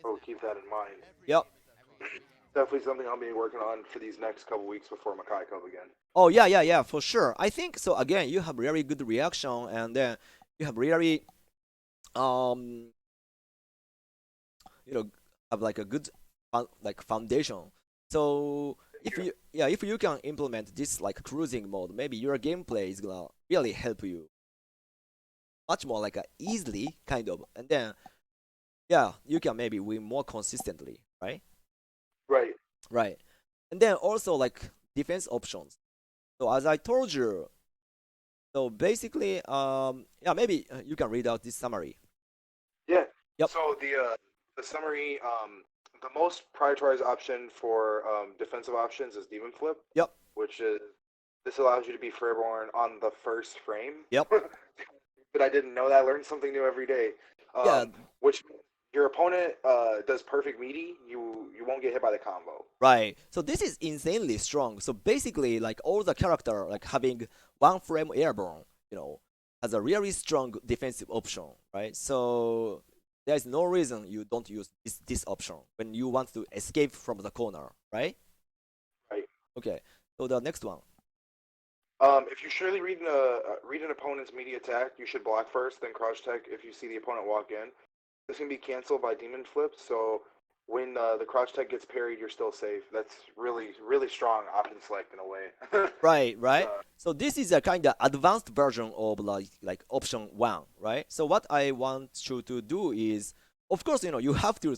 Oh, keep that in mind. Yep. Definitely something I'll be working on for these next couple weeks before Makai Cup again. Oh yeah, for sure. I think so. Again, you have really good reaction, and then you have really um you know have like a good foundation. So if you can implement this like cruising mode, maybe your gameplay is gonna really help you much more like easily kind of, and then yeah, you can maybe win more consistently, right? Right. Right. And then also like defense options. So as I told you, so basically yeah, maybe you can read out this summary. Yeah. Yep. So the summary, the most prioritized option for defensive options is Demon Flip. Yep. Which is this allows you to be Fairborn on the first frame. Yep. But I didn't know that. I learned something new every day. Yeah. Which your opponent does perfect meaty, you won't get hit by the combo. Right. So this is insanely strong. So basically, like all the character like having one frame airborne, has a really strong defensive option, right? So there's no reason you don't use this option when you want to escape from the corner, right? Right. Okay. So the next one. If you surely read an opponent's meaty attack, you should block first, then crouch tech if you see the opponent walk in. This can be canceled by Demon Flip, so when the crouch tech gets parried, you're still safe. That's really strong option select in a way. Right. So this is a kind of advanced version of like option one, right? So what I want you to do is, of course, you have to,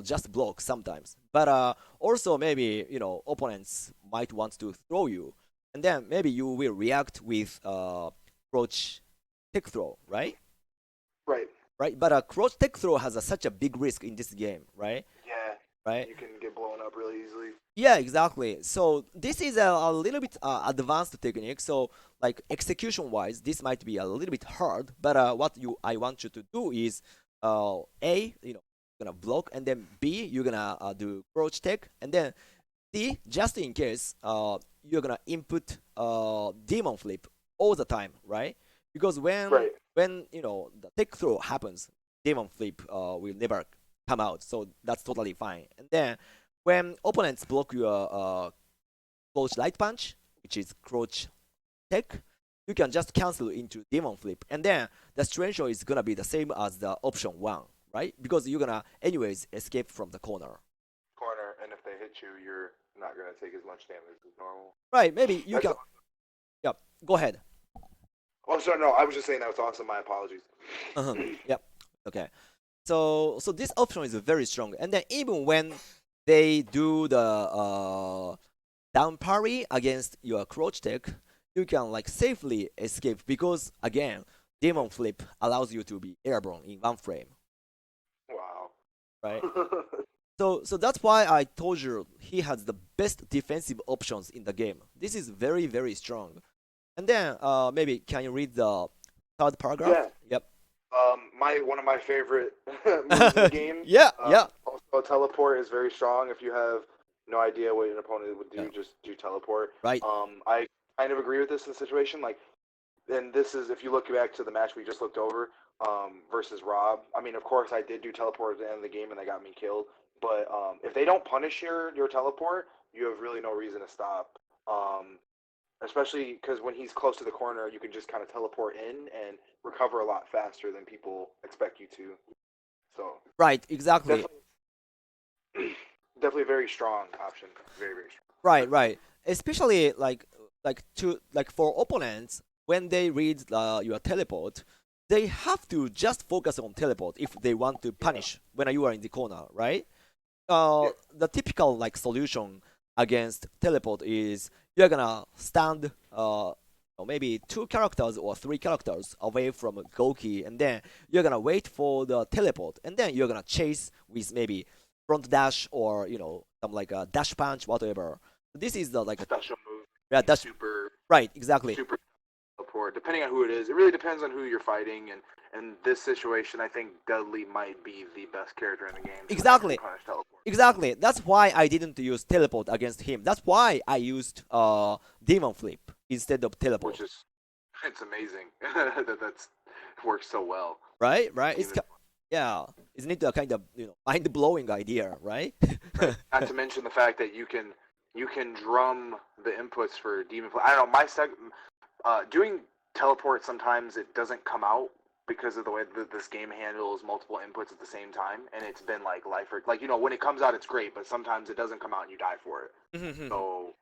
just block sometimes, but also maybe opponents might want to throw you, and then maybe you will react with crouch tech throw, right? Right. Right, but crouch tech throw has such a big risk in this game, right? Yeah. Right. You can get blown up really easily. Yeah, exactly. So this is a little bit advanced technique. So like execution wise, this might be a little bit hard. But what I want you to do is A, gonna block, and then B, you're gonna do crouch tech, and then C, just in case, you're gonna input demon flip all the time, right? Because Right. when the tech throw happens, demon flip will never come out, so that's totally fine. And then when opponents block your crouch light punch, which is crouch tech, you can just cancel into demon flip, and then the strength show is gonna be the same as the option one, right? Because you're gonna anyways escape from the corner. And if they hit you, you're not gonna take as much damage as normal. Right? Maybe you That's can. Yep. Go ahead. Oh, sorry, no, I was just saying that was awesome. My apologies. Yep. Okay. So this option is very strong, and then even when they do the down parry against your crouch tech, you can like safely escape, because again, demon flip allows you to be airborne in one frame, Wow. right? So that's why I told you he has the best defensive options in the game. This is very strong. And then maybe can you read the third paragraph? Yeah. Yep. One of my favorite moves in the game. Yeah. Also, teleport is very strong. If you have no idea what an opponent would do, Yeah. just do teleport. Right. I kind of agree with this in the situation. Like, and this is if you look back to the match we just looked over, versus Rob. I mean, of course, I did do teleport at the end of the game, and they got me killed. But if they don't punish your teleport, you have really no reason to stop. Especially because when he's close to the corner, you can just kind of teleport in and recover a lot faster than people expect you to. So Right, exactly. definitely a very strong option. Very, very strong. Right. Especially like for opponents when they read your teleport, they have to just focus on teleport if they want to punish when you are in the corner, right? The typical like solution against teleport is you're gonna stand maybe 2 characters or 3 characters away from Goki, and then you're gonna wait for the teleport, and then you're gonna chase with maybe front dash or some like a dash punch, whatever. This is the like a Special move. yeah, dash. Super. Right, exactly. Super teleport. Depending on who it is, it really depends on who you're fighting. And in this situation, I think Dudley might be the best character in the game. Exactly. Punish teleport. Exactly. That's why I didn't use teleport against him. That's why I used demon flip instead of teleport. Which is, it's amazing that's works so well. Right. Yeah. Isn't it a kind of mind blowing idea, right? Right. Not to mention the fact that you can drum the inputs for demon flip. I don't know, doing teleport sometimes it doesn't come out because of the way that this game handles multiple inputs at the same time, and it's been like life or like when it comes out it's great, but sometimes it doesn't come out and you die for it. So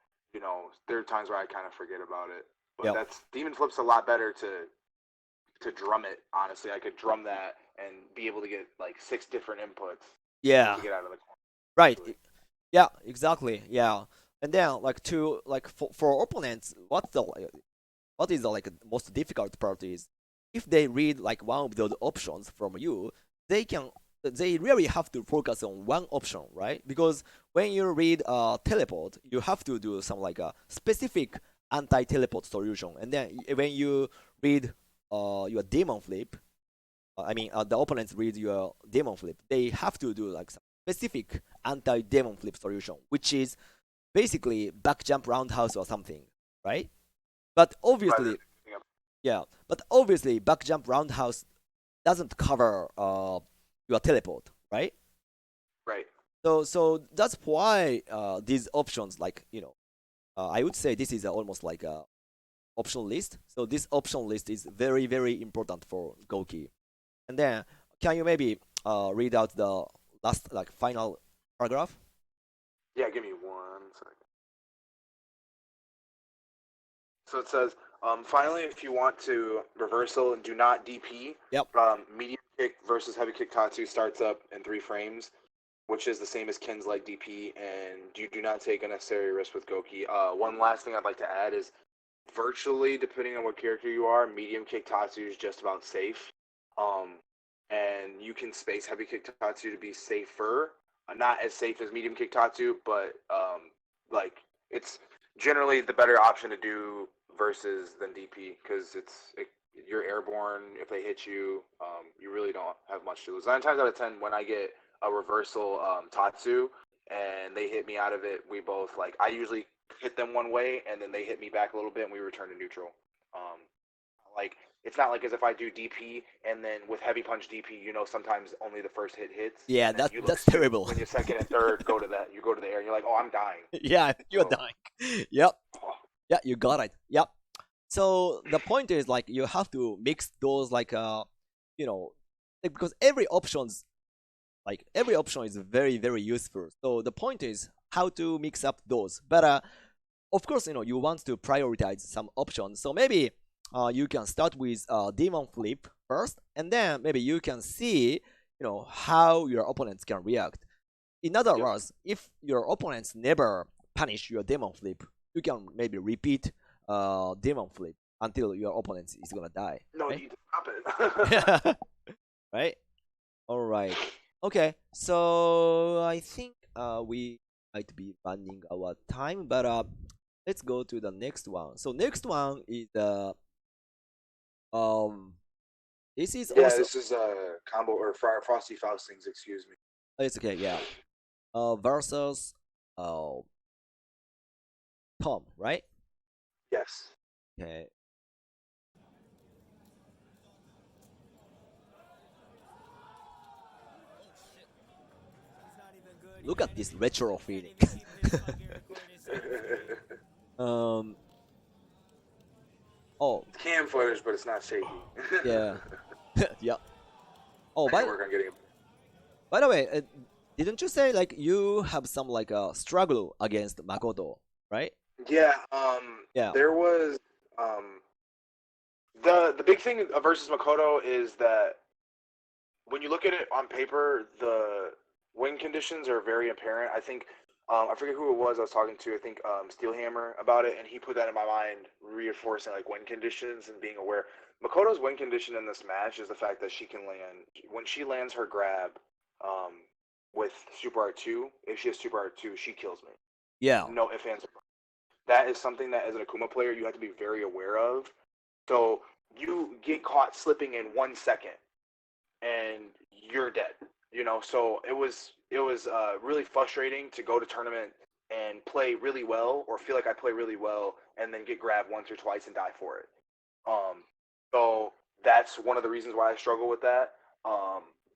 there are times where I kind of forget about it, but that's demon flip's a lot better to drum it. Honestly, I could drum that and be able to get like 6 different inputs. Yeah. To get out of the corner. Right. Yeah. Exactly. Yeah. And then for opponents, what is the like most difficult part is if they read like one of those options from you, they really have to focus on one option, right? Because when you read teleport, you have to do some like a specific anti-teleport solution, and then when you read your demon flip, the opponents read your demon flip, they have to do like some specific anti-demon flip solution, which is basically back jump roundhouse or something, right? But obviously, back jump roundhouse doesn't cover your teleport, right? Right. So that's why these options, like I would say this is almost like a option list. So this option list is very, very important for Goki. And then can you maybe read out the last like final paragraph? Yeah, give me 1 second. So it says, finally, if you want to reversal and do not DP, medium kick versus heavy kick Tatsu starts up in 3 frames, which is the same as Ken's leg DP, and you do not take unnecessary risk with Goki. One last thing I'd like to add is virtually, depending on what character you are, medium kick Tatsu is just about safe. And you can space heavy kick Tatsu to be safer. Not as safe as medium kick Tatsu, but like it's generally the better option to do versus than DP because you're airborne. If they hit you, you really don't have much to lose. 9 times out of 10, when I get a reversal Tatsu and they hit me out of it, we both I usually hit them one way and then they hit me back a little bit and we return to neutral. It's not like as if I do DP and then with heavy punch DP, sometimes only the first hit hits. Yeah, that's terrible. When your second and third go to the air and you're like, oh, I'm dying. Yeah, you're dying. Yep. Yeah, you got it. Yep. So the point is you have to mix those because every option is very, very useful. So the point is how to mix up those. But of course, you want to prioritize some options. So maybe you can start with demon flip first, and then maybe you can see how your opponents can react. In other words, if your opponents never punish your demon flip, you can maybe repeat demon flip until your opponent is gonna die. No, right? you stop it. Right. All right. Okay. So I think we might be running our time, but let's go to the next one. So next one is this is also this is combo or Frosty Faustings, excuse me. it's okay, yeah. Versus Tom, right? Yes. Okay. look at this retro feeling. um. Oh It's cam footage, but it's not shaky. yeah. Yeah. Oh, I can work on getting it. by the way, didn't you say like you have some like a struggle against Makoto, right? Yeah. Yeah. There was the big thing versus Makoto is that when you look at it on paper, the win conditions are very apparent. I think I forget who it was I was talking to. I think Steelhammer about it, and he put that in my mind, reinforcing like win conditions and being aware. Makoto's win condition in this match is the fact that she can land when she lands her grab with Super R2. If she has Super R2, she kills me. Yeah. No ifs, ands, or buts. That is something that as an Akuma player you have to be very aware of. So you get caught slipping in 1 second and you're dead. So it was really frustrating to go to tournament and play really well, or feel like I play really well, and then get grabbed once or twice and die for it. So that's one of the reasons why I struggle with that.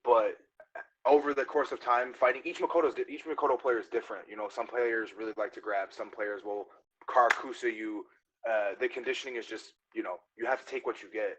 But over the course of time fighting, each Makoto player is different. Some players really like to grab, some players will Karakusa you. The conditioning is just, you have to take what you get.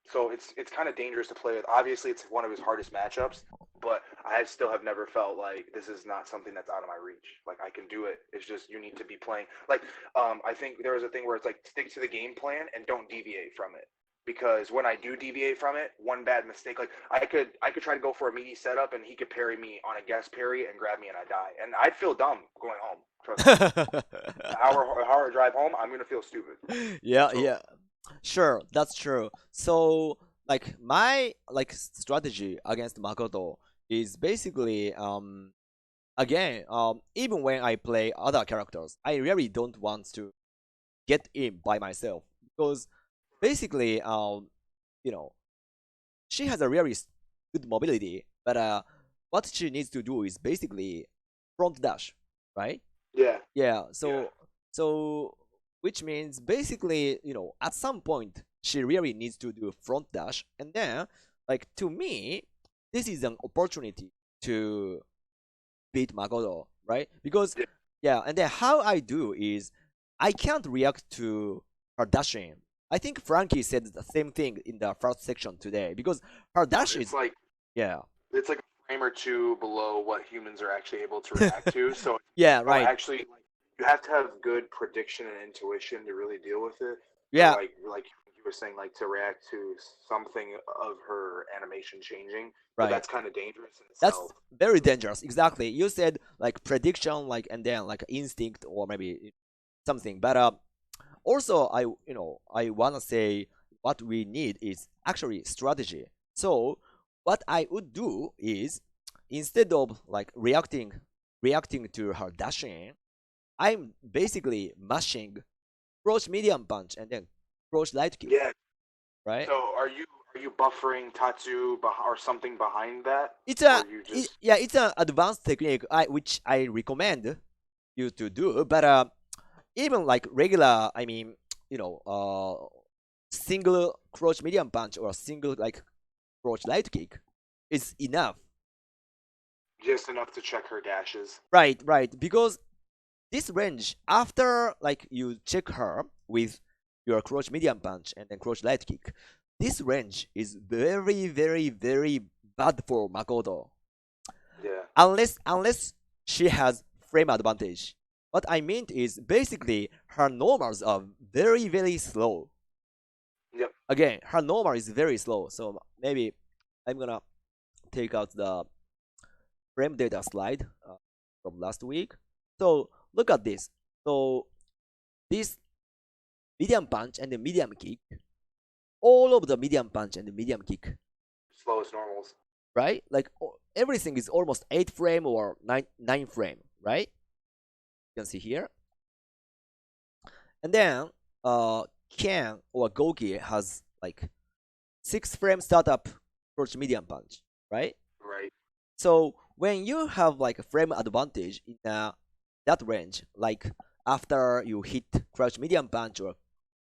So it's kind of dangerous to play with. Obviously, it's one of his hardest matchups, but I still have never felt like this is not something that's out of my reach. Like, I can do it. It's just you need to be playing. Like, I think there was a thing where it's like stick to the game plan and don't deviate from it. Because when I do deviate from it, one bad mistake, like I could try to go for a meaty setup and he could parry me on a guest parry and grab me and I die, and I'd feel dumb going home. Trust me. An hour drive home, I'm gonna feel stupid. Yeah, So- yeah. Sure, that's true. So, like my strategy against Makoto is basically again even when I play other characters, I really don't want to get in by myself because basically she has a really good mobility, but what she needs to do is basically front dash, right? Yeah. Yeah, so which means basically, at some point she really needs to do a front dash, and then like to me, this is an opportunity to beat Makoto, right? Because yeah, and then how I do is I can't react to her dashing. I think Frankie said the same thing in the first section today because her dash It's is like yeah. it's like a frame or two below what humans are actually able to react to. So Yeah, no, right. actually, like, you have to have good prediction and intuition to really deal with it. Yeah. Like you were saying, like to react to something of her animation changing. But Right. that's kind of dangerous in That's itself. very dangerous. Exactly. You said like prediction, like and then like instinct or maybe something. But also I wanna say what we need is actually strategy. So what I would do is instead of like reacting to her dashing, I'm basically mashing approach medium punch and then approach light kick. Yeah. Right? So are you buffering Tatsu or something behind that? It's a Or you just it's an advanced technique which I recommend you to do. But even like regular, I mean, single approach medium punch or single like approach light kick is enough. just enough to check her dashes. Right, because this range, after like you check her with your crouch medium punch and then crouch light kick, this range is very, very, very bad for Makoto. Yeah. Unless she has frame advantage. What I meant is basically her normals are very, very slow. Yep. Again, her normal is very slow, so maybe I'm gonna take out the frame data slide from last week. So look at this. So this medium punch and the medium kick, all of the medium punch and the medium kick, Slowest normals. right? Like everything is almost 8 frame or 9 frame, right? You can see here. And then Ken or Goki has like 6 frame startup approach medium punch, right? Right. So when you have like a frame advantage in that range, like after you hit crouch medium punch or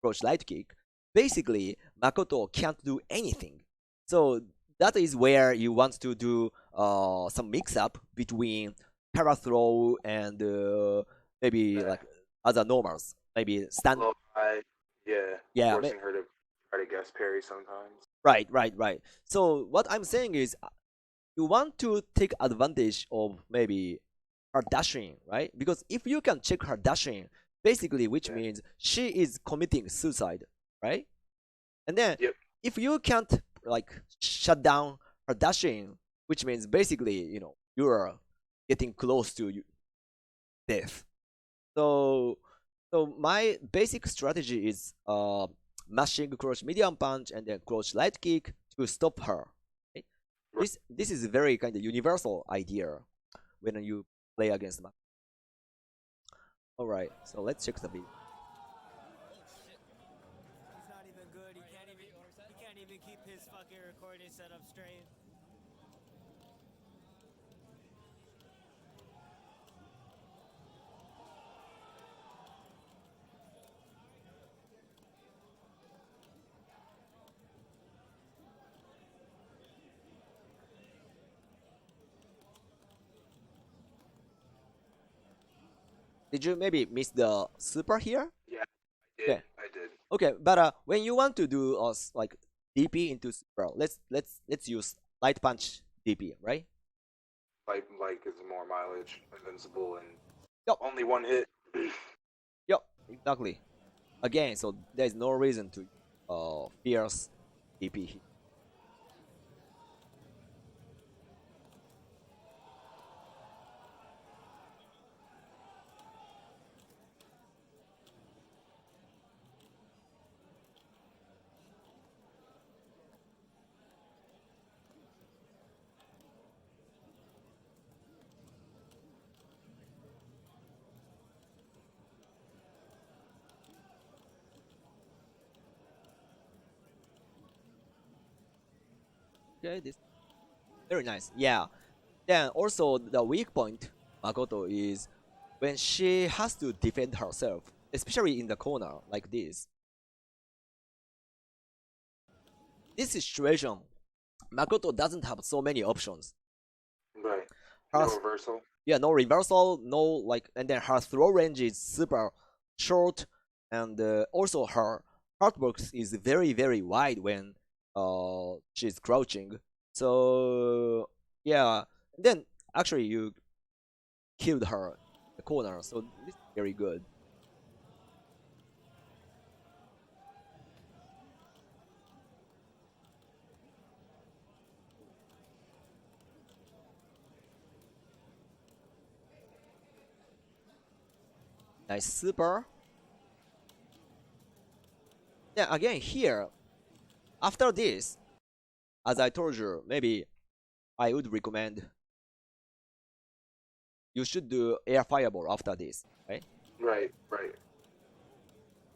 crouch light kick, basically Makoto can't do anything. So that is where you want to do some mix up between para throw and maybe Yeah. like other normals, maybe stand. Low high, Yeah, forcing her to try to guess parry sometimes. right. So what I'm saying is, you want to take advantage of maybe her dashing, right? Because if you can check her dashing, basically, which Yeah. means she is committing suicide, right? And then Yep. if you can't like shut down her dashing, which means basically, you're getting close to death. So my basic strategy is mashing crouch medium punch and then crouch light kick to stop her. Okay? This is a very kind of universal idea when you play against Makoto. Alright, so let's check the video. He's not even good. He can't even keep his fucking recording set up straight. Did you maybe miss the super here? Yeah, Okay. I did. Okay, but when you want to do like DP into super, let's use light punch DP, right? Like is more mileage, invincible, and Yup. only one hit. Yup, exactly. Again, so there's no reason to fierce DP here. Okay, this very nice. Yeah. Then also the weak point Makoto is when she has to defend herself, especially in the corner like this. This situation, Makoto doesn't have so many options. Right. Her No reversal. yeah, no reversal, no like, and then her throw range is super short, and also her heartbox is very wide when she's crouching. So yeah, then actually you killed her in the corner, so this is very good. Nice super. Yeah, again here, after this, as I told you, maybe I would recommend you should do air fireball after this, right? Right.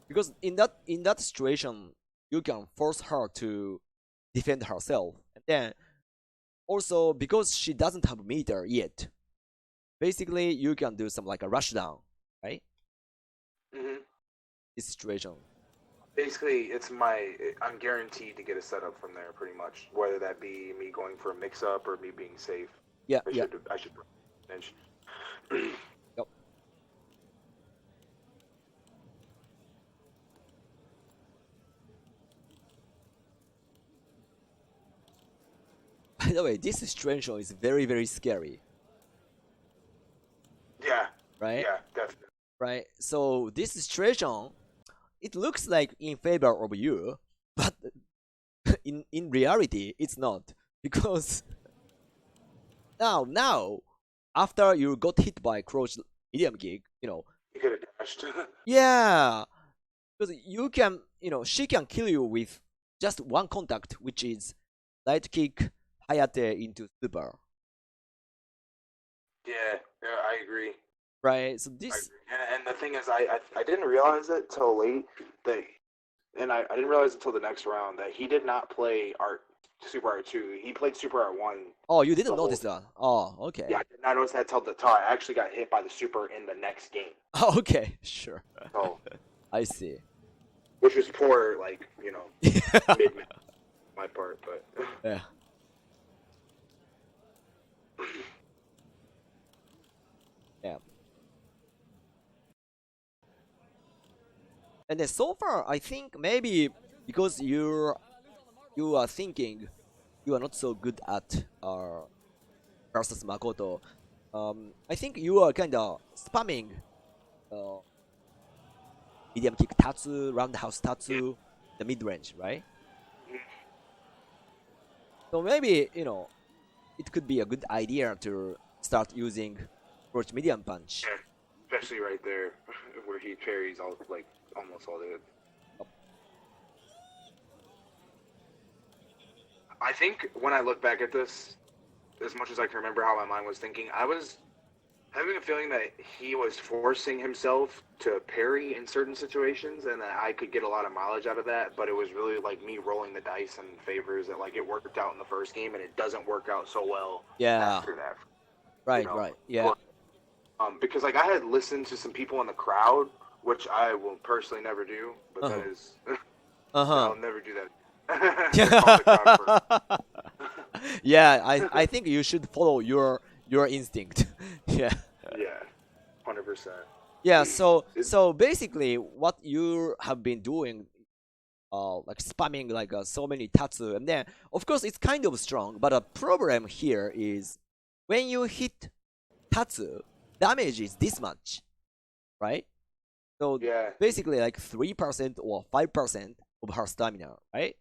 Because in that situation, you can force her to defend herself, and then also because she doesn't have meter yet, basically you can do some like a rush down, right? Mhm. This situation. Basically, I'm guaranteed to get a setup from there, pretty much. Whether that be me going for a mix-up or me being safe. Yeah, I yeah. should manage. Yep. By the way, this situation is very scary, Yeah. right? Yeah, definitely. Right. So this situation, it looks like in favor of you, but in reality, it's not because now after you got hit by crouch medium kick, You could have dashed. yeah, because she can kill you with just one contact, which is light kick Hayate into super, yeah, I agree. right? So I this, agree. And the thing is, I didn't realize it till late that, and I didn't realize until the next round that he did not play Super Art 2. He played Super Art 1. oh, you didn't the whole notice that? Oh, okay. Yeah, I did not notice that till I actually got hit by the Super in the next game. Oh, okay, sure. So, I see. which was poor, mid my part, but Yeah. Yeah. And then so far, I think maybe because you are thinking you are not so good at versus Makoto, I think you are kind of spamming uh, medium kick tatsu, roundhouse tatsu, the mid range, right? So maybe it could be a good idea to start using approach medium punch. Yeah, especially right there where he parries all like almost all the hits. I think when I look back at this, as much as I can remember how my mind was thinking, I was having a feeling that he was forcing himself to parry in certain situations, and that I could get a lot of mileage out of that. But it was really like me rolling the dice in favors that like it worked out in the first game, and it doesn't work out so well after that. Right, right, yeah. Because like I had listened to some people in the crowd, which I will personally never do, but that is, I'll never do that. Yeah, I think you should follow your instinct. Yeah. Yeah, 100%. Yeah, so basically what you have been doing, like spamming like so many tatsu, and then of course it's kind of strong, but a problem here is when you hit tatsu, damage is this much, right? So basically like 3% or 5% of her stamina, right?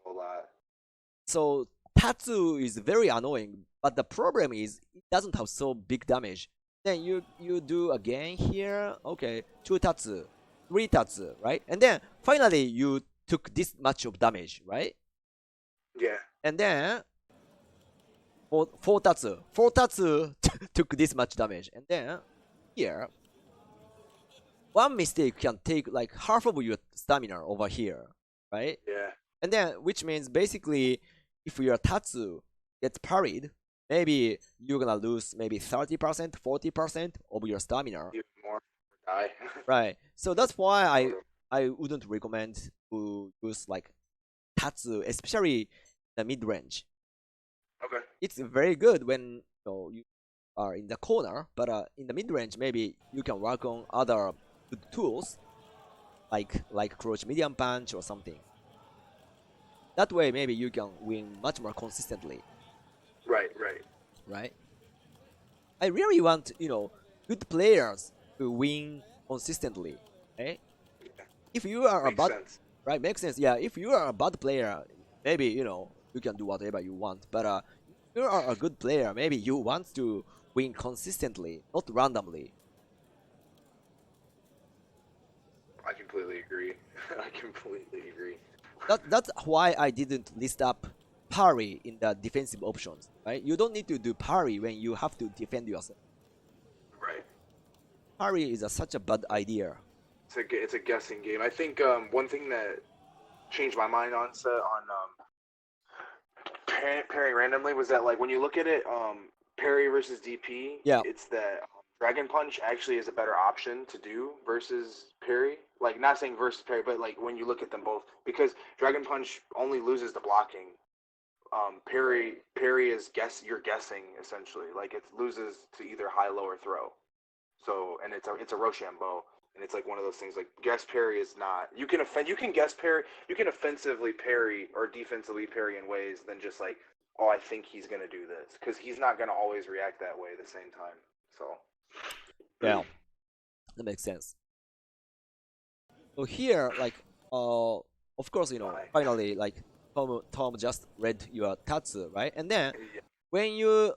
A lot. So tatsu is very annoying, but the problem is it doesn't have so big damage. Then you do again here, okay, 2 tatsu, 3 tatsu, right? And then finally you took this much of damage, right? Yeah. And then 4 tatsu, 4 tatsu took this much damage, and then here one mistake can take like half of your stamina over here, right? Yeah. And then which means basically if your tatsu gets parried, maybe you're gonna lose maybe 30%, 40% of your stamina. Even more die. Right. So that's why I wouldn't recommend to use like tatsu, especially the mid range. Okay. It's very good when you are in the corner, but in the mid range maybe you can work on other good tools like crouch medium punch or something. That way maybe you can win much more consistently. Right. I really want good players to win consistently. Okay. If you are a bad, right, makes sense. Yeah. If you are a bad player, maybe you can do whatever you want. But if you are a good player, maybe you want to win consistently, not randomly. I completely agree. I completely agree. That's why I didn't list up parry in the defensive options, right? You don't need to do parry when you have to defend yourself. Right. Parry is such a bad idea. It's a guessing game. I think one thing that changed my mind on parry randomly was that like when you look at it, parry versus DP, it's that Dragon Punch actually is a better option to do versus parry. Like not saying versus parry, but like when you look at them both, because Dragon Punch only loses the blocking. Parry is you're guessing essentially. Like it loses to either high, low, or throw. So and it's a Rochambeau, and it's like one of those things like guess parry is not. You can guess parry, you can offensively parry or defensively parry in ways than just like, oh, I think he's gonna do this, because he's not gonna always react that way at the same time. So yeah, that makes sense. So here, like, of course, finally, like Tom just read your tatsu, right? And then when you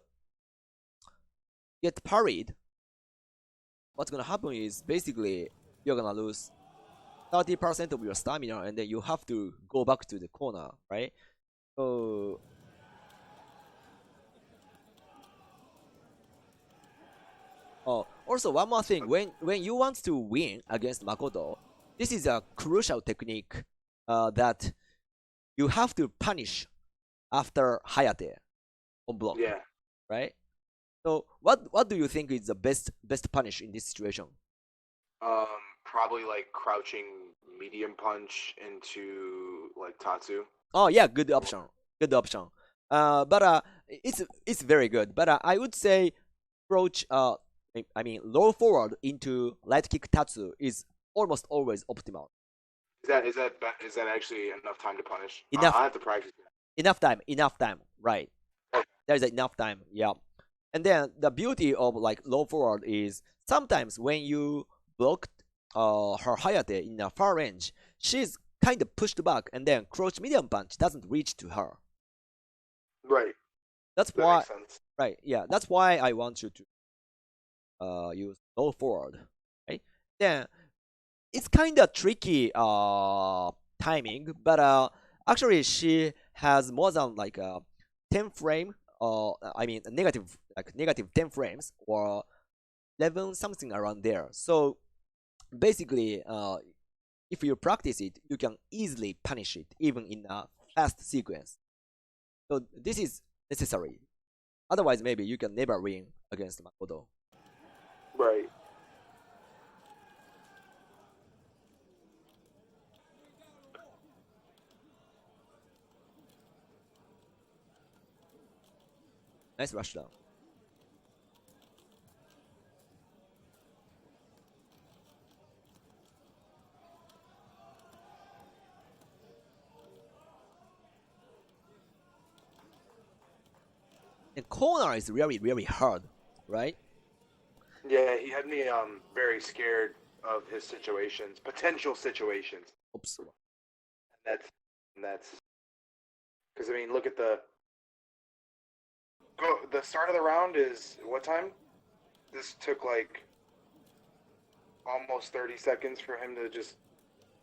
get parried, what's gonna happen is basically you're gonna lose 30% of your stamina, and then you have to go back to the corner, right? So also one more thing, when you want to win against Makoto, this is a crucial technique that you have to punish after Hayate on block. Yeah. Right? So what do you think is the best punish in this situation? Probably like crouching medium punch into like Tatsu. Oh yeah, good option. But it's very good. But I would say approach I mean, low forward into light kick tatsu is almost always optimal. Is that actually enough time to punish? Enough. I have to practice that. Enough time, right? There's enough time, yeah. And then the beauty of like low forward is sometimes when you blocked her Hayate in a far range, she's kind of pushed back, and then crouch medium punch doesn't reach to her. Right. That's That why, makes sense. right? Yeah, that's why I want you to use low forward, right? Then it's kind of tricky timing, but actually she has more than like 10 frame, I mean negative 10 frames or 11 something around there. So basically, if you practice it, you can easily punish it even in a fast sequence. So this is necessary. Otherwise, maybe you can never win against Makoto. Right. Nice rush down. And corner is really, really hard, right? Yeah, he had me very scared of his situations, potential situations. Oops. That's because I mean, look at the start of the round is what time? This took like almost 30 seconds for him to just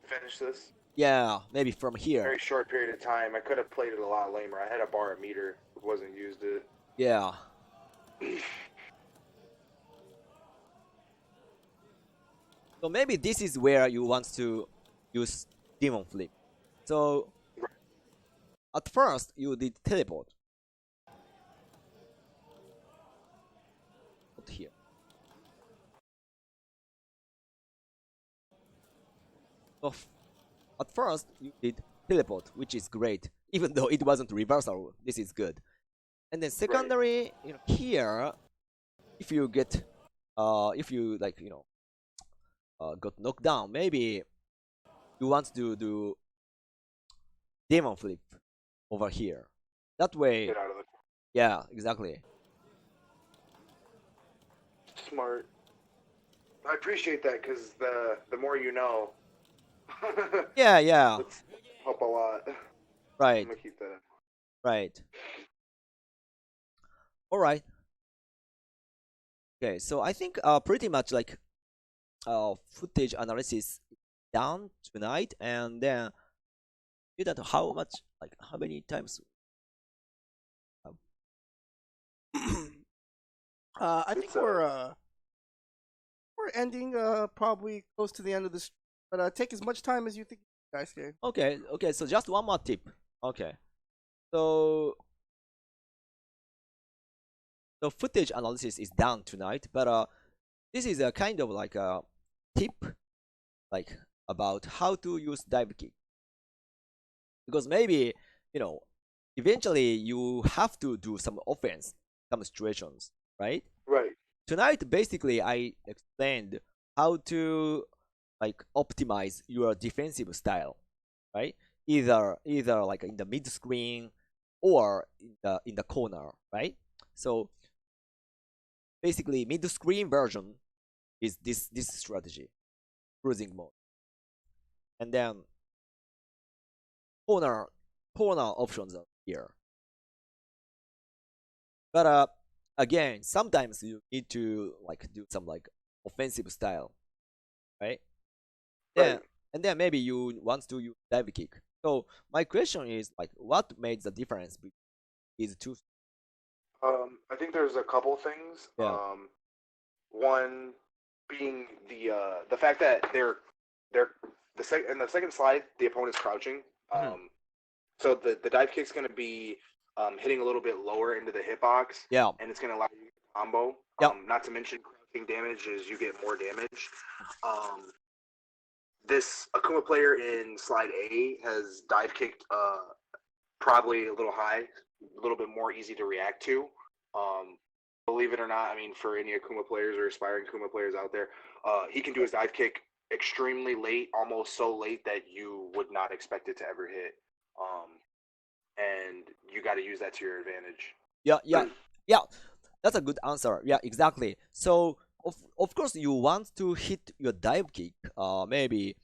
finish this. Yeah, maybe from here. Very short period of time. I could have played it a lot lamer. I had a bar a meter, wasn't used it. Yeah. So maybe this is where you want to use demon flip. So at first you did teleport. Not here. So at first you did teleport, which is great. Even though it wasn't reversal, this is good. And then secondary, you know, here, if you get, if you like, you know, got knocked down, maybe you want to do demon flip over here. That way, Get out of the yeah, exactly. smart. I appreciate that because the more you know. Yeah, yeah, Let's help a lot. right, I'm gonna keep that. right. All right. Okay, so I think pretty much like footage analysis done tonight, and then you don't know how much, like how many times. I think we're ending probably close to the end of this, but take as much time as you think, guys. Can. Okay, okay. So just one more tip. Okay, so the footage analysis is done tonight, but this is a kind of like a tip, like about how to use dive kick, because maybe you know eventually you have to do some offense, some situations, right? Right. Tonight, basically, I explained how to like optimize your defensive style, right? Either like in the mid screen or in the corner, right? So basically, mid screen version is this strategy, cruising mode, and then corner options are here. But again, sometimes you need to like do some like offensive style, right? Then Right. and then maybe you want to use dive kick. So my question is like, what made the difference between these two? I think there's a couple things. Yeah. One being the fact that they're in the second slide the opponent's crouching. So the dive kick's gonna be hitting a little bit lower into the hitbox. Yeah. And it's gonna allow you to combo. Yep. Not to mention crouching damage is you get more damage. This Akuma player in slide A has dive kicked probably a little high, a little bit more easy to react to. believe it or not, I mean, for any Akuma players or aspiring Akuma players out there, he can do his dive kick extremely late, almost so late that you would not expect it to ever hit. And you got to use that to your advantage. Yeah. That's a good answer. Yeah, exactly. So of course you want to hit your dive kick, maybe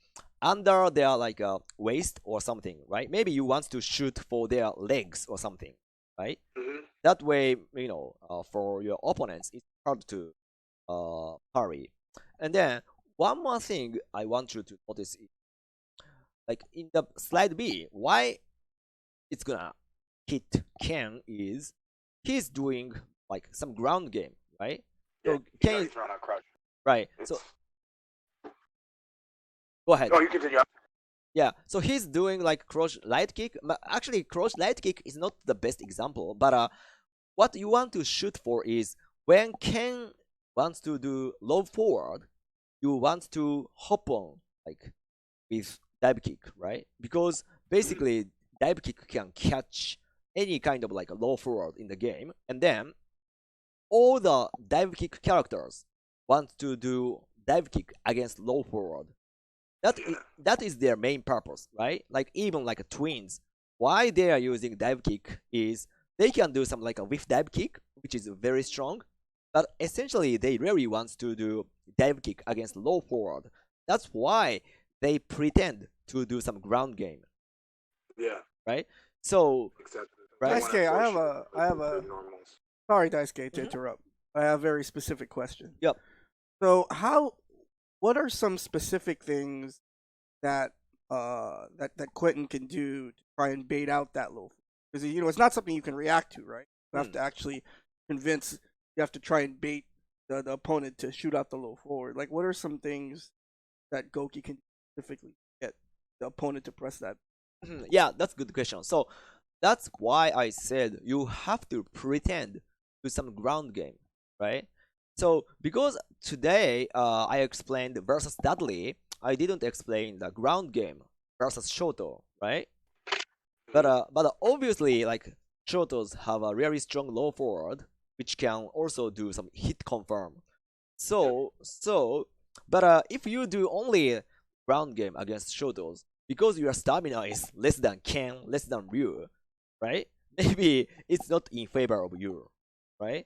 under their like waist or something, right? Maybe you want to shoot for their legs or something, right? Mm-hmm. That way, for your opponents, it's hard to parry. And then one more thing I want you to notice is, like in the slide B, why it's gonna hit Ken is he's doing like some ground game, right? Yeah, So Ken is he's throwing out crouch. right. So go ahead. Oh, you continue. Yeah, so he's doing like crouch light kick. Actually, crouch light kick is not the best example, but what you want to shoot for is when Ken wants to do low forward, you want to hop on like with dive kick, right? Because basically dive kick can catch any kind of like a low forward in the game, and then all the dive kick characters want to do dive kick against low forward. That is their main purpose, right? Like even like twins, why they are using dive kick is they can do some like a whiff dive kick, which is very strong, but essentially they really want to do dive kick against low forward. That's why they pretend to do some ground game. Yeah. Right. So. Exactly. Right. Daisuke, I have a. Sorry, Daisuke, to interrupt. I have a very specific question. Yep. So what are some specific things that that Quentin can do to try and bait out that low? Because it's not something you can react to, right? You have to actually convince. You have to try and bait the opponent to shoot out the low forward. Like, what are some things that Goki can specifically get the opponent to press that? Yeah, that's a good question. So that's why I said you have to pretend to some ground game, right? So because today I explained versus Dudley, I didn't explain the ground game versus Shoto, right? But obviously like Shotos have a very strong low forward, which can also do some hit confirm. But if you do only ground game against Shotos, because your stamina is less than Ken, less than Ryu, right? Maybe it's not in favor of you, right?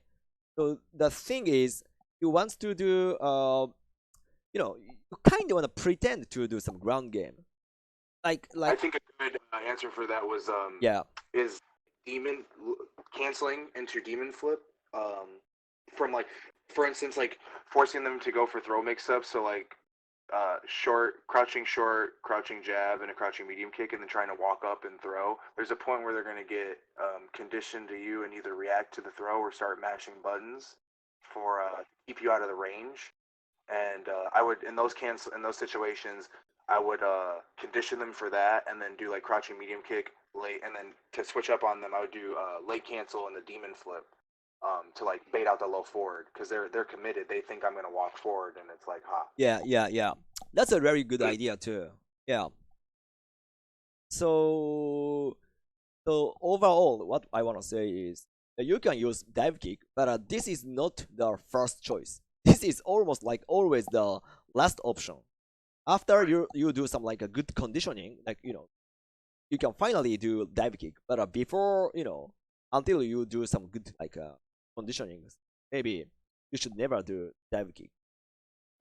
So the thing is, you want to do, you kind of want to pretend to do some ground game, like. I think a good answer for that was is demon canceling into demon flip, from like, for instance, like forcing them to go for throw mix-ups, so like short, crouching jab, and a crouching medium kick, and then trying to walk up and throw. There's a point where they're going to get conditioned to you and either react to the throw or start mashing buttons for keep you out of the range. And I would in those situations, I would condition them for that, and then do like crouching medium kick late, and then to switch up on them, I would do late cancel and the demon flip. To like bait out the low forward, because they're committed. They think I'm gonna walk forward, and it's like, ha. Yeah. That's a very good idea too. Yeah. So overall, what I want to say is that you can use dive kick, but this is not the first choice. This is almost like always the last option. After you do some like a good conditioning, like you can finally do dive kick. But before until you do some good like conditioning, maybe you should never do dive kick,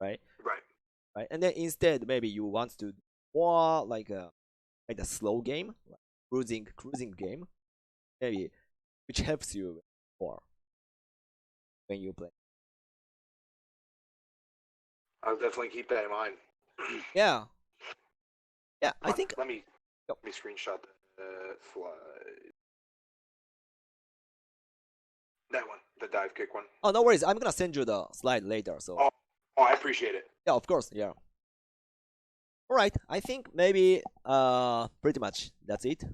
right? Right. And then instead, maybe you want to do more like a slow game, like cruising game, maybe, which helps you more when you play. I'll definitely keep that in mind. Yeah. I think. Let me screenshot the slide. That one, the dive kick one. Oh, no worries. I'm gonna send you the slide later. So. Oh, I appreciate it. Yeah, of course. Yeah. All right. I think maybe pretty much that's it.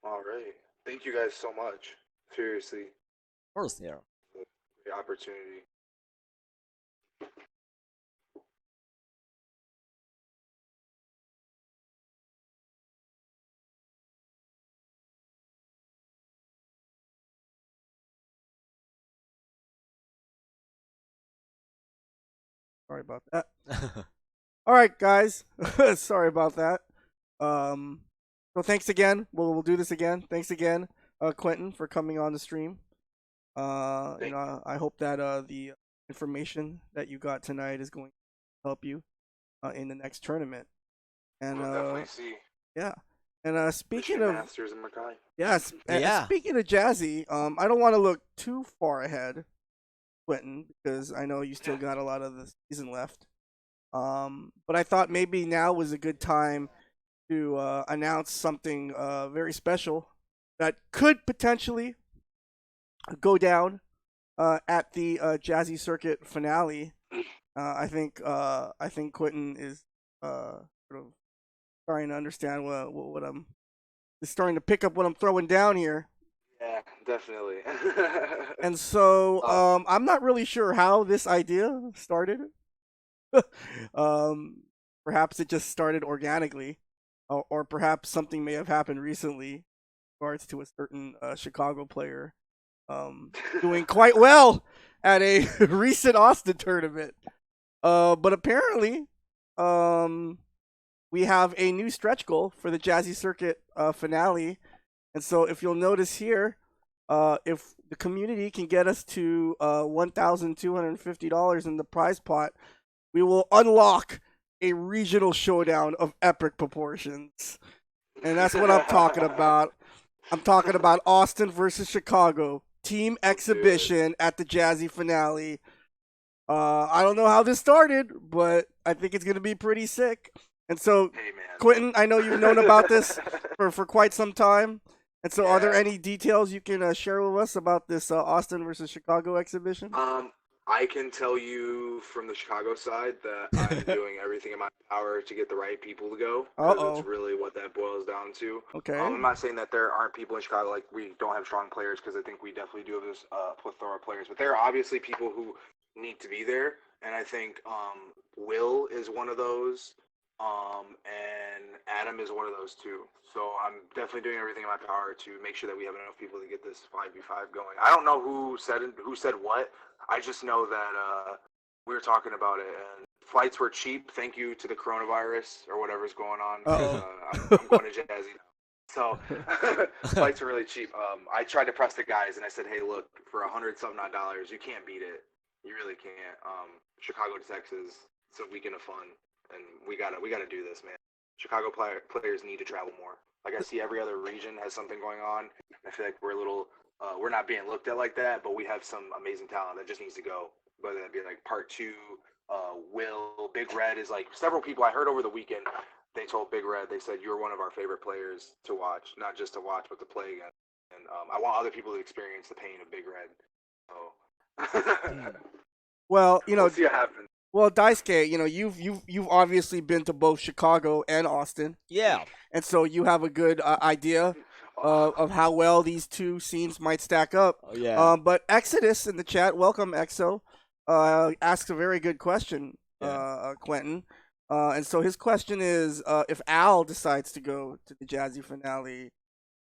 All right. Thank you guys so much. Seriously. Of course. Yeah. The opportunity. Sorry about that. All right, guys. Sorry about that. So thanks again. We'll do this again. Thanks again, Quentin, for coming on the stream. I hope that the information that you got tonight is going to help you in the next tournament. And We'll definitely see. yeah. And speaking of Masters and Mackay. yes, Yeah. speaking of Jazzy, I don't want to look too far ahead, Quentin, because I know you still got a lot of the season left. But I thought maybe now was a good time to announce something very special that could potentially go down at the Jazzy Circuit finale. I think Quentin is sort of starting to understand what I'm is starting to pick up what I'm throwing down here. Yeah, definitely. And so I'm not really sure how this idea started. Perhaps it just started organically, or perhaps something may have happened recently in regards to a certain Chicago player doing quite well at a recent Austin tournament. But apparently, we have a new stretch goal for the Jazzy Circuit finale. And so if you'll notice here, if the community can get us to $1,250 in the prize pot, we will unlock a regional showdown of epic proportions. And that's what I'm talking about. I'm talking about Austin versus Chicago. Team exhibition at the Jazzy finale. I don't know how this started, but I think it's going to be pretty sick. And so, Hey, man. Quentin, I know you've known about this for quite some time. And so, are there any details you can share with us about this Austin versus Chicago exhibition? I can tell you from the Chicago side that I'm doing everything in my power to get the right people to go. Because that's really what that boils down to. Okay. I'm not saying that there aren't people in Chicago, like we don't have strong players, because I think we definitely do have this plethora of players. But there are obviously people who need to be there. And I think Will is one of those. And Adam is one of those too. So I'm definitely doing everything in my power to make sure that we have enough people to get this 5v5 going. I don't know who said what. I just know that we were talking about it, and flights were cheap. Thank you to the coronavirus or whatever's going on. I'm going to Jazzy now. So flights are really cheap. I tried to press the guys, and I said, hey, look, for $100-something dollars, you can't beat it. You really can't. Chicago to Texas, it's a weekend of fun. And we gotta do this, man. Chicago players need to travel more. Like I see every other region has something going on. I feel like we're not being looked at like that, but we have some amazing talent that just needs to go. Whether that be like part 2, Will, Big Red is like several people I heard over the weekend. They told Big Red, they said you're one of our favorite players to watch, not just to watch, but to play against. And I want other people to experience the pain of Big Red. So, well, we'll see what happens. Well, Daisuke, you've obviously been to both Chicago and Austin. Yeah. And so you have a good idea of how well these two scenes might stack up. Oh, yeah. But Exodus in the chat, welcome Exo, asks a very good question, Quentin. And so his question is, if Al decides to go to the Jazzy finale,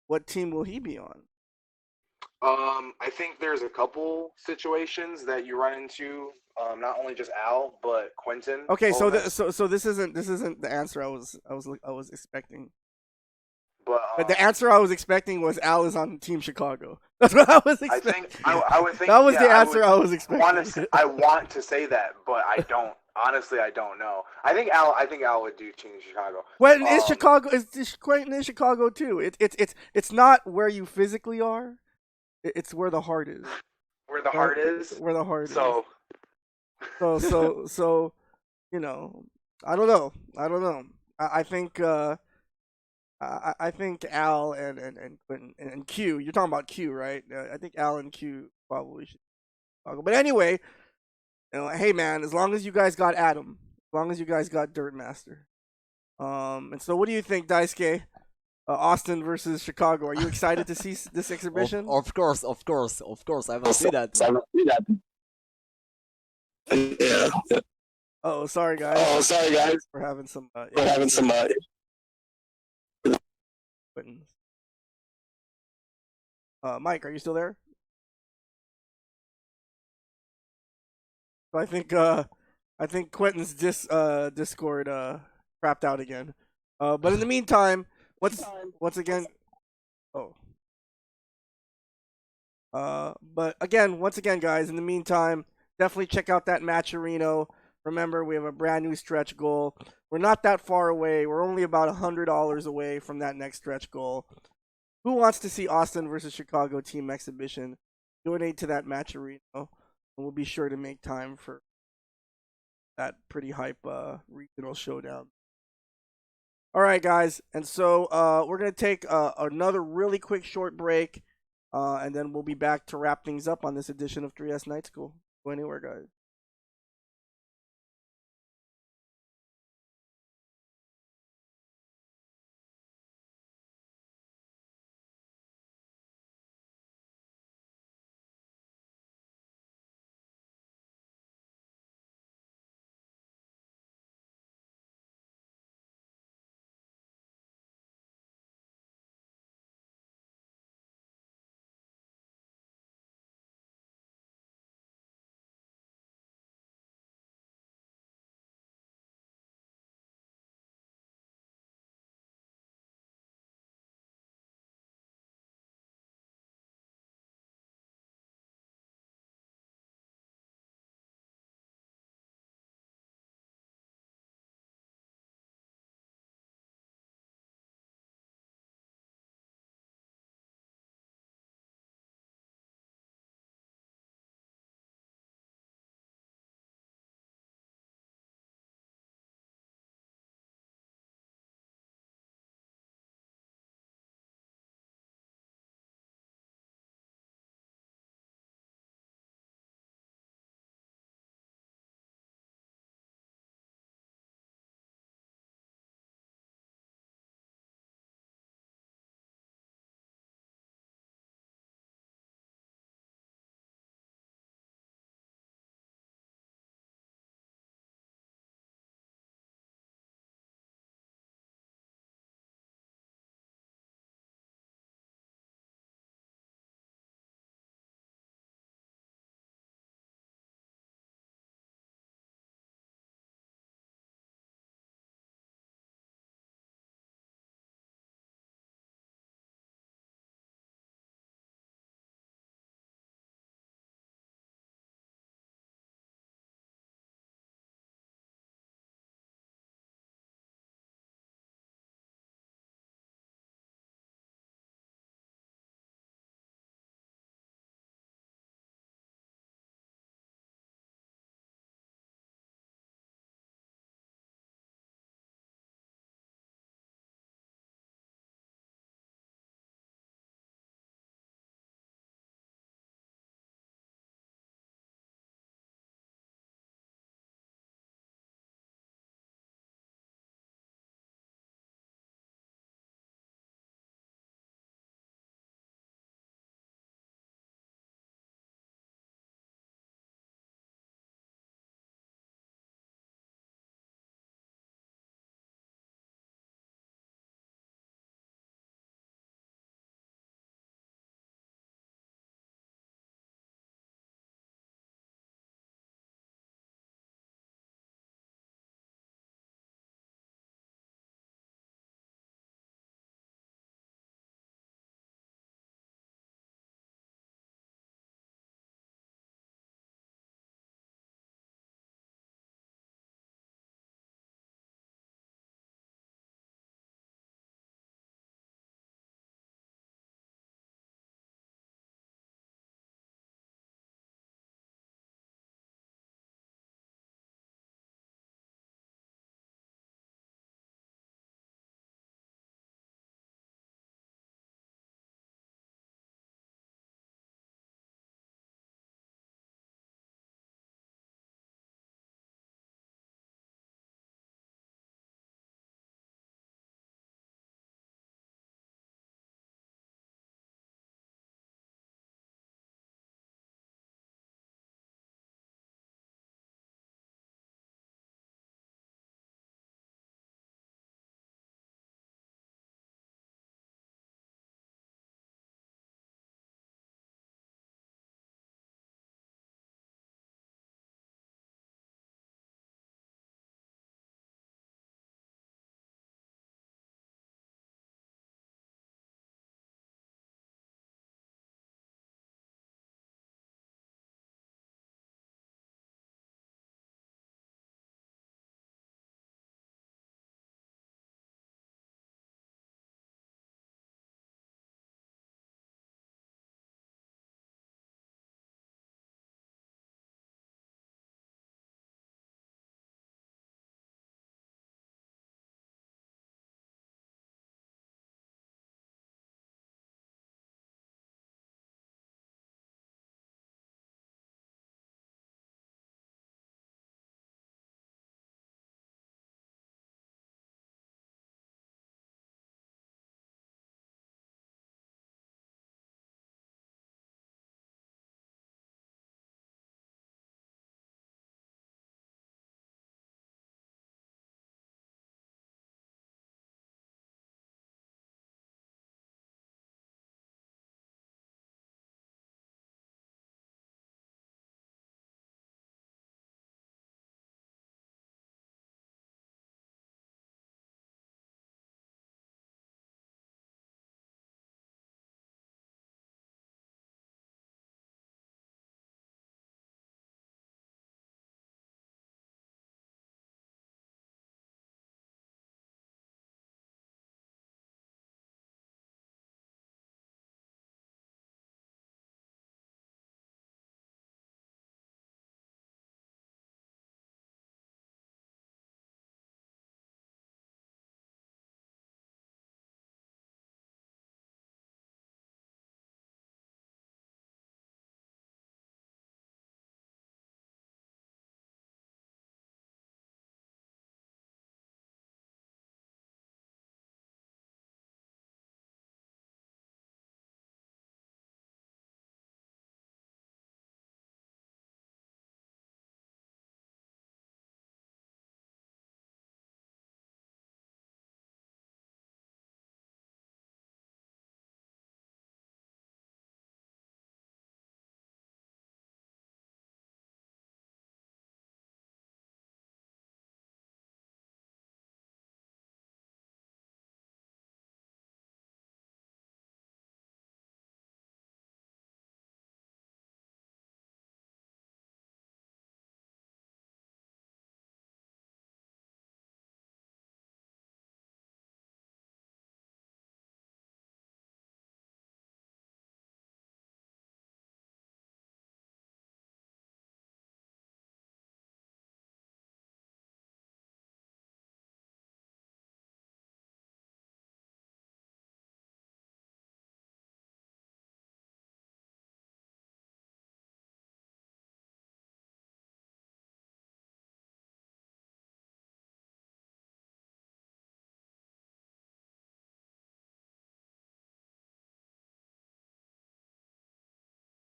what team will he be on? I think there's a couple situations that you run into, not only just Al, but Quentin. Okay, so this isn't the answer I was expecting. But the answer I was expecting was Al is on Team Chicago. That's what I was expecting. I would think that was the answer I was expecting. I want to say that, but I don't. Honestly, I don't know. I think Al would do Team Chicago. Quentin is Chicago. Quentin is Chicago too. It's not where you physically are. It's where the heart is. Where the heart is. Where the heart is. So, I don't know. I think I think Al and Quentin and Q. You're talking about Q, right? I think Al and Q probably should talk. But anyway, hey man, as long as you guys got Adam, as long as you guys got Dirt Master, and so what do you think, Daisuke? Austin versus Chicago. Are you excited to see this exhibition? Of course. I must see that. Yeah. Oh, sorry guys. We're having some. Mike, are you still there? So I think I think Quentin's Discord crapped out again. But in the meantime, once again. Oh. But again, once again, guys, in the meantime, definitely check out that match Areno. Remember, we have a brand new stretch goal. We're not that far away. We're only about $100 away from that next stretch goal. Who wants to see Austin versus Chicago team exhibition? Donate to that match Areno, and we'll be sure to make time for that pretty hype regional showdown. All right, guys, and so we're gonna take another really quick short break. And then we'll be back to wrap things up on this edition of 3S Night School. Go anywhere, guys.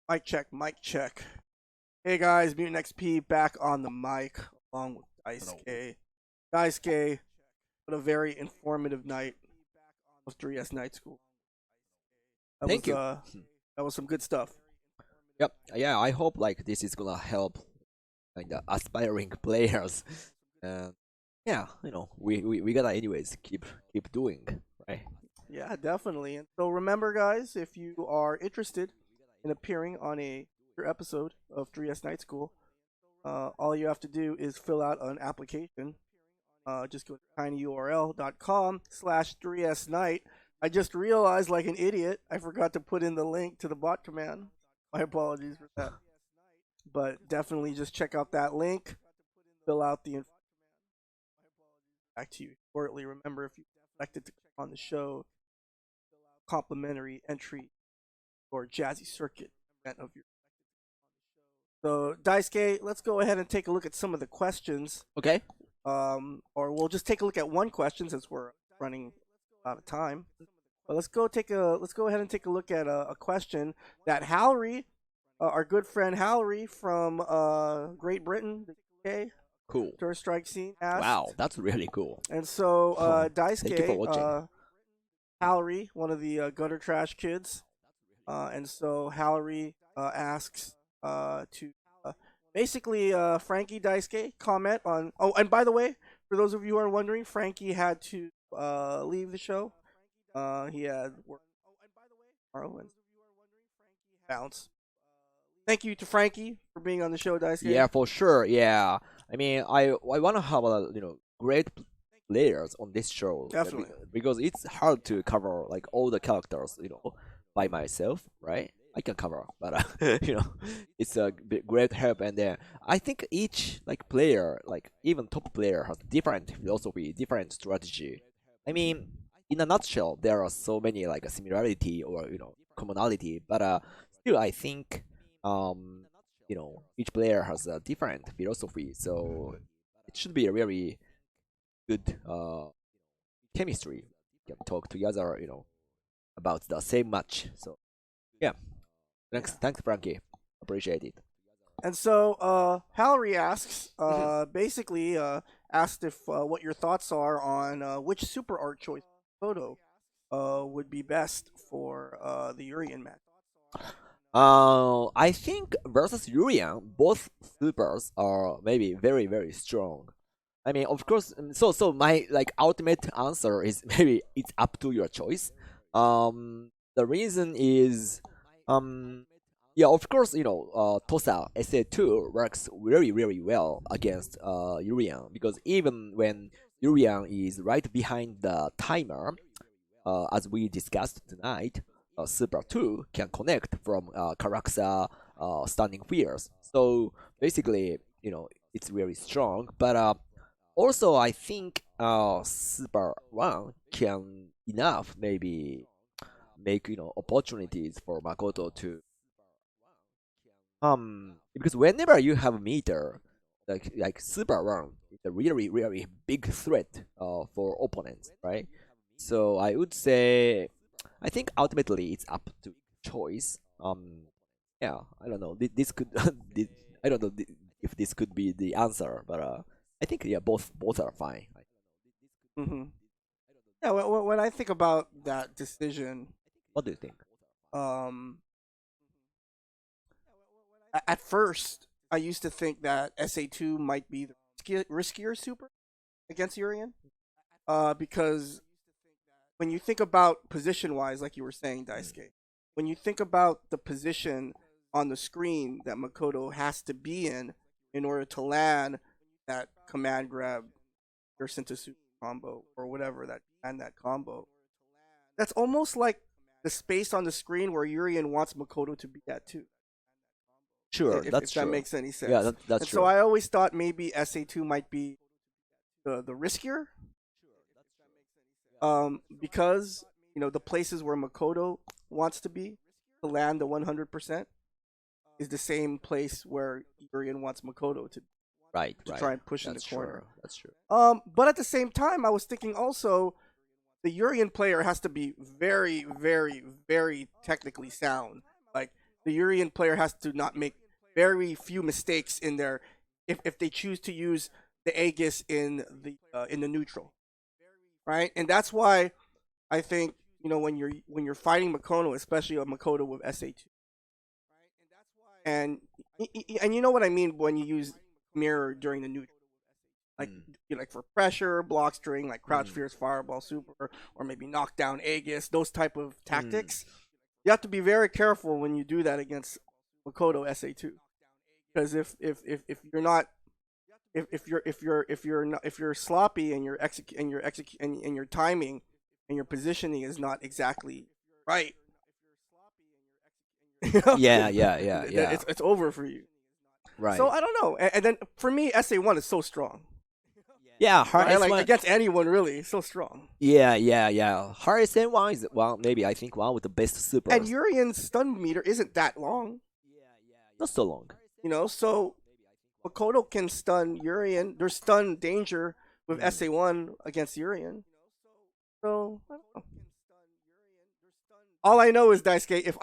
Mic check, mic check. Hey guys, Mutant XP back on the mic along with Daisuke. Daisuke, what a very informative night of 3S Night School. Thank you. That was some good stuff. Yep. Yeah, I hope like this is gonna help kind of aspiring players. And yeah, we gotta anyways keep doing, right? Yeah, definitely. And so remember, guys, if you are interested in appearing on a future episode of 3S Night School, all you have to do is fill out an application. Just go to tinyurl.com/3snight. I just realized, like an idiot, I forgot to put in the link to the bot command. My apologies for that. But definitely just check out that link, fill out the information. Back to you shortly. Remember, if you selected to come on the show, complimentary entry or Jazzy Circuit event of your. So, Daisuke, let's go ahead and take a look at some of the questions. Okay. Or we'll just take a look at one question since we're running out of time. But let's go ahead and take a look at a question that Hallery, our good friend Hallery from Great Britain, the UK Cool. Tour Strike scene, asked. Wow, that's really cool. And so thank you for watching. Daisuke, Hallery, one of the gutter trash kids, and so Hallery asks to basically Frankie Daisuke comment on. Oh, and by the way, for those of you who are wondering, Frankie had to leave the show. He had work tomorrow and bounce. Thank you to Frankie for being on the show, Daisuke. Yeah, for sure. Yeah, I mean, I want to have great players on this show. Definitely. Because it's hard to cover like all the characters by myself, right? I can cover, but it's a great help. And then I think each player, even top player, has different philosophy, different strategy. I mean, in a nutshell, there are so many similarity or commonality, but still I think each player has a different philosophy, so it should be a very good chemistry. We can talk together, about the same match. So yeah. Thanks, Frankie. Appreciate it. And so, Hallery asks, basically, asked if what your thoughts are on which super art choice photo would be best for the Urian match. I think versus Urian, both supers are maybe very, very strong. I mean, of course. So my ultimate answer is maybe it's up to your choice. The reason is yeah, of course, Tosa SA2 works very, very well against Urian, because even when Urian is right behind the timer, as we discussed tonight, Super 2 can connect from Karaksa Stunning Fears. So basically, it's very strong. But also, I think Super 1 can enough maybe make opportunities for Makoto to because whenever you have a meter like Super 1, it's a really, really big threat for opponents, right? So I would say I think ultimately it's up to choice. Yeah, I don't know. This could I don't know if this could be the answer, but I think yeah, both are fine. Mm-hmm. Yeah, when I think about that decision, What do you think? At first, I used to think that SA2 might be the riskier super against Urian, because when you think about position-wise, like you were saying, Daisuke, when you think about the position on the screen that Makoto has to be in order to land that command grab or Super combo or whatever that combo, that's almost like the space on the screen where Urian wants Makoto to be at too. Sure, if that's that true. makes any sense. Yeah, that's true. So I always thought maybe SA2 might be the riskier, because the places where Makoto wants to be to land the 100% is the same place where Urian wants Makoto to right. try and push in the That's corner. true. That's true. But at the same time, I was thinking also the Urian player has to be very, very, very technically sound. Like, the the Urian player has to not make very few mistakes in their if they choose to use the Aegis in the neutral, right? And that's why I think when you're fighting Makoto, especially a Makoto with SA2, and you know what I mean when you use mirror during the neutral, like like for pressure, block string, like crouch fierce, fireball, super, or maybe knockdown Aegis, those type of tactics. You have to be very careful when you do that against Makoto SA2, because if you're not if you're sloppy and your timing and your positioning is not exactly right, Yeah. it's over for you. Right. So I don't know. And then for me, SA1 is so strong. Yeah, Right? hard Like S1. against anyone really, it's so strong. Yeah. Hard S1 is maybe I think one of the best supers. And Urian's stun meter isn't that long, Not so long. so Makoto can stun Urian. There's stun danger with SA1 against Urian. So I don't know. All I know is Daisuke, if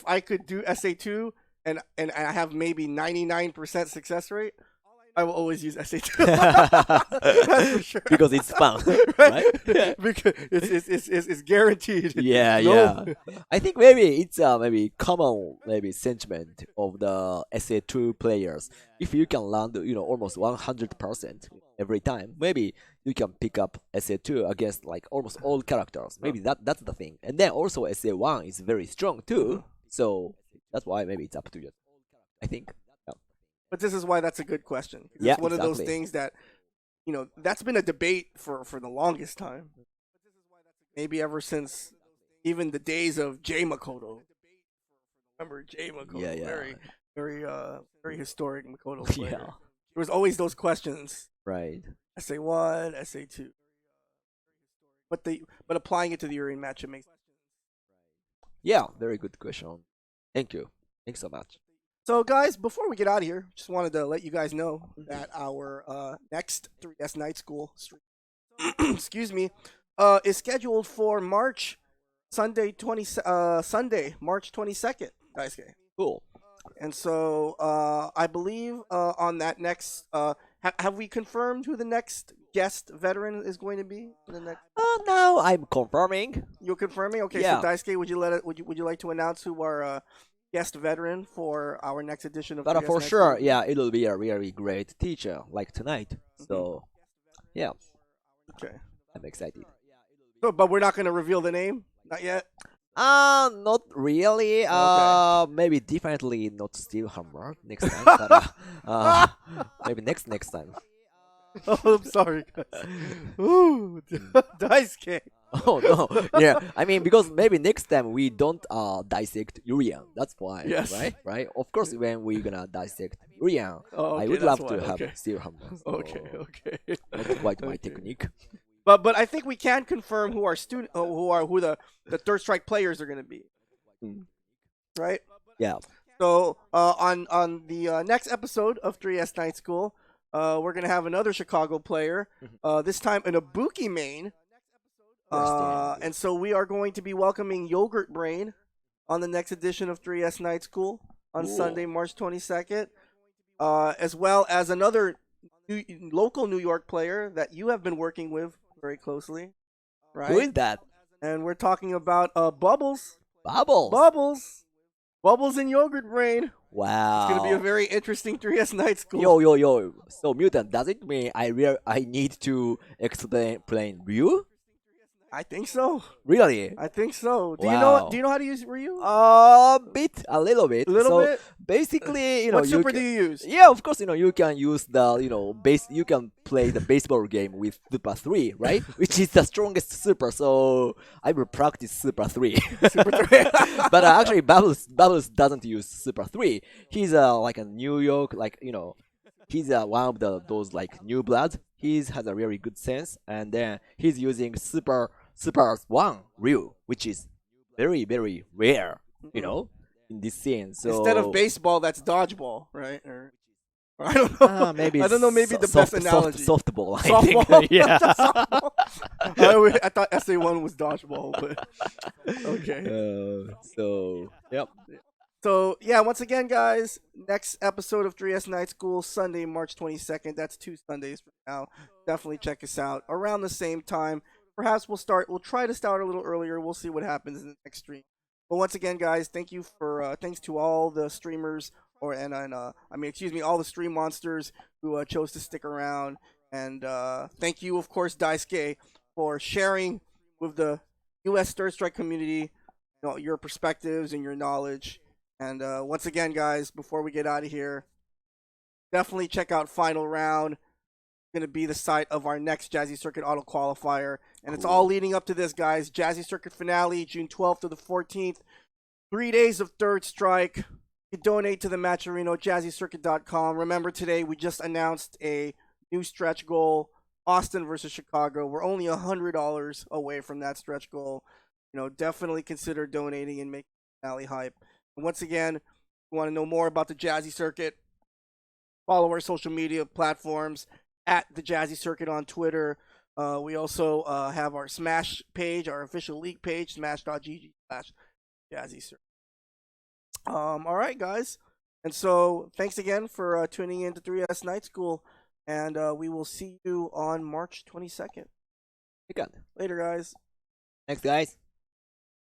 I could do SA2 and I have maybe 99% success rate, I will always use SA2. That's for sure. Because it's fun, right? Because it's guaranteed. Yeah, No. yeah. I think maybe it's maybe common sentiment of the SA2 players. If you can land almost 100% every time, maybe you can pick up SA2 against like almost all characters. Maybe that's the thing. And then also SA1 is very strong too. So that's why maybe it's up to you. I think. Yeah. But this is why that's a good question. Yeah, It's one of those exactly. things that, that's been a debate for the longest time. Maybe ever since even the days of Jay Makoto. Remember Jay Makoto? Yeah. Very historic Makoto player. Yeah. There was always those questions. Right. SA1, SA2. But applying it to the Urian match, it makes. Yeah, very good question. Thank you. Thanks so much. So, guys, before we get out of here, just wanted to let you guys know that our next 3S Night School stream, excuse me, is scheduled for Sunday, March 22nd, guys. Cool. And so, I believe on that next, have we confirmed who the next guest veteran is going to be? Now I'm confirming. You're confirming? Okay, Yeah. so Daisuke, would you like to announce who our guest veteran for our next edition of But 3S for Night sure, School? yeah, it'll be a really great teacher like tonight. So, yeah, Okay. I'm excited. So, but we're not going to reveal the name? Not yet? Not really. Okay. Maybe definitely not Steve Hammer next time. But maybe next time. Oh, I'm sorry, guys. Ooh, Daisuke. Oh no, yeah. I mean, because maybe next time we don't dissect Urian. That's why, Yes. right. Of course, when we're gonna dissect Urian, Oh, I okay, would that's love to why, have okay. Steve Hammer. So Okay. Not quite my Okay. technique. But I think we can confirm who our who the Third Strike players are going to be. Right? Yeah. So on the next episode of 3S Night School, we're gonna have another Chicago player. This time an Ibuki main. And so we are going to be welcoming Yogurt Brain on the next edition of 3S Night School on Cool. Sunday, March 22nd, as well as another local New York player that you have been working with very closely, right? Who is that? And we're talking about Bubbles. Bubbles. Bubbles and Yogurt Brain. Wow. It's gonna be a very interesting 3S Night School. Yo. So Mutant, does it mean I need to explain Ryu? I think so. Really? I think so. Do Wow. you know how to use Ryu? A little bit. A little so bit? Basically, What super do you use? Yeah, of course, you can use the, you can play the baseball game with Super 3, right? Which is the strongest super, so I will practice Super 3. Super 3. But actually, Bubbles doesn't use Super 3. He's like a New York, he's one of those like new bloods. He has a really good sense, and then he's using Super 1 Ryu, which is very, very rare, in this scene. So Instead of baseball, that's dodgeball, right? Or I don't know. maybe I don't know. Maybe the best analogy. softball. I Softball. think. Yeah. Softball? I thought SA1 was dodgeball, but okay. So yep. So yeah, once again, guys, next episode of 3S Night School, Sunday, March 22nd. That's 2 Sundays from now. Definitely check us out around the same time. Perhaps we'll try to start a little earlier. We'll see what happens in the next stream. But once again, guys, thanks to all the streamers all the stream monsters who chose to stick around, and thank you, of course, Daisuke, for sharing with the U.S. Third Strike community, your perspectives and your knowledge. And once again, guys, before we get out of here, definitely check out Final Round. It's going to be the site of our next Jazzy Circuit Auto Qualifier. And it's all leading up to this, guys. Jazzy Circuit finale, June 12th to the 14th. 3 days of Third Strike. You can donate to the Match Arena, jazzycircuit.com. Remember, today we just announced a new stretch goal, Austin versus Chicago. We're only $100 away from that stretch goal. Definitely consider donating and making finale hype. And once again, if you want to know more about the Jazzy Circuit, follow our social media platforms at the Jazzy Circuit on Twitter. We also have our Smash page, our official league page, smash.gg/Jazzy Circuit. All right, guys. And so thanks again for tuning in to 3S Night School. And we will see you on March 22nd. Again. Later, guys. Thanks, guys.